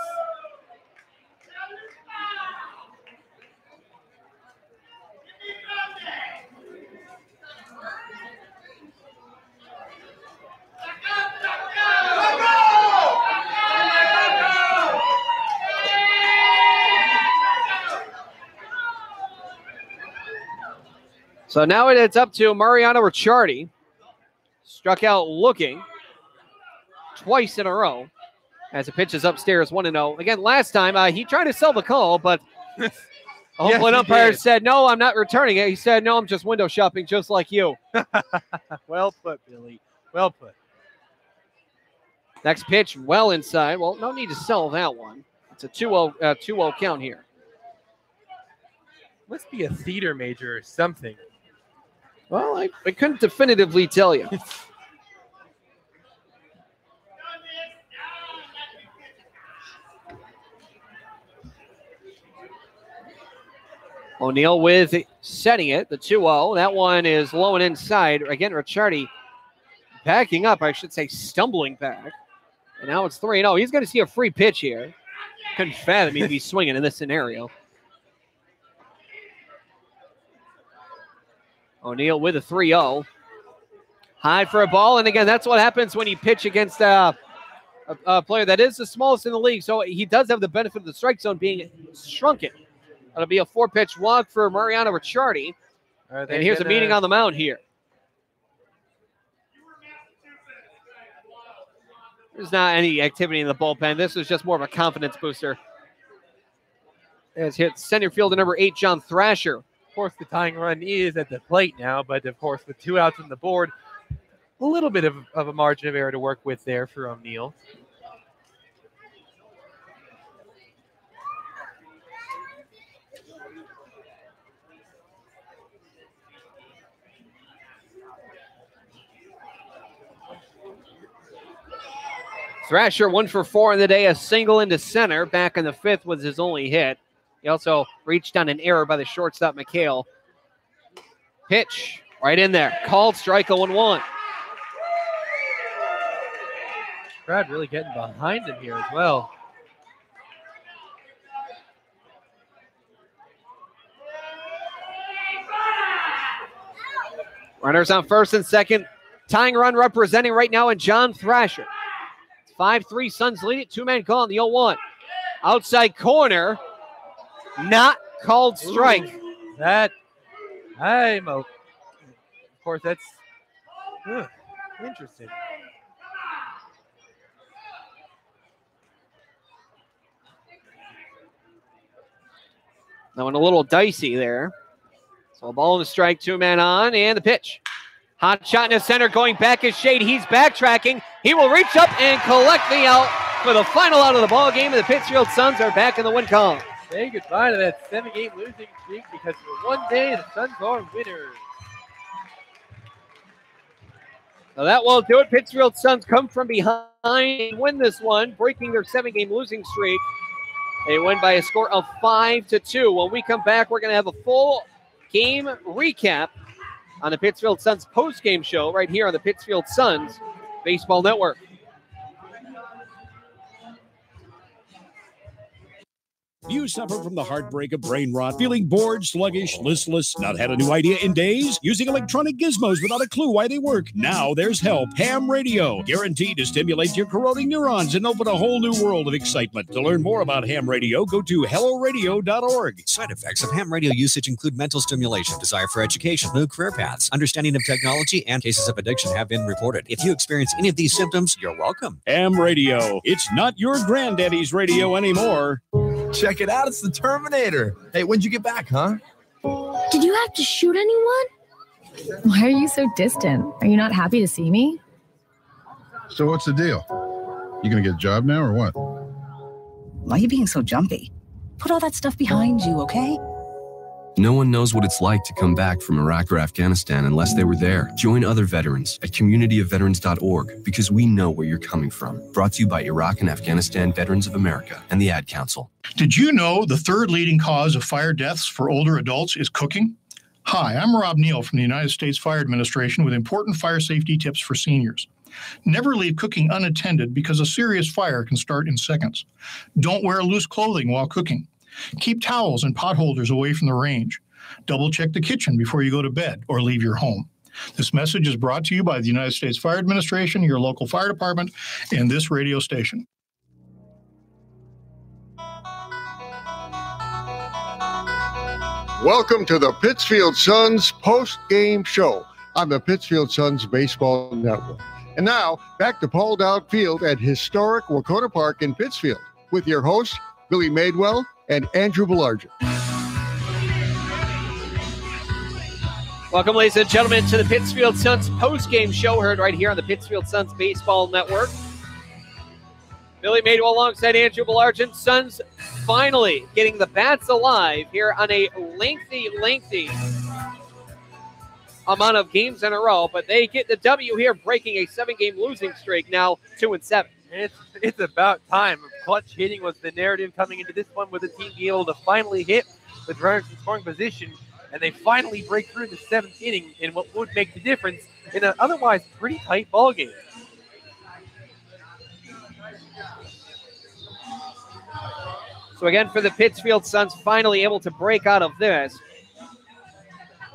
So now it's up to Mariano Ricciardi. Struck out looking twice in a row as the pitch is upstairs 1-0. Again, last time he tried to sell the call, but hopefully umpire said, no, I'm not returning it. He said, no, I'm just window shopping just like you. Well put, Billy. Well put. Next pitch well inside. Well, no need to sell that one. It's a 2-0 count here. Must be a theater major or something. Well, I couldn't definitively tell you. O'Neill with setting it, the 2-0. That one is low and inside. Again, Ricciardi backing up, I should say stumbling back. And now it's 3-0. He's going to see a free pitch here. Couldn't fathom he'd be swinging in this scenario. O'Neill with a 3-0. High for a ball. And again, that's what happens when you pitch against a player that is the smallest in the league. So he does have the benefit of the strike zone being shrunken. That'll be a 4-pitch walk for Mariano Ricciardi. And here's a meeting on the mound here. There's not any activity in the bullpen. This is just more of a confidence booster. As hit center fielder number 8, John Thrasher. Of course, the tying run is at the plate now, but of course, with 2 outs on the board, a little bit of a margin of error to work with there for O'Neill. Thrasher 1 for 4 in the day, a single into center. Back in the 5th was his only hit. He also reached on an error by the shortstop, McHale. Pitch right in there. Called strike, 0-1. Brad really getting behind him here as well. Runners on first and second. Tying run representing right now in John Thrasher. 5-3 Suns lead it. 2-man call on the 0-1. Outside corner. Not called strike. Ooh, that of course, that's interesting. That one a little dicey there. So a ball and a strike, 2-man on, and the pitch. Hot shot in the center, going back as shade. He's backtracking. He will reach up and collect the out for the final out of the ball game. And the Pittsfield Suns are back in the win column. Say goodbye to that 7-game losing streak because for one day the Suns are winners. So that will do it. Pittsfield Suns come from behind and win this one, breaking their 7-game losing streak. They win by a score of 5-2. When we come back, we're going to have a full game recap on the Pittsfield Suns post-game show right here on the Pittsfield Suns Baseball Network. Do you suffer from the heartbreak of brain rot, feeling bored, sluggish, listless, not had a new idea in days? Using electronic gizmos without a clue why they work? Now there's help. Ham radio, guaranteed to stimulate your corroding neurons and open a whole new world of excitement. To learn more about ham radio, go to helloradio.org. Side effects of ham radio usage include mental stimulation, desire for education, new career paths, understanding of technology, and cases of addiction have been reported. If you experience any of these symptoms, you're welcome. Ham radio. It's not your granddaddy's radio anymore. Check it out. It's the Terminator. Hey, when'd you get back, huh? Did you have to shoot anyone? Why are you so distant? Are you not happy to see me? So what's the deal? You gonna get a job now or what? Why are you being so jumpy? Put all that stuff behind you, okay? No one knows what it's like to come back from Iraq or Afghanistan unless they were there. Join other veterans at communityofveterans.org because we know where you're coming from. Brought to you by Iraq and Afghanistan Veterans of America and the Ad Council. Did you know the third leading cause of fire deaths for older adults is cooking? Hi, I'm Rob Neal from the United States Fire Administration with important fire safety tips for seniors. Never leave cooking unattended because a serious fire can start in seconds. Don't wear loose clothing while cooking. Keep towels and pot holders away from the range. Double check the kitchen before you go to bed or leave your home. This message is brought to you by the United States Fire Administration, your local fire department, and this radio station. Welcome to the Pittsfield Suns post-game show on the Pittsfield Suns Baseball Network. And now, back to Paul Dowd Field at historic Wahconah Park in Pittsfield with your hosts, Billy Madewell and Andrew Belargent. Welcome, ladies and gentlemen, to the Pittsfield Suns post-game show, heard right here on the Pittsfield Suns Baseball Network. Billy Madewell alongside Andrew Belargent. Suns finally getting the bats alive here on a lengthy amount of games in a row, but they get the W here, breaking a 7-game losing streak, now 2-7. It's about time. Clutch hitting was the narrative coming into this one, with the team being able to finally hit with runners in scoring position, and they finally break through the 7th inning in what would make the difference in an otherwise pretty tight ball game. So again, for the Pittsfield Suns, finally able to break out of this.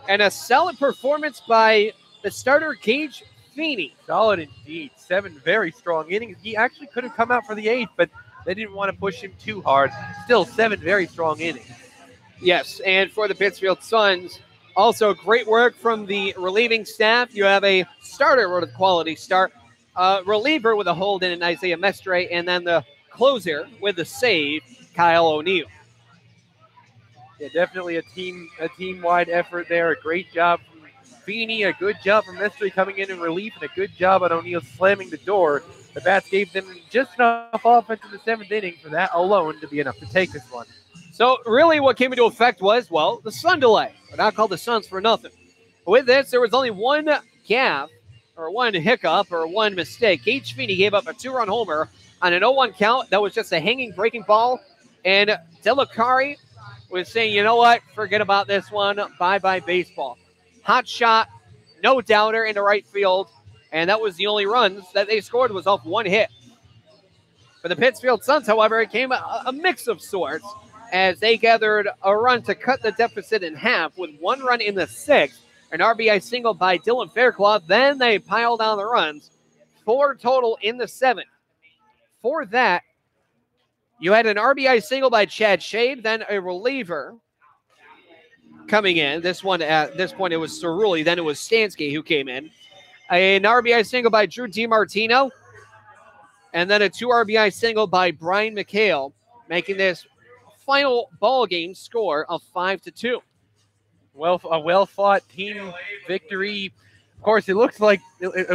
And a solid performance by the starter, Gage Feeney. Solid indeed. 7 very strong innings. He actually could have come out for the 8th, but they didn't want to push him too hard. Still 7 very strong innings. Yes, and for the Pittsfield Suns, also great work from the relieving staff. You have a starter with a quality start, reliever with a hold in Isaiah Mestre, and then the closer with the save, Kyle O'Neill. Yeah, definitely a team-wide effort there. A great job from Feeney, a good job from Mestre coming in relief, and a good job on O'Neill slamming the door. The bats gave them just enough offense in the 7th inning for that alone to be enough to take this one. So really what came into effect was, well, the sun delay. We're not called the Suns for nothing. With this, there was only one gaffe, or one hiccup, or one mistake. Gage Feeney gave up a 2-run homer on an 0-1 count. That was just a hanging breaking ball. And Delacari was saying, you know what, forget about this one. Bye-bye baseball. Hot shot, no doubter into right field. And that was the only runs that they scored, was off one hit. For the Pittsfield Suns, however, it came a mix of sorts as they gathered a run to cut the deficit in half with 1 run in the 6th, an RBI single by Dylan Fairclough. Then they piled on the runs, 4 total in the 7th. For that, you had an RBI single by Chad Shade, then a reliever coming in. This one, at this point, it was Cerulli. Then it was Stansky who came in. An RBI single by Drew DiMartino, and then a 2 RBI single by Brian McHale, making this final ball game score of 5-2. Well, a well-fought team victory. Of course, it looks like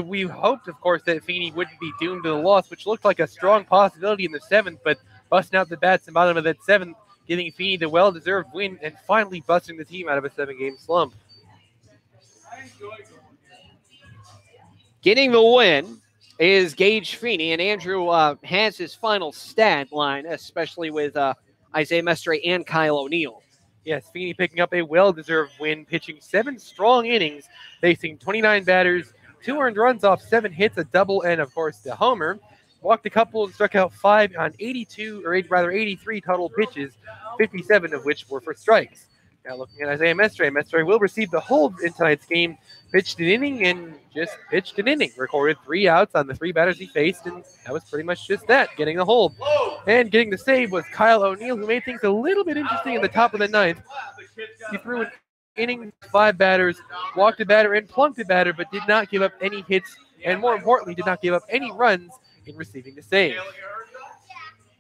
we hoped, of course, that Feeney wouldn't be doomed to the loss, which looked like a strong possibility in the 7th, but busting out the bats in the bottom of that 7th, giving Feeney the well-deserved win, and finally busting the team out of a 7-game slump. Getting the win is Gage Feeney, and Andrew has his final stat line, especially with Isaiah Mestre and Kyle O'Neill. Yes, Feeney picking up a well-deserved win, pitching 7 strong innings, facing 29 batters, 2 earned runs off 7 hits, a double, and, of course, the homer. Walked a couple and struck out 5 on 83 total pitches, 57 of which were for strikes. Now looking at Isaiah Mestre, Mestre will receive the hold in tonight's game. Pitched an inning and just pitched an inning. Recorded 3 outs on the 3 batters he faced, and that was pretty much just that, getting the hold. And getting the save was Kyle O'Neill, who made things a little bit interesting in the top of the 9th. He threw an inning, 5 batters, walked a batter, and plunked a batter, but did not give up any hits, and more importantly, did not give up any runs in receiving the save.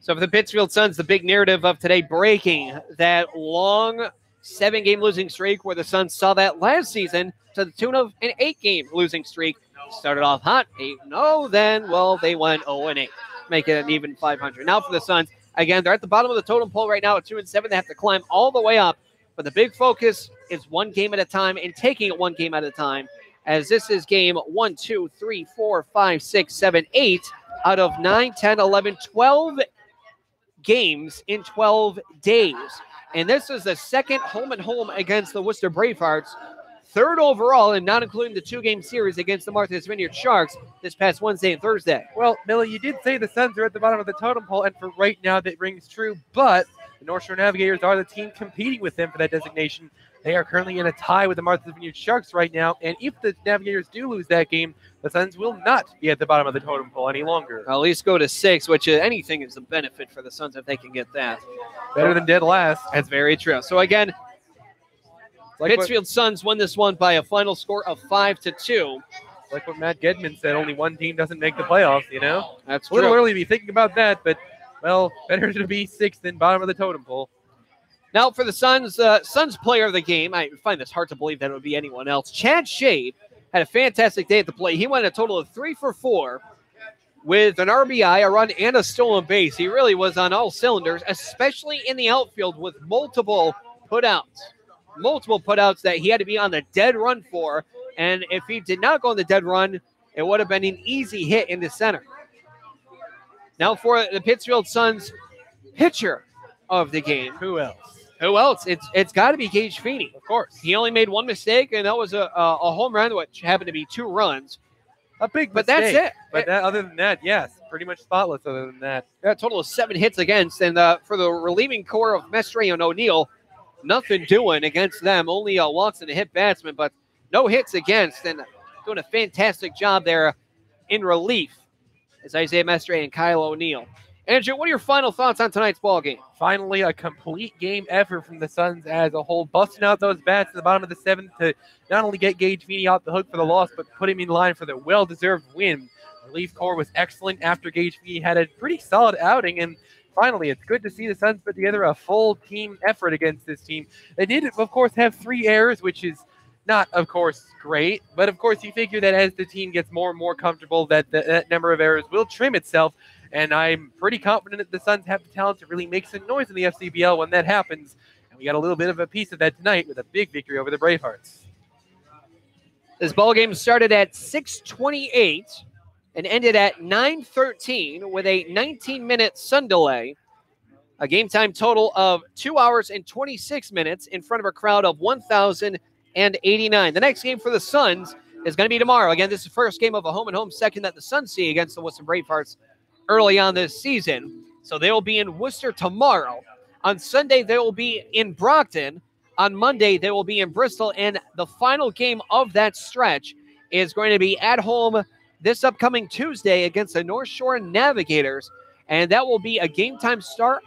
So for the Pittsfield Suns, the big narrative of today, breaking that long 7-game losing streak, where the Suns saw that last season to the tune of an 8-game losing streak. Started off hot, 8-0, then, well, they went 0-8, making it an even 500. Now for the Suns, again, they're at the bottom of the totem pole right now at 2-7. They have to climb all the way up, but the big focus is one game at a time and taking it one game at a time, as this is game 1, 2, 3, 4, 5, 6, 7, 8 out of 9, 10, 11, 12 games in 12 days. And this is the second home-and-home against the Worcester Bravehearts, third overall, and not including the 2-game series against the Martha's Vineyard Sharks this past Wednesday and Thursday. Well, Millie, you did say the Suns are at the bottom of the totem pole, and for right now that rings true, but the North Shore Navigators are the team competing with them for that designation. They are currently in a tie with the Martha's Vineyard Sharks right now, and if the Navigators do lose that game, the Suns will not be at the bottom of the totem pole any longer. At least go to 6, which anything is a benefit for the Suns if they can get that. Better than dead last. That's very true. So again, Pittsfield Suns won this one by a final score of 5-2. Like what Matt Gedman said, only one team doesn't make the playoffs, you know? That's a little true. early to be thinking about that, but, well, better to be 6th than bottom of the totem pole. Now for the Suns, Suns player of the game, I find this hard to believe that it would be anyone else. Chad Shade had a fantastic day at the plate. He went a total of 3 for 4 with an RBI, a run, and a stolen base. He really was on all cylinders, especially in the outfield with multiple putouts that he had to be on the dead run for. And if he did not go on the dead run, it would have been an easy hit in the center. Now for the Pittsfield Suns pitcher of the game. Who else? It's got to be Gage Feeney. Of course. He only made one mistake, and that was a home run, which happened to be 2 runs. A big but mistake. That's it. But other than that, yes, pretty much spotless other than that. A total of 7 hits against, and for the relieving core of Mestre and O'Neill, nothing doing against them. Only walks and a hit batsman, but no hits against, and doing a fantastic job there in relief as Isaiah Mestre and Kyle O'Neill. Andrew, what are your final thoughts on tonight's ball game? Finally, a complete game effort from the Suns as a whole, busting out those bats at the bottom of the 7th to not only get Gage Feeney off the hook for the loss, but put him in line for the well-deserved win. Relief corps was excellent after Gage Feeney had a pretty solid outing, and finally, it's good to see the Suns put together a full team effort against this team. They did, of course, have 3 errors, which is not, of course, great, but of course you figure that as the team gets more and more comfortable that that number of errors will trim itself, and I'm pretty confident that the Suns have the talent to really make some noise in the FCBL when that happens, and we got a little bit of a piece of that tonight with a big victory over the Bravehearts. This ball game started at 6:28 and ended at 9:13 with a 19-minute sun delay. A game time total of 2 hours and 26 minutes in front of a crowd of 1,089. The next game for the Suns is going to be tomorrow. Again, this is the first game of a home-and-home second that the Suns see against the Worcester Bravehearts early on this season. So they will be in Worcester tomorrow. On Sunday, they will be in Brockton. On Monday, they will be in Bristol. And the final game of that stretch is going to be at home this upcoming Tuesday against the North Shore Navigators. And that will be a game time start,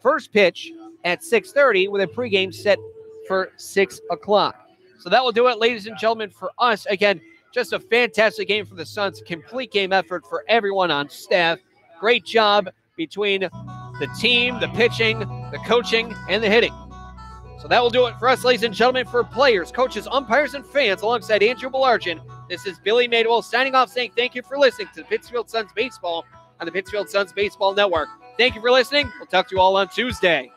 first pitch at 6:30 with a pregame set for 6 o'clock. So that will do it, ladies and gentlemen, for us. Again, just a fantastic game for the Suns. Complete game effort for everyone on staff. Great job between the team, the pitching, the coaching, and the hitting. So that will do it for us, ladies and gentlemen, for players, coaches, umpires, and fans. Alongside Andrew Belargin, this is Billy Madewell signing off, saying thank you for listening to the Pittsfield Suns Baseball on the Pittsfield Suns Baseball Network. Thank you for listening. We'll talk to you all on Tuesday.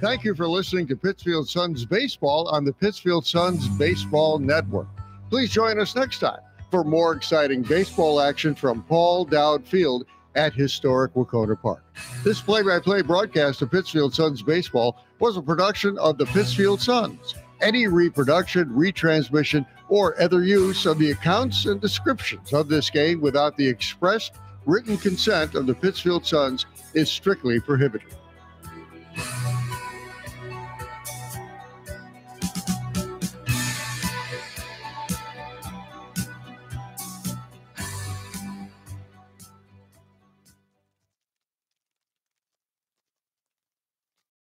Thank you for listening to Pittsfield Suns Baseball on the Pittsfield Suns Baseball Network. Please join us next time for more exciting baseball action from Paul Dowd Field at historic Wahconah Park. This play-by-play broadcast of Pittsfield Suns Baseball was a production of the Pittsfield Suns. Any reproduction, retransmission, or other use of the accounts and descriptions of this game without the expressed written consent of the Pittsfield Suns is strictly prohibited.